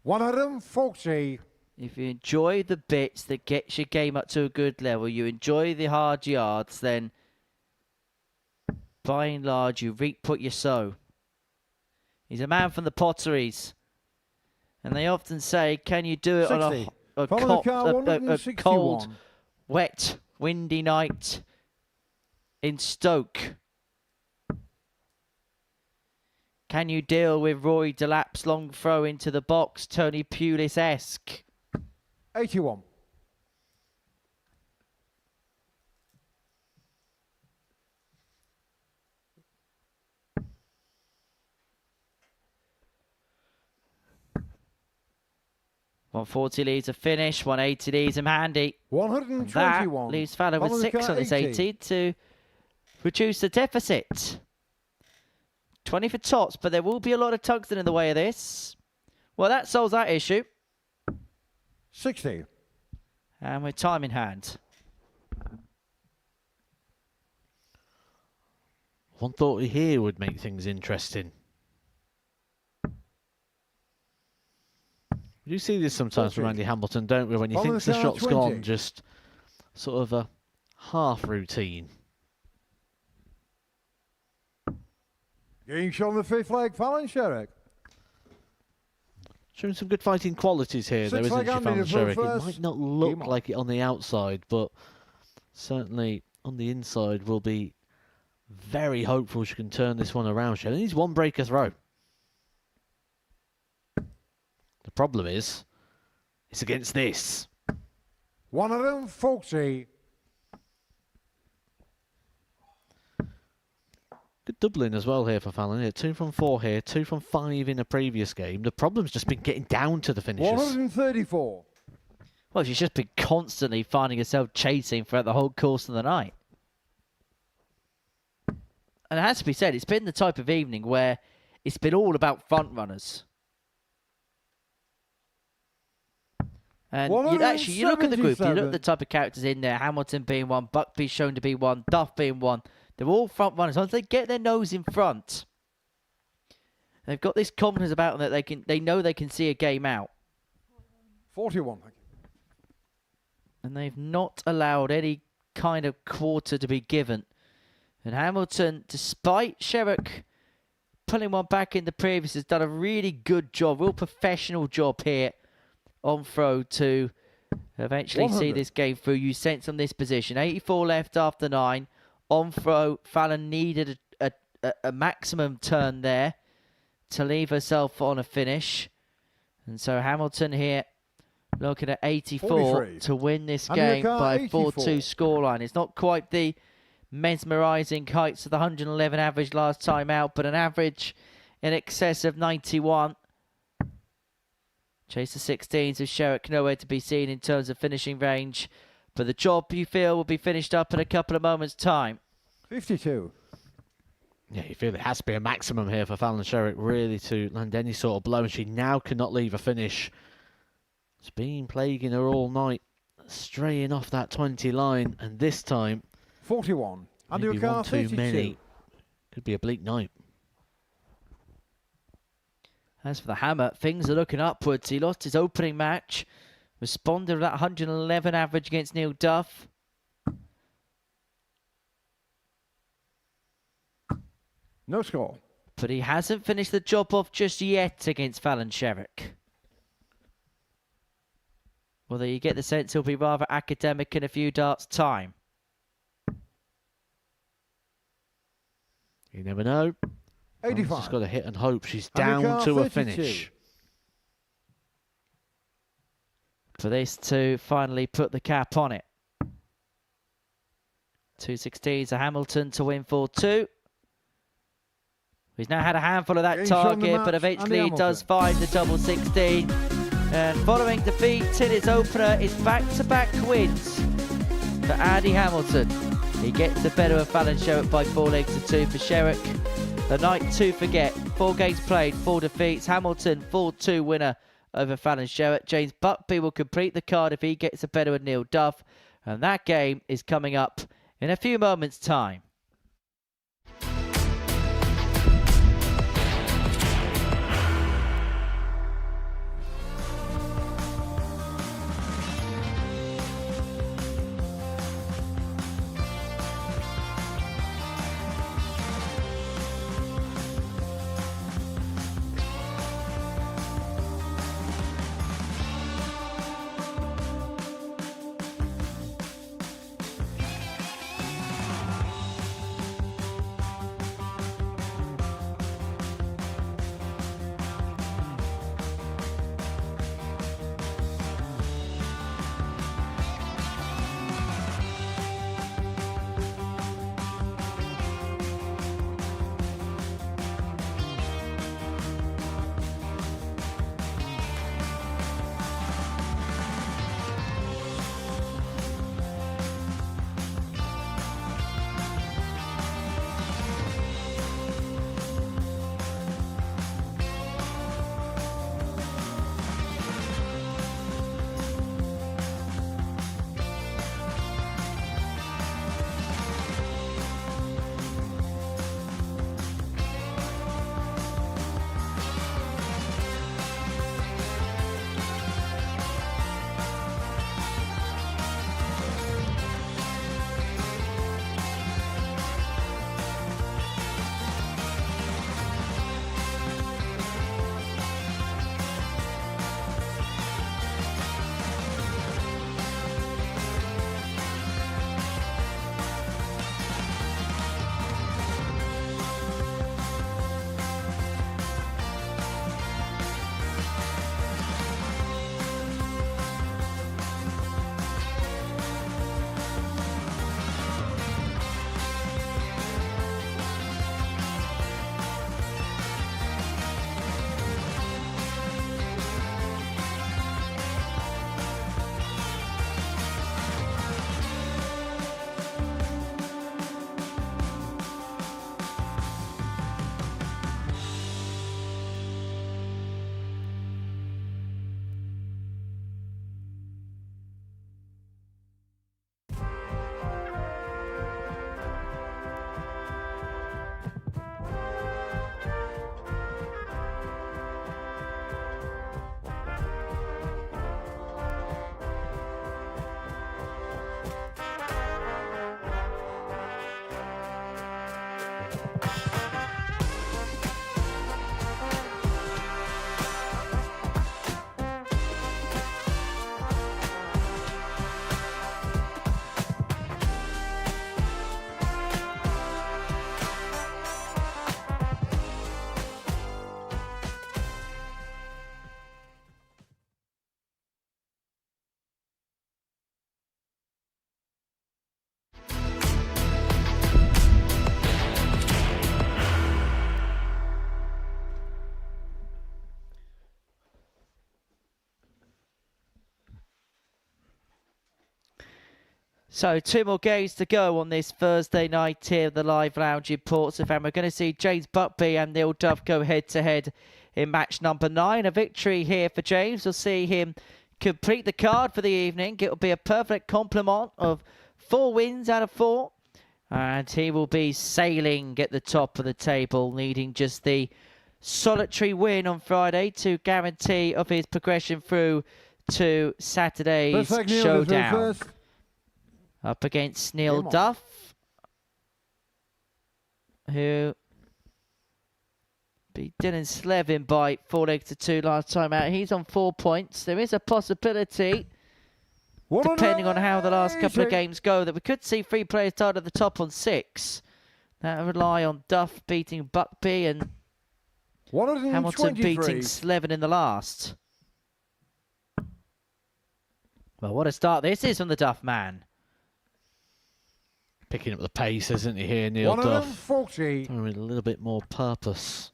140. If you enjoy the bits that gets your game up to a good level, you enjoy the hard yards, then by and large you reap what you sow. He's a man from the potteries, and they often say, can you do it 60. on a cold, wet, windy night in Stoke? Can you deal with Roy Delap's long throw into the box, Tony Pulis-esque? 81. $140 leaves a finish, 180 leaves him handy. 121. That leaves Fallon with 6 on his 18 to reduce the deficit. 20 for tops, but there will be a lot of tungsten in the way of this. Well, that solves that issue. 60. And with time in hand. 130 here would make things interesting. We do see this sometimes from Andy Hamilton, don't we? When you think the shot's gone, just sort of a half routine. Game shot on the fifth leg, Fallon Sherrock. Showing some good fighting qualities here, though, isn't she, Fallon Sherrock? It might not look like it on the outside, but certainly on the inside we'll be very hopeful she can turn this one around. She only needs one breaker throw. The problem is, it's against this. 140. Good doubling as well here for Fallon. Here, 2 from 4 here, 2 from 5 in a previous game. The problem's just been getting down to the finishes. 134. Well, she's just been constantly finding herself chasing throughout the whole course of the night. and it has to be said, it's been the type of evening where it's been all about front runners. And you look at the group, you look at the type of characters in there, Hamilton being one, Buckby shown to be one, Duff being one. They're all front runners. Once they get their nose in front, they've got this confidence about them that they know they can see a game out. 41. And they've not allowed any kind of quarter to be given. And Hamilton, despite Sherrock pulling one back in the previous, has done a really good job, real professional job here on throw to eventually 100. see this game through. You sense on this position. 84 left after 9. On throw, Fallon needed a maximum turn there to leave herself on a finish. And so Hamilton here looking at 84 43. to win this game by a 4-2 scoreline. It's not quite the mesmerising heights of the 111 average last time out, but an average in excess of 91. Chase the 16s with Sherrock nowhere to be seen in terms of finishing range. But the job, you feel, will be finished up in a couple of moments' time. 52. Yeah, you feel it has to be a maximum here for Fallon Sherrock really to land any sort of blow, and she now cannot leave a finish. It's been plaguing her all night, straying off that 20 line, and this time 41. maybe one too many. Could be a bleak night. As for the Hammer, things are looking upwards. He lost his opening match, responded to that 111 average against Neil Duff. No score. But he hasn't finished the job off just yet against Fallon Sherrock. Although you get the sense he'll be rather academic in a few darts' time. You never know. 85. Just got to hit and hope she's down to a finish. For this to finally put the cap on it. 216s a Hamilton to win 4-2. He's now had a handful of that target, but eventually he does find the double 16. And following defeat in his opener, it's back-to-back wins for Andy Hamilton. He gets the better of Fallon Sherrock by 4 legs to 2 for Sherrock. The night to forget. 4 games played, 4 defeats. Hamilton 4-2 winner over Fallon Sherrock. James Buckby will complete the card if he gets a better with Neil Duff. And that game is coming up in a few moments' time. So 2 more games to go on this Thursday night here at the Live Lounge in Portsmouth, and we're going to see James Buckby and Neil Duff go head-to-head in match number 9. A victory here for James. We'll see him complete the card for the evening. It will be a perfect complement of 4 wins out of 4. And he will be sailing at the top of the table, needing just the solitary win on Friday to guarantee of his progression through to Saturday's showdown. Up against Neil Duff, who beat Dylan Sleven by 4-2 last time out. He's on 4 points. There is a possibility, depending on how the last couple of games go, that we could see 3 players start at the top on 6. That would rely on Duff beating Buckby and Hamilton beating Sleven in the last. Well, what a start this is from the Duff man. Picking up the pace, isn't he, here, Neil Duff? 140. With a little bit more purpose.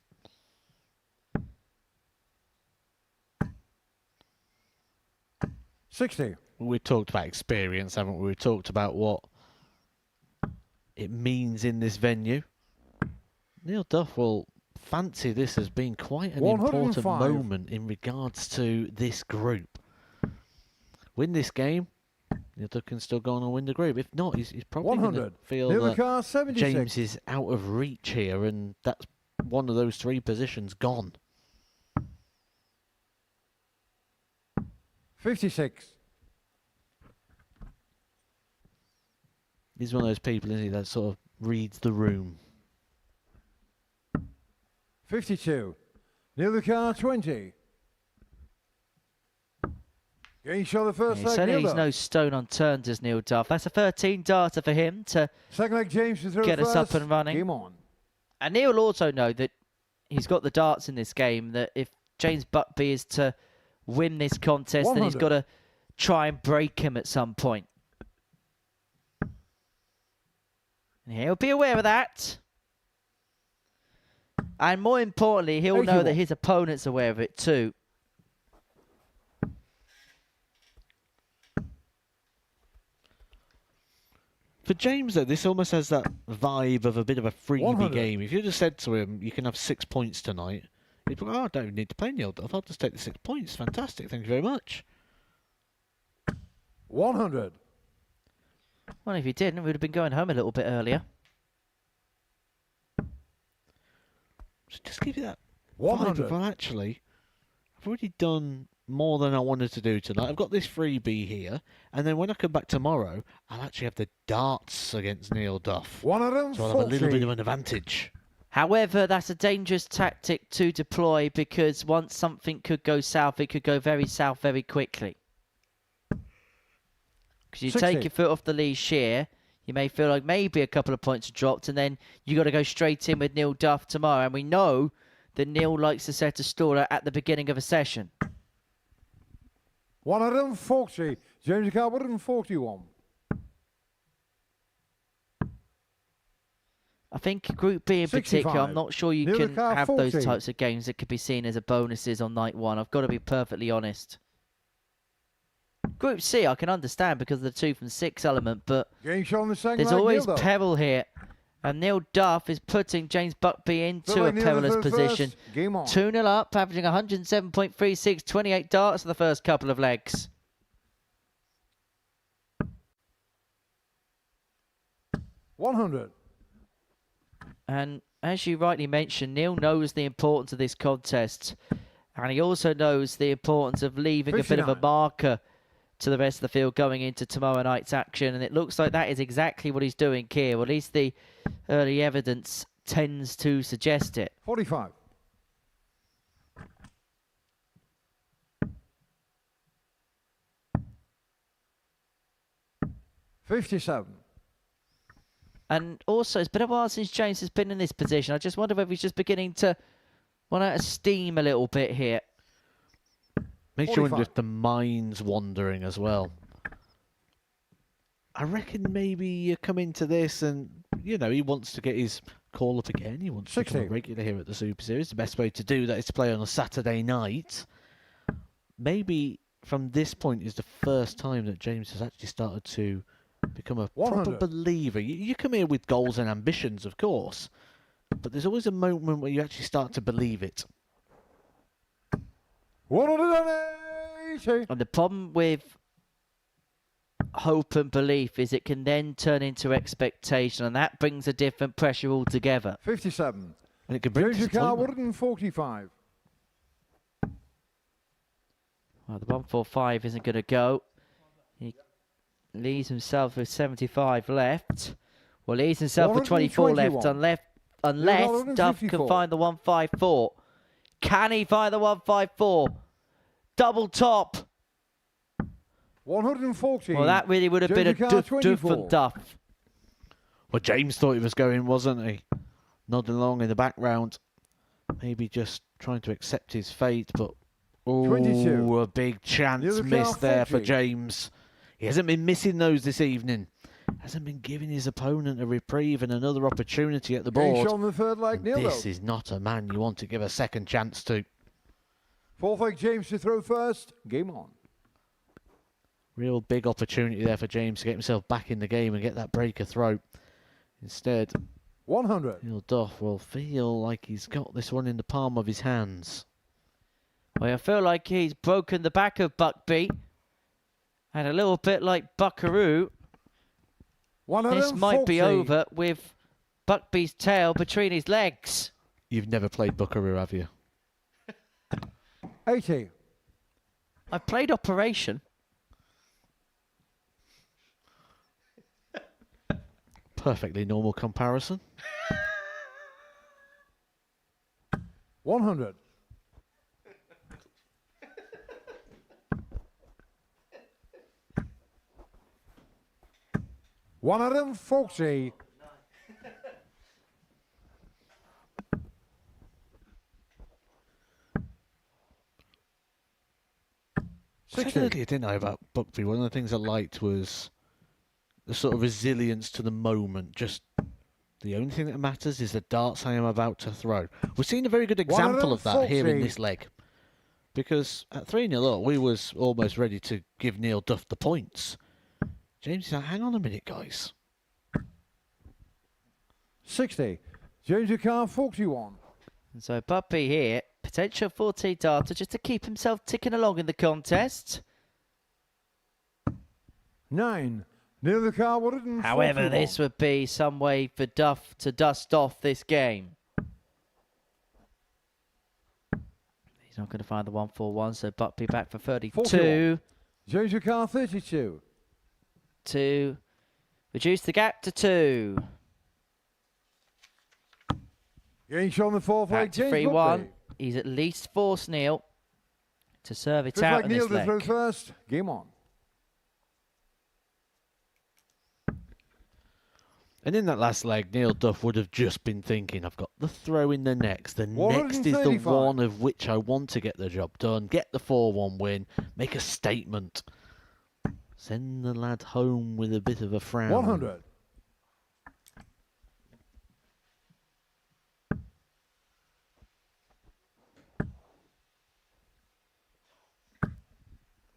$60. We talked about experience, haven't we? We talked about what it means in this venue. Neil Duff will fancy this as being quite an important moment in regards to this group. Win this game, Neil Duff can still go on and win the group. If not, he's probably going to feel that James is out of reach here, and that's one of those 3 positions gone. 56. He's one of those people, isn't he, that sort of reads the room. 52. Neil the car 20. Game shot the first leg. Certainly he's no stone unturned as Neil Duff. That's a 13 darter for him to get us up and running. Game on. And Neil will also know that he's got the darts in this game, that if James Buckby is to win this contest, 100. then he's got to try and break him at some point. And he'll be aware of that. And more importantly, he'll know that his opponent's aware of it too. For James, though, this almost has that vibe of a bit of a freebie game. If you just said to him, you can have 6 points tonight, he'd be like, oh, I don't need to play Neil Duff. I'll just take the 6 points. Fantastic. Thank you very much. 100. Well, if he didn't, we would have been going home a little bit earlier. So just give you that 100. Well, actually, I've already done more than I wanted to do tonight. I've got this freebie here, and then when I come back tomorrow, I'll actually have the darts against Neil Duff. 140. So I'll have a little bit of an advantage. However, that's a dangerous tactic to deploy, because once something could go south, it could go very south very quickly. Because you 60. take your foot off the leash here, you may feel like maybe a couple of points are dropped, and then you got to go straight in with Neil Duff tomorrow. And we know that Neil likes to set a stall at the beginning of a session. 140. James Car 141. I think Group B in particular, I'm not sure you can have 40. those types of games that could be seen as a bonuses on night 1. I've got to be perfectly honest. Group C, I can understand because of the 2 from 6 element, but there's always peril here. And Neil Duff is putting James Buckby into a perilous position. 2-0 up, averaging 107.36, 28 darts for the first couple of legs. $100. And as you rightly mentioned, Neil knows the importance of this contest. And he also knows the importance of leaving 59. A bit of a marker to the rest of the field going into tomorrow night's action. And it looks like that is exactly what he's doing here. Or at least the early evidence tends to suggest it. 45. $57. And also, it's been a while since James has been in this position. I just wonder whether he's just beginning to run out of steam a little bit here. Makes you wonder if the mind's wandering as well. I reckon maybe you come into this and, you know, he wants to get his call up again. He wants to become a regular here at the Super Series. The best way to do that is to play on a Saturday night. Maybe from this point is the first time that James has actually started to become a proper 100. believer. You come here with goals and ambitions, of course, but there's always a moment where you actually start to believe it. 180. And the problem with hope and belief is it can then turn into expectation, and that brings a different pressure altogether. 57. And it can bring Change your car, disappointment. 145. Well, the 145 isn't going to go. He leaves himself with 75 left. Well, leaves himself with 24 left, unless Duff can find the 154. Can he find the 154? Double top. 140. Well, that really would have been a duff from Duff. Well, James thought he was going, wasn't he? Nodding along in the background. Maybe just trying to accept his fate, but... Oh, 22. A big chance missed there for James. He hasn't been missing those this evening. Hasn't been giving his opponent a reprieve and another opportunity at the board. On the third leg, This is not a man you want to give a second chance to. Fourth leg, James to throw first. Game on. Real big opportunity there for James to get himself back in the game and get that breaker throw. Instead, 100. Neil Duff will feel like he's got this one in the palm of his hands. Well, I feel like he's broken the back of Buckby. And a little bit like Buckaroo. This might be over with Buckby's tail between his legs. You've never played Buckaroo, have you? 80. I played Operation. Perfectly normal comparison. 100. $140. I said earlier, didn't I, about Buckby? One of the things I liked was the sort of resilience to the moment. Just the only thing that matters is the darts I am about to throw. We're seeing a very good example of that here in this leg. Because at 3-0 up, we was almost ready to give Neil Duff the points. James is like, hang on a minute, guys. 60. James Car 41. And so Buckby here, potential 14 darter just to keep himself ticking along in the contest. 9. Near the car, 141. However, this would be some way for Duff to dust off this game. He's not going to find the 141, so Buckby back for 32. 41. James Car 32. 2. Reduce the gap to 2. Gains on the fourth leg, Back to 3-1. He's at least forced Neil to serve it out in this leg. Neil to throw first. Game on. And in that last leg, Neil Duff would have just been thinking, I've got the throw in the next. The next is the one of which I want to get the job done. Get the 4-1 win. Make a statement. Send the lad home with a bit of a frown. 100.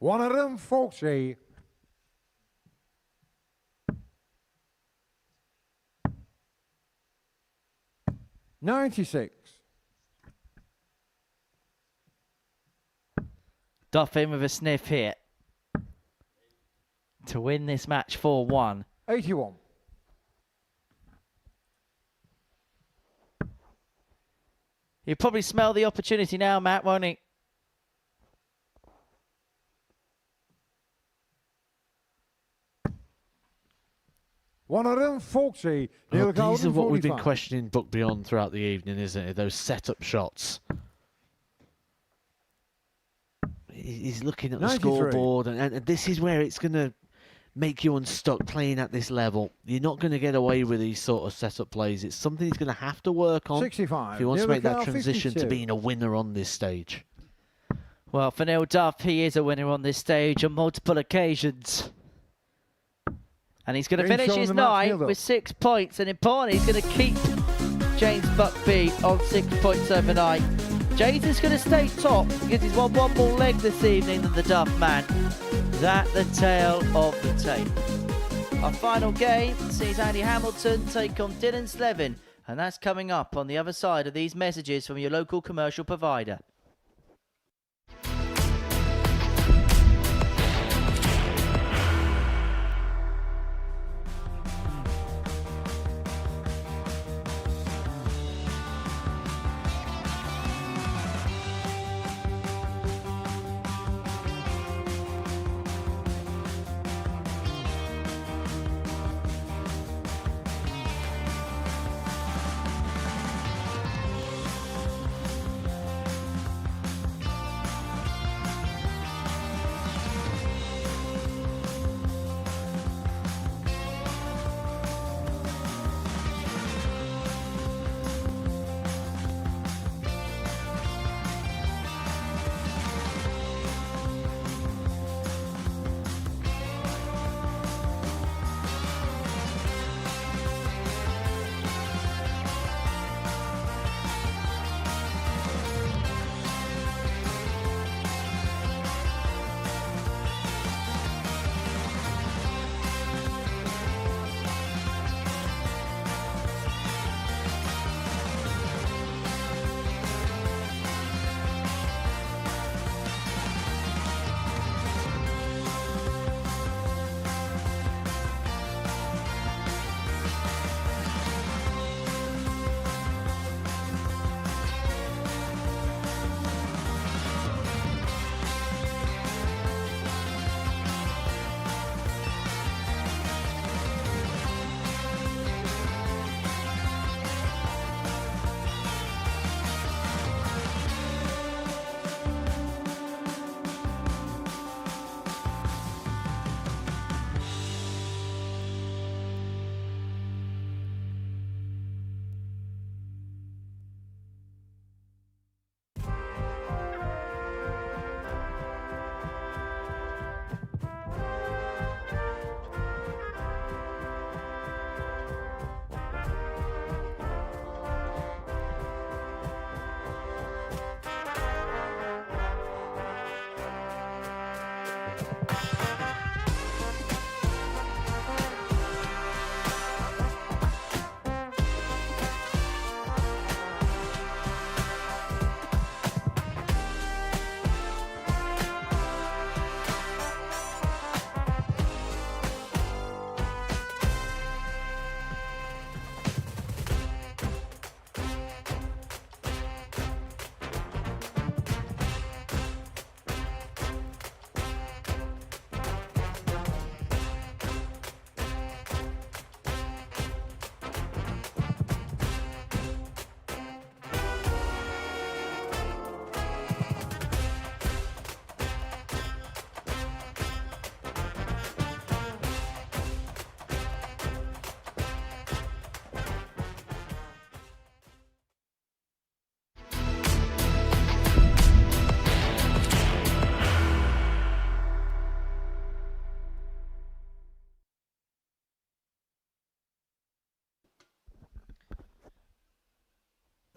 $140. $96. Duff in with a sniff here to win this match 4-1. 81. He'll probably smell the opportunity now, Matt, won't he? $140. These are what we've been questioning Buckby on throughout the evening, isn't it? Those set-up shots. He's looking at the 93. scoreboard, and this is where it's going to make you unstuck playing at this level. You're not going to get away with these sort of set-up plays. It's something he's going to have to work on 65. if he wants to make that transition 52. to being a winner on this stage. Well, for Neil Duff, he is a winner on this stage on multiple occasions. And he's going to finish his night with 6 points. And importantly, he's going to keep James Buckby on 6 points overnight. James is going to stay top because he's won one more leg this evening than the Duff man. That the tale of the tape. Our final game sees Andy Hamilton take on Dylan Sleven, and that's coming up on the other side of these messages from your local commercial provider.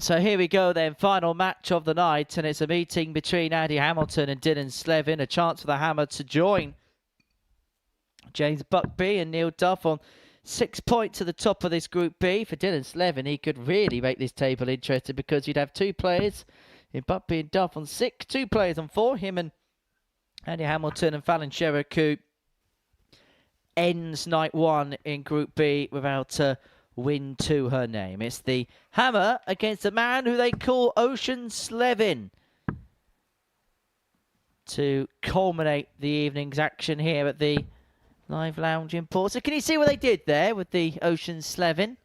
So here we go then, final match of the night, and it's a meeting between Andy Hamilton and Dylan Sleven, a chance for the Hammer to join James Buckby and Neil Duff on 6 points to the top of this Group B. For Dylan Sleven, he could really make this table interesting because you'd have two players in Buckby and Duff on 6, 2 players on 4, him and Andy Hamilton and Fallon Sherrock, who ends night 1 in Group B without a win to her name. It's the Hammer against a man who they call Ocean Sleven to culminate the evening's action here at the Live Lounge in Port. So can you see what they did there with the Ocean Sleven?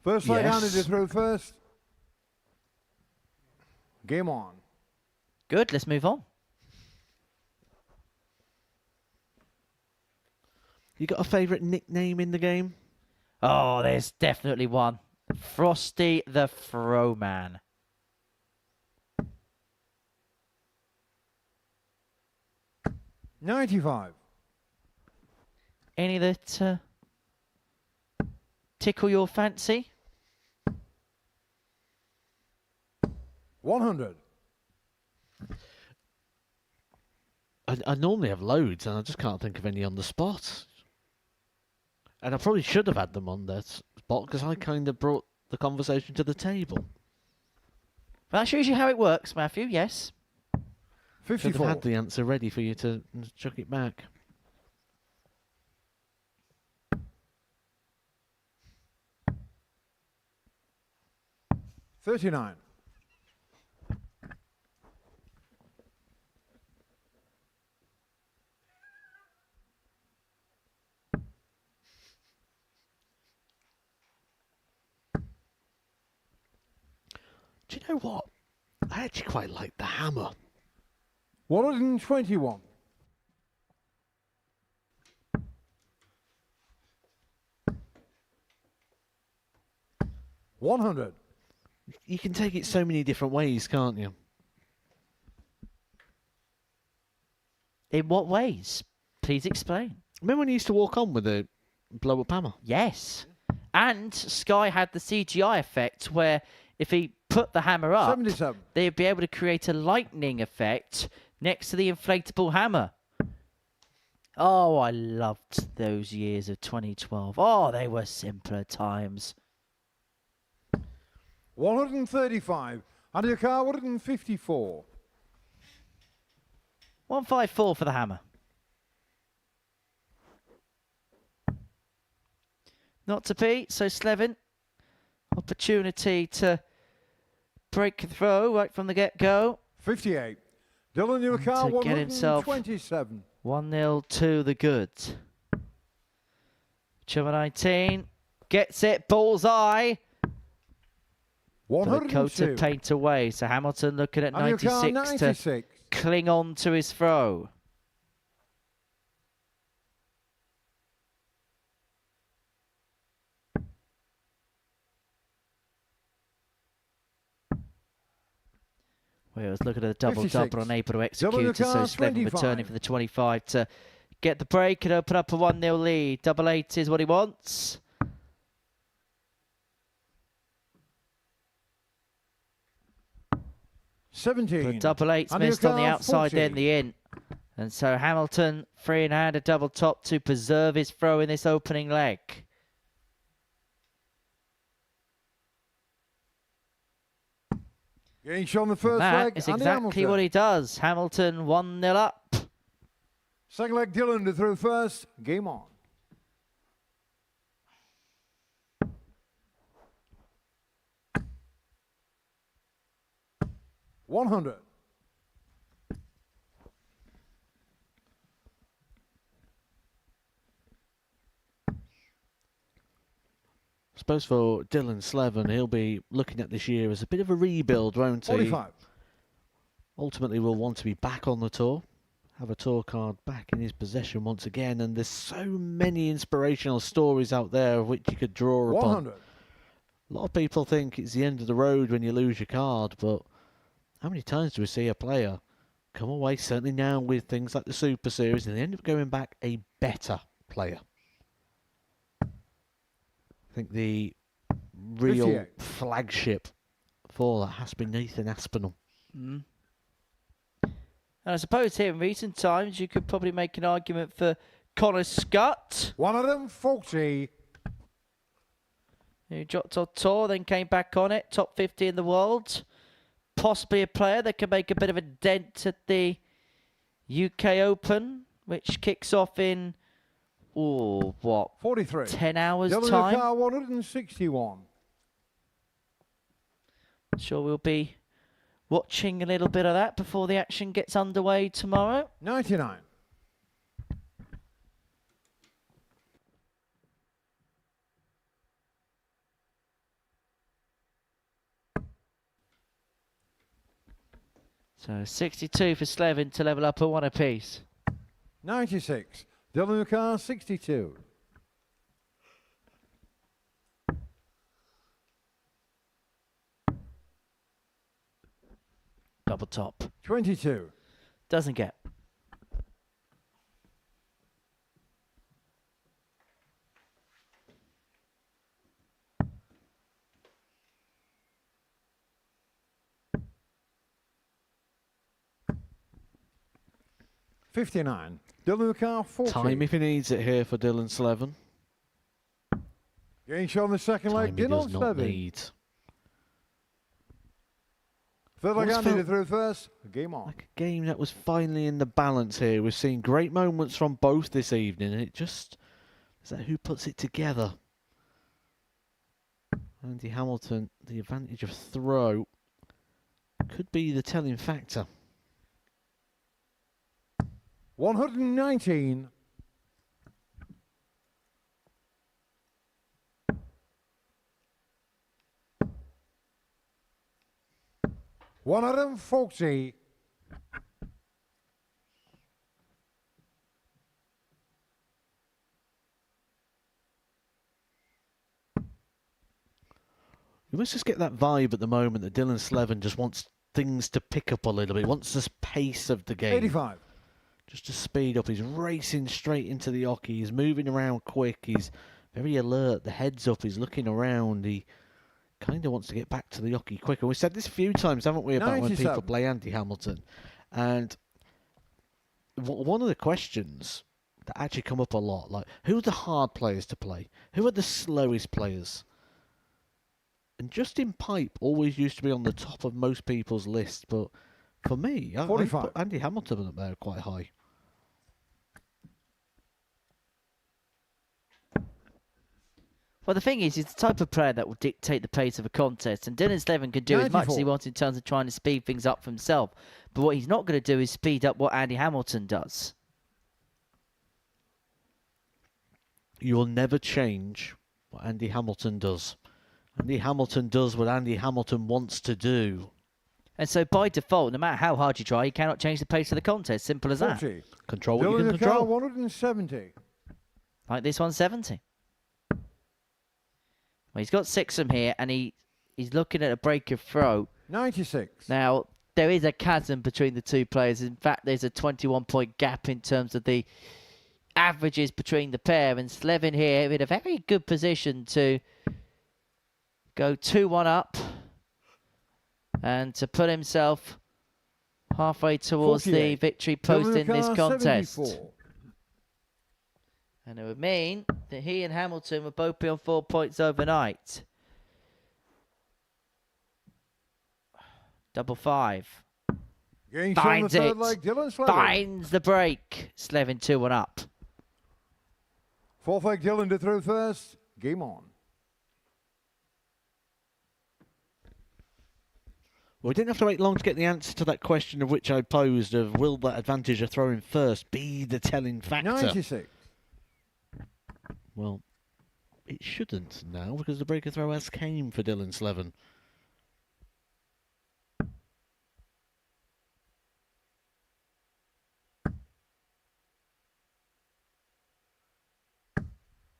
First leg handed you through first. Game on. Good, let's move on. You got a favourite nickname in the game? Oh, there's definitely one. Frosty the Froman. $95. Any that tickle your fancy? 100. I normally have loads, and I just can't think of any on the spot. And I probably should have had them on that spot because I kind of brought the conversation to the table. That shows you how it works, Matthew, yes. Should 54. have had the answer ready for you to chuck it back. $39. Do you know what? I actually quite like the hammer. 121. $100. You can take it so many different ways, can't you? In what ways? Please explain. Remember when you used to walk on with a blow-up hammer? Yes. And Sky had the CGI effect where if he put the hammer up, 77. they'd be able to create a lightning effect next to the inflatable hammer. Oh, I loved those years of 2012. Oh, they were simpler times. 135. And your car, 154. 154 for the hammer. Not to be, so Sleven, opportunity to break the throw right from the get-go. 58. Dylan, your car, To get himself 127. 1-0 to the good. Chummer 19 gets it, bullseye. The coat 102. of paint away, so Hamilton looking at And your car, 96 to 96. cling on to his throw. We was looking at the double-double, unable to execute it, so Sleven returning for the 25 to get the break and open up a 1-0 lead. Double 8 is what he wants. But double 8's missed on the outside, then the in. And so Hamilton, free in hand, a double top to preserve his throw in this opening leg. Getting shown the first That leg. is Andy exactly Hamilton. what he does. Hamilton 1-0 up. Second leg, Dylan to throw first. Game on. $100. I suppose for Dylan Sleven, he'll be looking at this year as a bit of a rebuild, won't he? 45. Ultimately, will want to be back on the tour, have a tour card back in his possession once again, and there's so many inspirational stories out there of which you could draw upon. 100. A lot of people think it's the end of the road when you lose your card, but how many times do we see a player come away, certainly now with things like the Super Series, and they end up going back a better player? I think the real 58. flagship for that has been Nathan Aspinall. And I suppose here in recent times you could probably make an argument for Connor Scott. 140. Who dropped on tour, then came back on it. Top 50 in the world. Possibly a player that can make a bit of a dent at the UK Open, which kicks off in, oh, what? 43. 10 hours Dylan time. Car, 161. Sure we'll be watching a little bit of that before the action gets underway tomorrow. 99. So 62 for Sleven to level up a 1 apiece. 96. Dylan Car, 62. Double top. 22. Doesn't get. $59. Dylan Car, 40. Time if he needs it here for Dylan Sleven. Getting shot on the second leg. Time he does not need. Third leg Andy to throw first. Game on. Like a game that was finally in the balance here. We've seen great moments from both this evening, and it just is that who puts it together. Andy Hamilton, the advantage of throw could be the telling factor. 119. $140. You must just get that vibe at the moment that Dylan Sleven just wants things to pick up a little bit. Wants this pace of the game. 85. Just to speed up. He's racing straight into the hockey. He's moving around quick. He's very alert. The head's up. He's looking around. He kind of wants to get back to the hockey quicker. We've said this a few times, haven't we, about 97. When people play Andy Hamilton. And one of the questions that actually come up a lot, like, who are the hard players to play? Who are the slowest players? And Justin Pipe always used to be on the top of most people's list, but for me, I put Andy Hamilton up there quite high. Well, the thing is, he's the type of player that will dictate the pace of a contest, and Dylan Sleven can do 94. As much as he wants in terms of trying to speed things up for himself. But what he's not going to do is speed up what Andy Hamilton does. You will never change what Andy Hamilton does. Andy Hamilton does what Andy Hamilton wants to do. And so by default, no matter how hard you try, you cannot change the pace of the contest. Simple as 40. That. Control what you can control. 170. Like this 170. Well, he's got 6 from here, and he's looking at a break of throw. 96. Now, there is a chasm between the two players. In fact, there's a 21-point gap in terms of the averages between the pair. And Sleven here in a very good position to go 2-1 up and to put himself halfway towards 48. The victory post in this contest. 74. And it would mean that he and Hamilton would both be on 4 points overnight. 5-5. Finds it. Finds the break. Sleven 2-1 up. Fourth leg Dylan to throw first. Game on. Well, we didn't have to wait long to get the answer to that question of which I posed of will that advantage of throwing first be the telling factor? 96. Well, it shouldn't now because the break of throw has came for Dylan Sleven.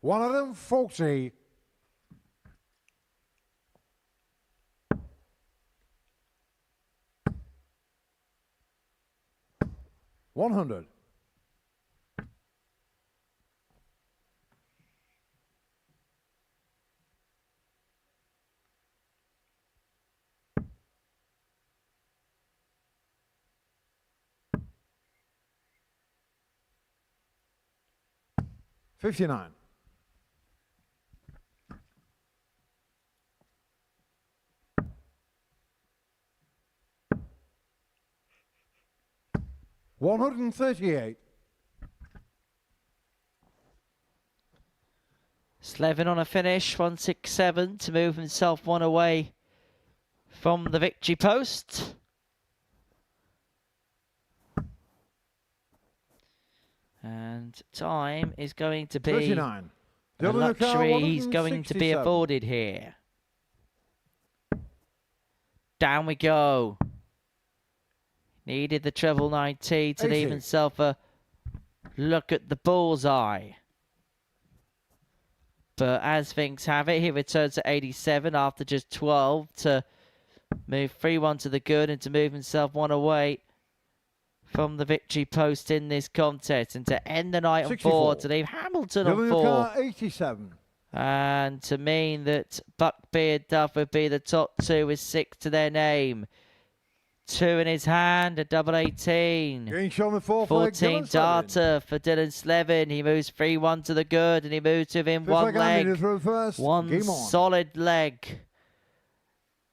$140. $100. $59. $138. Sleven on a finish, 167 to move himself 1 away from the victory post. And time is going to be 39. a luxury he's going to be afforded here. Down we go. Needed the treble 90 to leave himself a look at the bullseye. But as things have it, he returns to 87 after just 12 to move 3-1 to the good and to move himself 1 away from the victory post in this contest. And to end the night 64. On 4, to leave Hamilton on 4. 87. And to mean that Buckby and Duff would be the top 2 with 6 to their name. 2 in his hand, a double 18. Game shot on the fourth 14 leg, data for Dylan Sleven. He moves 3-1 to the good, and he moves within one leg. One solid leg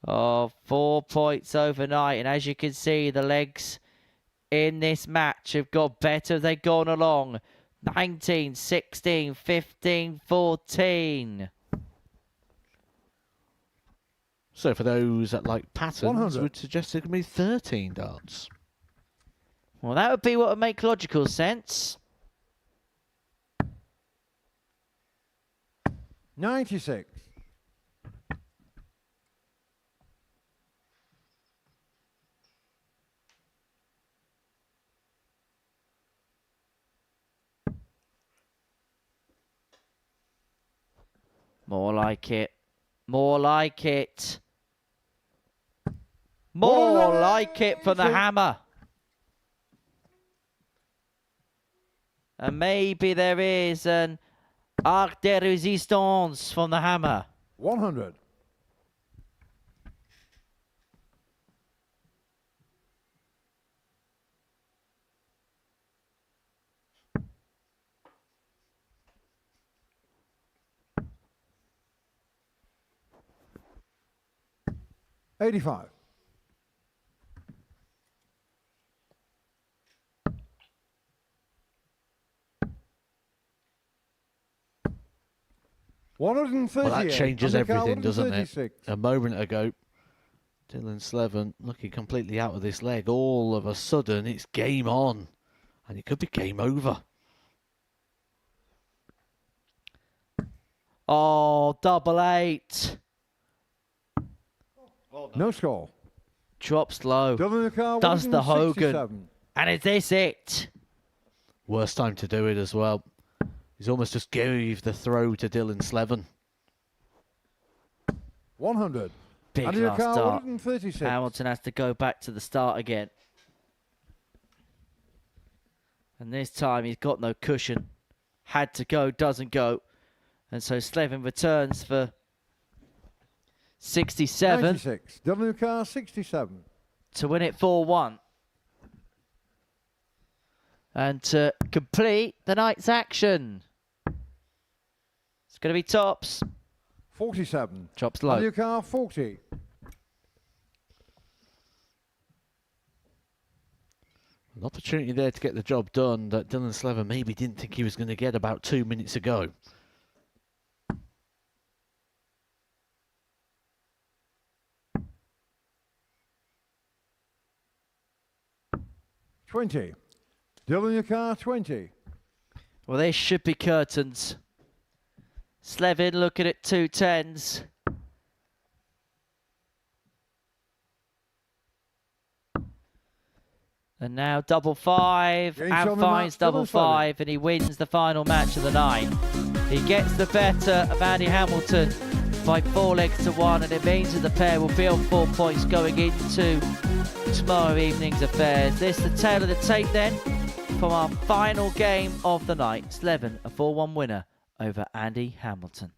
of 4 points overnight. And as you can see, the legs in this match have got better as they've gone along. 19, 16, 15, 14. So for those that like patterns, 100. would suggest it could be 13 darts. Well, that would be what would make logical sense. 96. More like it. More like it. More like it for the hammer. And maybe there is an arc de resistance from the hammer. 100. $85. Well, that changes everything, doesn't it? A moment ago, Dylan Sleven looking completely out of this leg. All of a sudden, it's game on. And it could be game over. Oh, double 8. No score. Drops low. Does the Hogan. And is this it? Worst time to do it as well. He's almost just gave the throw to Dylan Sleven. 100. Big last start. Hamilton has to go back to the start again. And this time he's got no cushion. Had to go, doesn't go. And so Sleven returns for 67. 96. WK 67. To win it 4-1. And to complete the night's action. It's going to be tops. 47. Chops low. WK 40. An opportunity there to get the job done that Dylan Sleven maybe didn't think he was going to get about 2 minutes ago. $20. Dylan 20. Well, there should be curtains. Sleven looking at 2 10s. And now double 5 and finds double 5, and he wins the final match of the night. He gets the better of Andy Hamilton by 4 legs to 1, and it means that the pair will be on 4 points going into tomorrow evening's affairs. This is the tail of the tape then from our final game of the night. Sleven, a 4-1 winner over Andy Hamilton.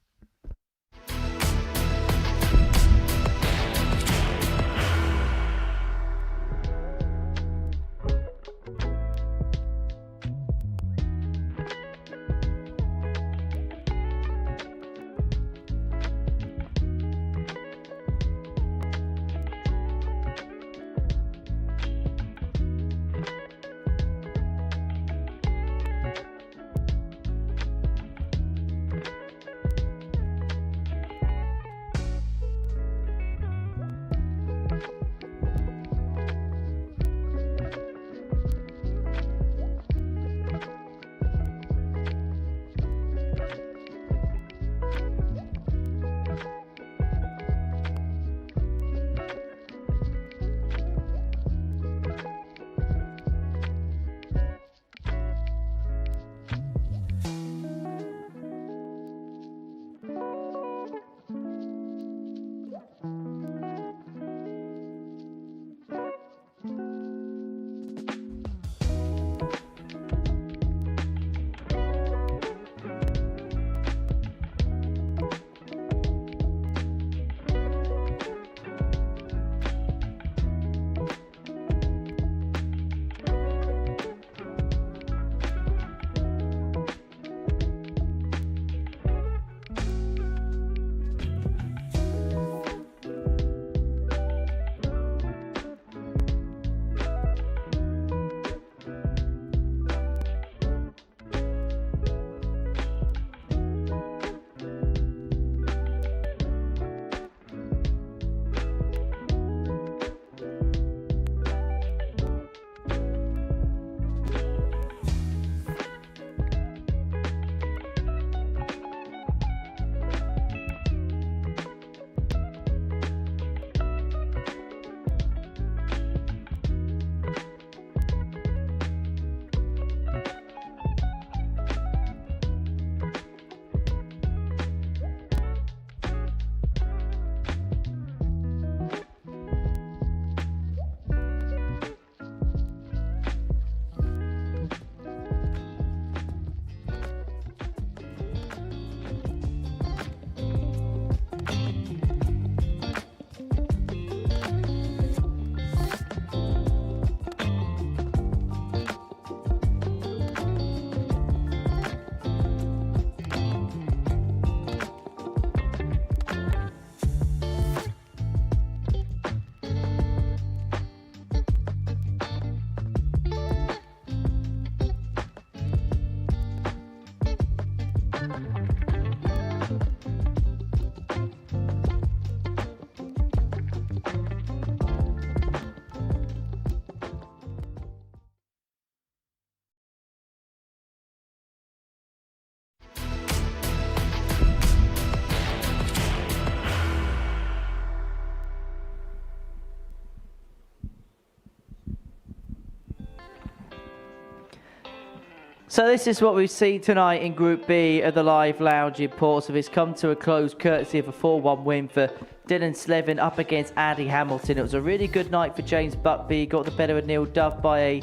So this is what we've seen tonight in Group B of the Live Lounge in Portsmouth. It's come to a close courtesy of a 4-1 win for Dylan Sleven up against Andy Hamilton. It was a really good night for James Buckby. He got the better of Neil Duff by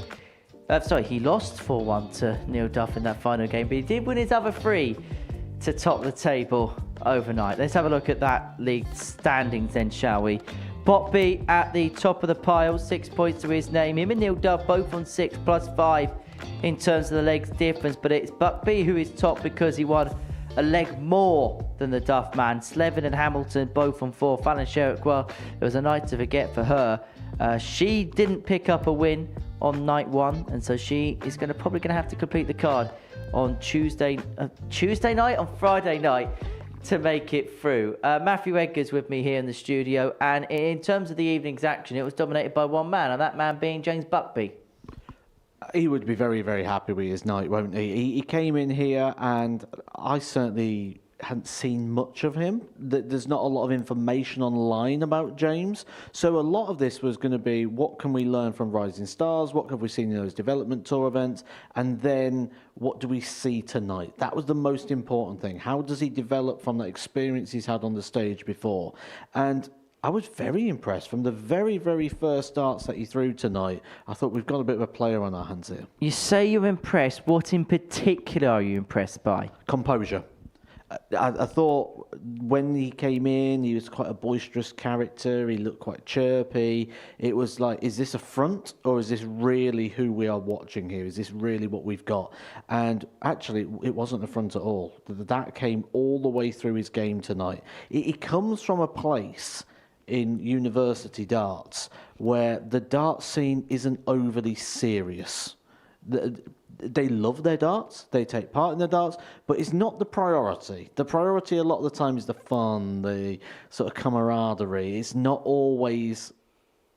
he lost 4-1 to Neil Duff in that final game, but he did win his other 3 to top the table overnight. Let's have a look at that league standings then, shall we? Buckby at the top of the pile, 6 points to his name. Him and Neil Duff both on 6 plus 5 in terms of the legs difference, but it's Buckby who is top because he won a leg more than the Duff man. Sleven and Hamilton both on 4. Fallon Sherrock, well, it was a night to forget for her. She didn't pick up a win on night 1, and so she is probably going to have to complete the card on Tuesday night, on Friday night, to make it through. Matthew Edgar's with me here in the studio, and in terms of the evening's action, it was dominated by one man, and that man being James Buckby. He would be very, very happy with his night, won't he? He came in here, and I certainly hadn't seen much of him. There's not a lot of information online about James. So a lot of this was going to be, what can we learn from Rising Stars? What have we seen in those development tour events? And then what do we see tonight? That was the most important thing. How does he develop from the experience he's had on the stage before? And I was very impressed from the very, very first darts that he threw tonight. I thought we've got a bit of a player on our hands here. You say you're impressed. What in particular are you impressed by? Composure. I thought when he came in, he was quite a boisterous character. He looked quite chirpy. It was like, is this a front or is this really who we are watching here? Is this really what we've got? And actually, it wasn't a front at all. That came all the way through his game tonight. It comes from a place in university darts where the dart scene isn't overly serious. They love their darts, they take part in their darts, but it's not the priority. The priority a lot of the time is the fun, the sort of camaraderie. It's not always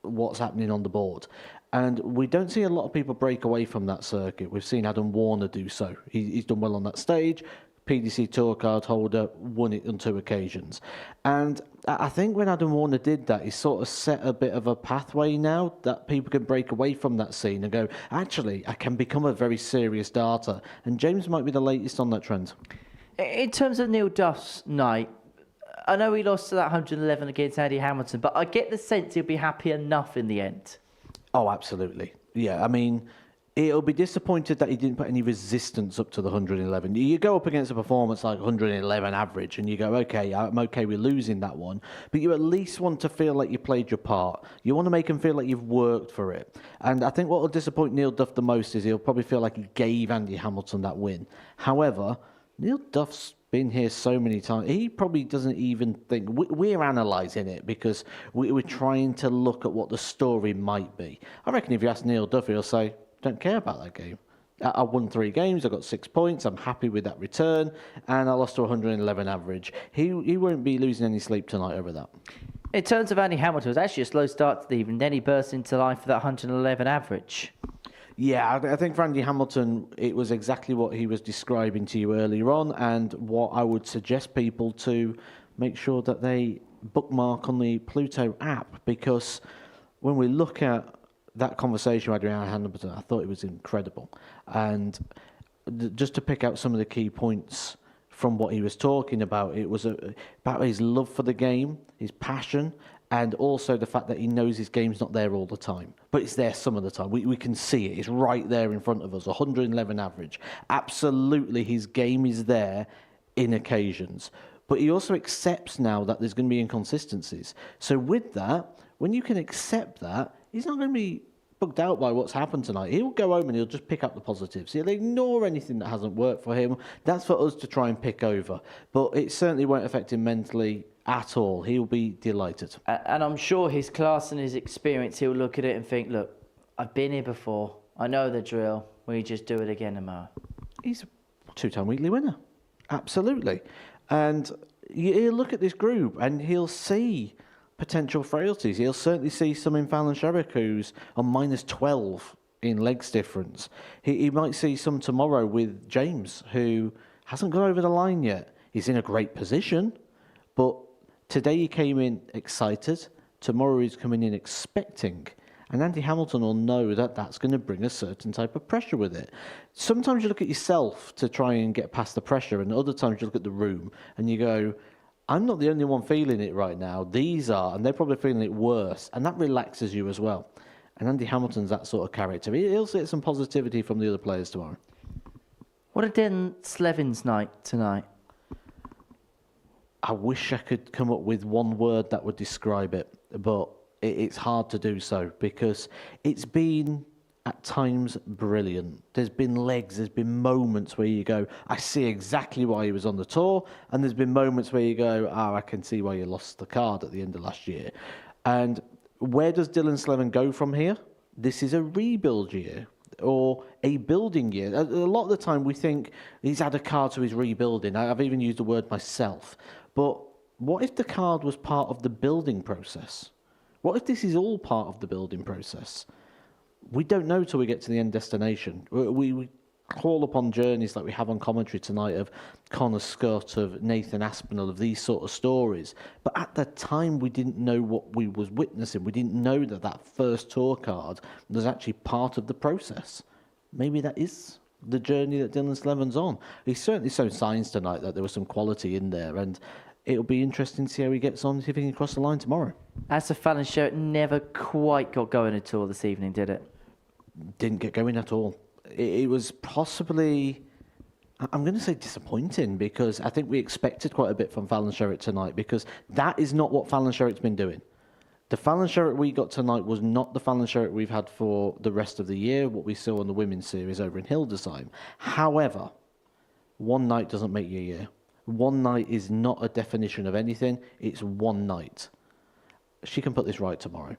what's happening on the board. And we don't see a lot of people break away from that circuit. We've seen Adam Warner do so. He's done well on that stage. PDC Tour card holder, won it on 2 occasions. And I think when Adam Warner did that, he sort of set a bit of a pathway now that people can break away from that scene and go, actually, I can become a very serious darter. And James might be the latest on that trend. In terms of Neil Duff's night, I know he lost to that 111 against Andy Hamilton, but I get the sense he'll be happy enough in the end. Oh, absolutely. Yeah, I mean, he'll be disappointed that he didn't put any resistance up to the 111. You go up against a performance like 111 average and you go, okay, I'm okay with losing that one. But you at least want to feel like you played your part. You want to make him feel like you've worked for it. And I think what will disappoint Neil Duff the most is he'll probably feel like he gave Andy Hamilton that win. However, Neil Duff's been here so many times. He probably doesn't even think... We're analysing it because we're trying to look at what the story might be. I reckon if you ask Neil Duff, he'll say, don't care about that game. I won 3 games, I got 6 points, I'm happy with that return, and I lost to 111 average. He won't be losing any sleep tonight over that. In terms of Andy Hamilton, it was actually a slow start to the evening, then he burst into life for that 111 average. Yeah, I think for Andy Hamilton, it was exactly what he was describing to you earlier on, and what I would suggest people to make sure that they bookmark on the Pluto app, because when we look at that conversation with Andy Hamilton, I thought it was incredible. And just to pick out some of the key points from what he was talking about, it was about his love for the game, his passion, and also the fact that he knows his game's not there all the time, but it's there some of the time. We can see it. It's right there in front of us, 111 average. Absolutely, his game is there in occasions. But he also accepts now that there's going to be inconsistencies. So with that, when you can accept that, he's not going to be bugged out by what's happened tonight. He'll go home and he'll just pick up the positives. He'll ignore anything that hasn't worked for him. That's for us to try and pick over. But it certainly won't affect him mentally at all. He'll be delighted. And I'm sure his class and his experience, he'll look at it and think, look, I've been here before. I know the drill. We just do it again tomorrow. He's a 2-time weekly winner. Absolutely. And he'll look at this group and he'll see potential frailties. He'll certainly see some in Fallon Sherrock, who's on -12 in legs difference. He might see some tomorrow with James, who hasn't got over the line yet. He's in a great position, but today he came in excited. Tomorrow he's coming in expecting. And Andy Hamilton will know that that's going to bring a certain type of pressure with it. Sometimes you look at yourself to try and get past the pressure, and other times you look at the room and you go, I'm not the only one feeling it right now. These are, and they're probably feeling it worse. And that relaxes you as well. And Andy Hamilton's that sort of character. He'll get some positivity from the other players tomorrow. What had been Sleven's night tonight? I wish I could come up with one word that would describe it, but it's hard to do so because it's been at times brilliant. There's been legs, there's been moments where you go, I see exactly why he was on the tour, and there's been moments where you go, I can see why you lost the card at the end of last year. And where does Dylan Sleven go from here? This is a rebuild year or a building year. A lot of the time we think he's had a card so he's rebuilding. I've even used the word myself. But what if the card was part of the building process? What if this is all part of the building process? We don't know till we get to the end destination. We call upon journeys like we have on commentary tonight of Connor Scott, of Nathan Aspinall, of these sort of stories. But at the time, we didn't know what we was witnessing. We didn't know that that first tour card was actually part of the process. Maybe that is the journey that Dylan Sleven's on. He certainly showed signs tonight that there was some quality in there, and it'll be interesting to see how he gets on, see if he can cross the line tomorrow. As for Fallon Sherrock, never quite got going at all this evening, did it? Didn't get going at all. It was possibly, I'm going to say disappointing, because I think we expected quite a bit from Fallon Sherrock tonight, because that is not what Fallon Sherrock's been doing. The Fallon Sherrock we got tonight was not the Fallon Sherrock we've had for the rest of the year, what we saw in the women's series over in Hildesheim. However, one night doesn't make you a year. One night is not a definition of anything. It's one night. She can put this right tomorrow.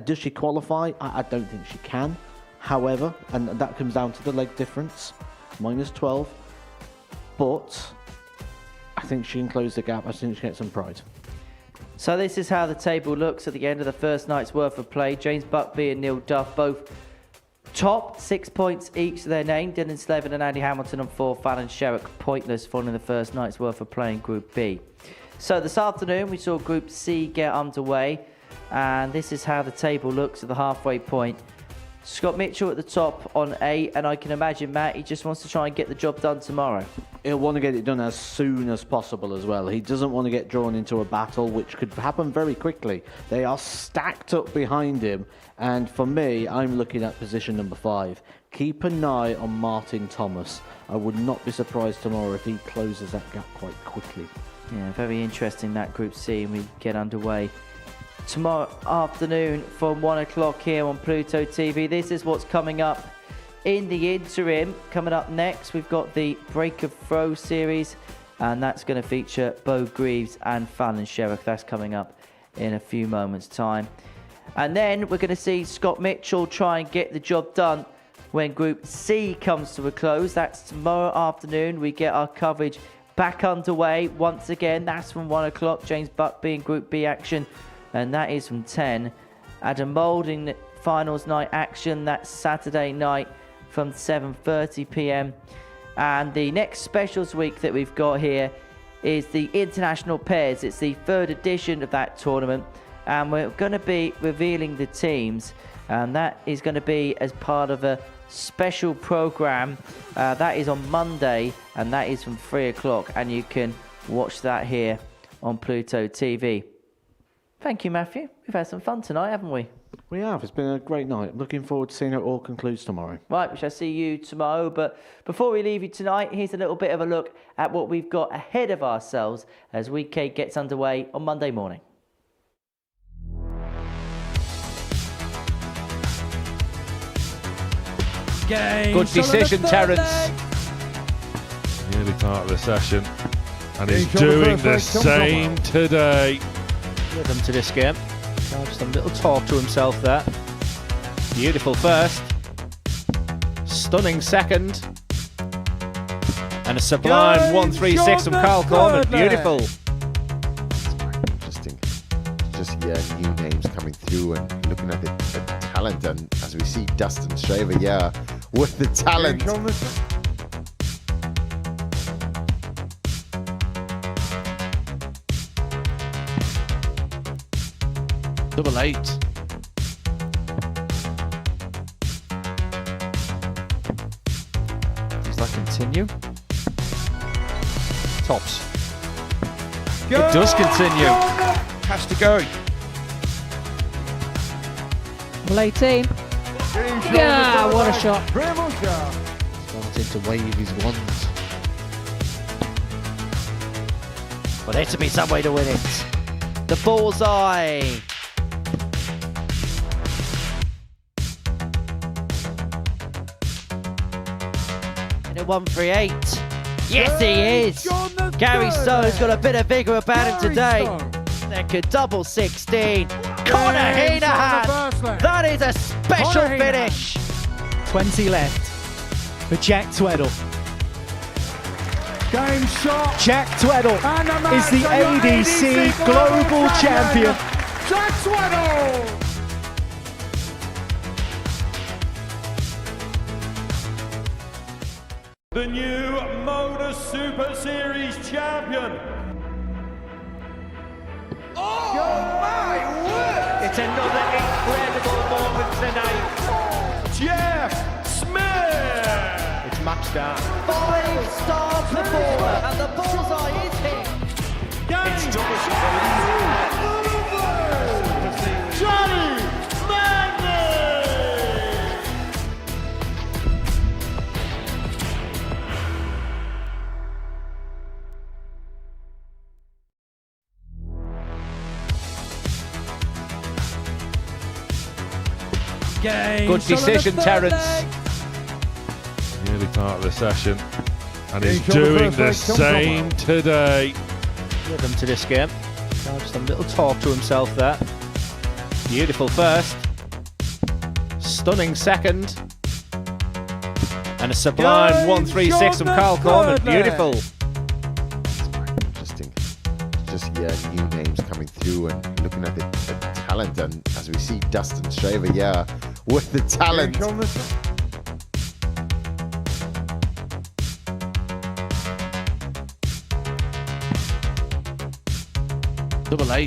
Does she qualify? I don't think she can. However, and that comes down to the leg difference, -12. But I think she can close the gap. I think she gets some pride. So this is how the table looks at the end of the first night's worth of play. James Buckby and Neil Duff both top, 6 points each to their name. Dylan Sleven and Andy Hamilton on 4. Fallon Sherrock pointless following the first night's worth of play in Group B. So this afternoon we saw Group C get underway, and this is how the table looks at the halfway point. Scott Mitchell at the top on 8, and I can imagine, Matt, he just wants to try and get the job done tomorrow. He'll want to get it done as soon as possible as well. He doesn't want to get drawn into a battle, which could happen very quickly. They are stacked up behind him, and for me, I'm looking at position number 5. Keep an eye on Martin Thomas. I would not be surprised tomorrow if he closes that gap quite quickly. Yeah, very interesting, that Group C, and we get underway tomorrow afternoon from 1 o'clock here on Pluto TV. This is what's coming up in the interim. Coming up next, we've got the Break of Throw series, and that's going to feature Bo Greaves and Fallon Sherrock. That's coming up in a few moments' time. And then we're going to see Scott Mitchell try and get the job done when Group C comes to a close. That's tomorrow afternoon. We get our coverage back underway once again. That's from 1 o'clock. James Buckby in Group B action, and that is from 10. Adam Moulding finals night action, that's Saturday night from 7:30 p.m. And the next specials week that we've got here is the International Pairs. It's the 3rd edition of that tournament, and we're going to be revealing the teams, and that is going to be as part of a special program that is on Monday, and that is from 3 o'clock, and you can watch that here on Pluto TV. Thank you, Matthew. We've had some fun tonight, haven't we? We have. It's been a great night. Looking forward to seeing how it all concludes tomorrow. Right, we shall see you tomorrow. But before we leave you tonight, here's a little bit of a look at what we've got ahead of ourselves as Week 8 gets underway on Monday morning. Good decision, Terence. Nearly part of the session. And he's doing the same today. Rhythm to this game. Just a little talk to himself there. Beautiful first. Stunning second. And a sublime 136 from Carl Corman. Beautiful. Interesting. Just new names coming through and looking at the talent. And as we see Dustin Straver, with the talent. Double 8. Does that continue? Tops. It does continue. Has to go. Well, 18. Yeah, what a shot. Wanting to wave his wand. Well, there to be some way to win it. The bullseye. And a 138. Yes, he is. Gary Stone's got a bit of vigour about him today. Second double 16. Connor Heenahan. That is a special finish. 20 left for Jack Tweddle. Game shot. Jack Tweddle is the ADC Global Champion. Jack Tweddle. The new Modus Super Series champion. Oh my word! It's another incredible moment tonight. Jeff Smith! It's match down. 5-star performer, and the bullseye is hit. It's double Johnny Magny! Good decision, Terence. Nearly part of the session. And he's doing the same today. Rhythm to this game. Just a little talk to himself there. Beautiful first. Stunning second. And a sublime 136 from Carl Corman. Beautiful. Interesting. Just new names coming through and looking at the talent, and as we see Dustin Straver, with the talent. Double 8.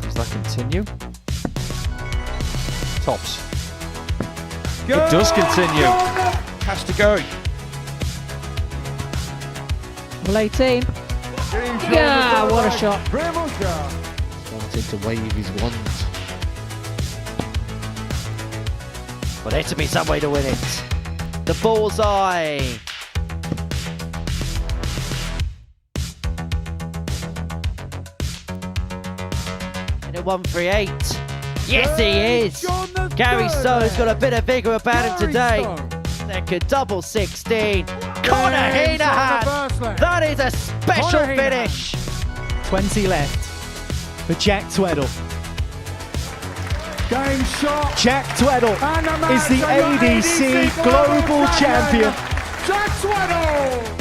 Does that continue? Tops. It does continue. Has to go. Well, 18. Yeah, what a shot. Wanting to wave his wand. Well, there to be some way to win it. The bullseye. And a 138. Yes, he is. Gary Stone's got a bit of vigour about him today. Second double 16. Connor Heenahan. That is a special finish. 20 left for Jack Tweddle. Game shot. Jack Tweddle is the ADC Global Champion. Jack Tweddle.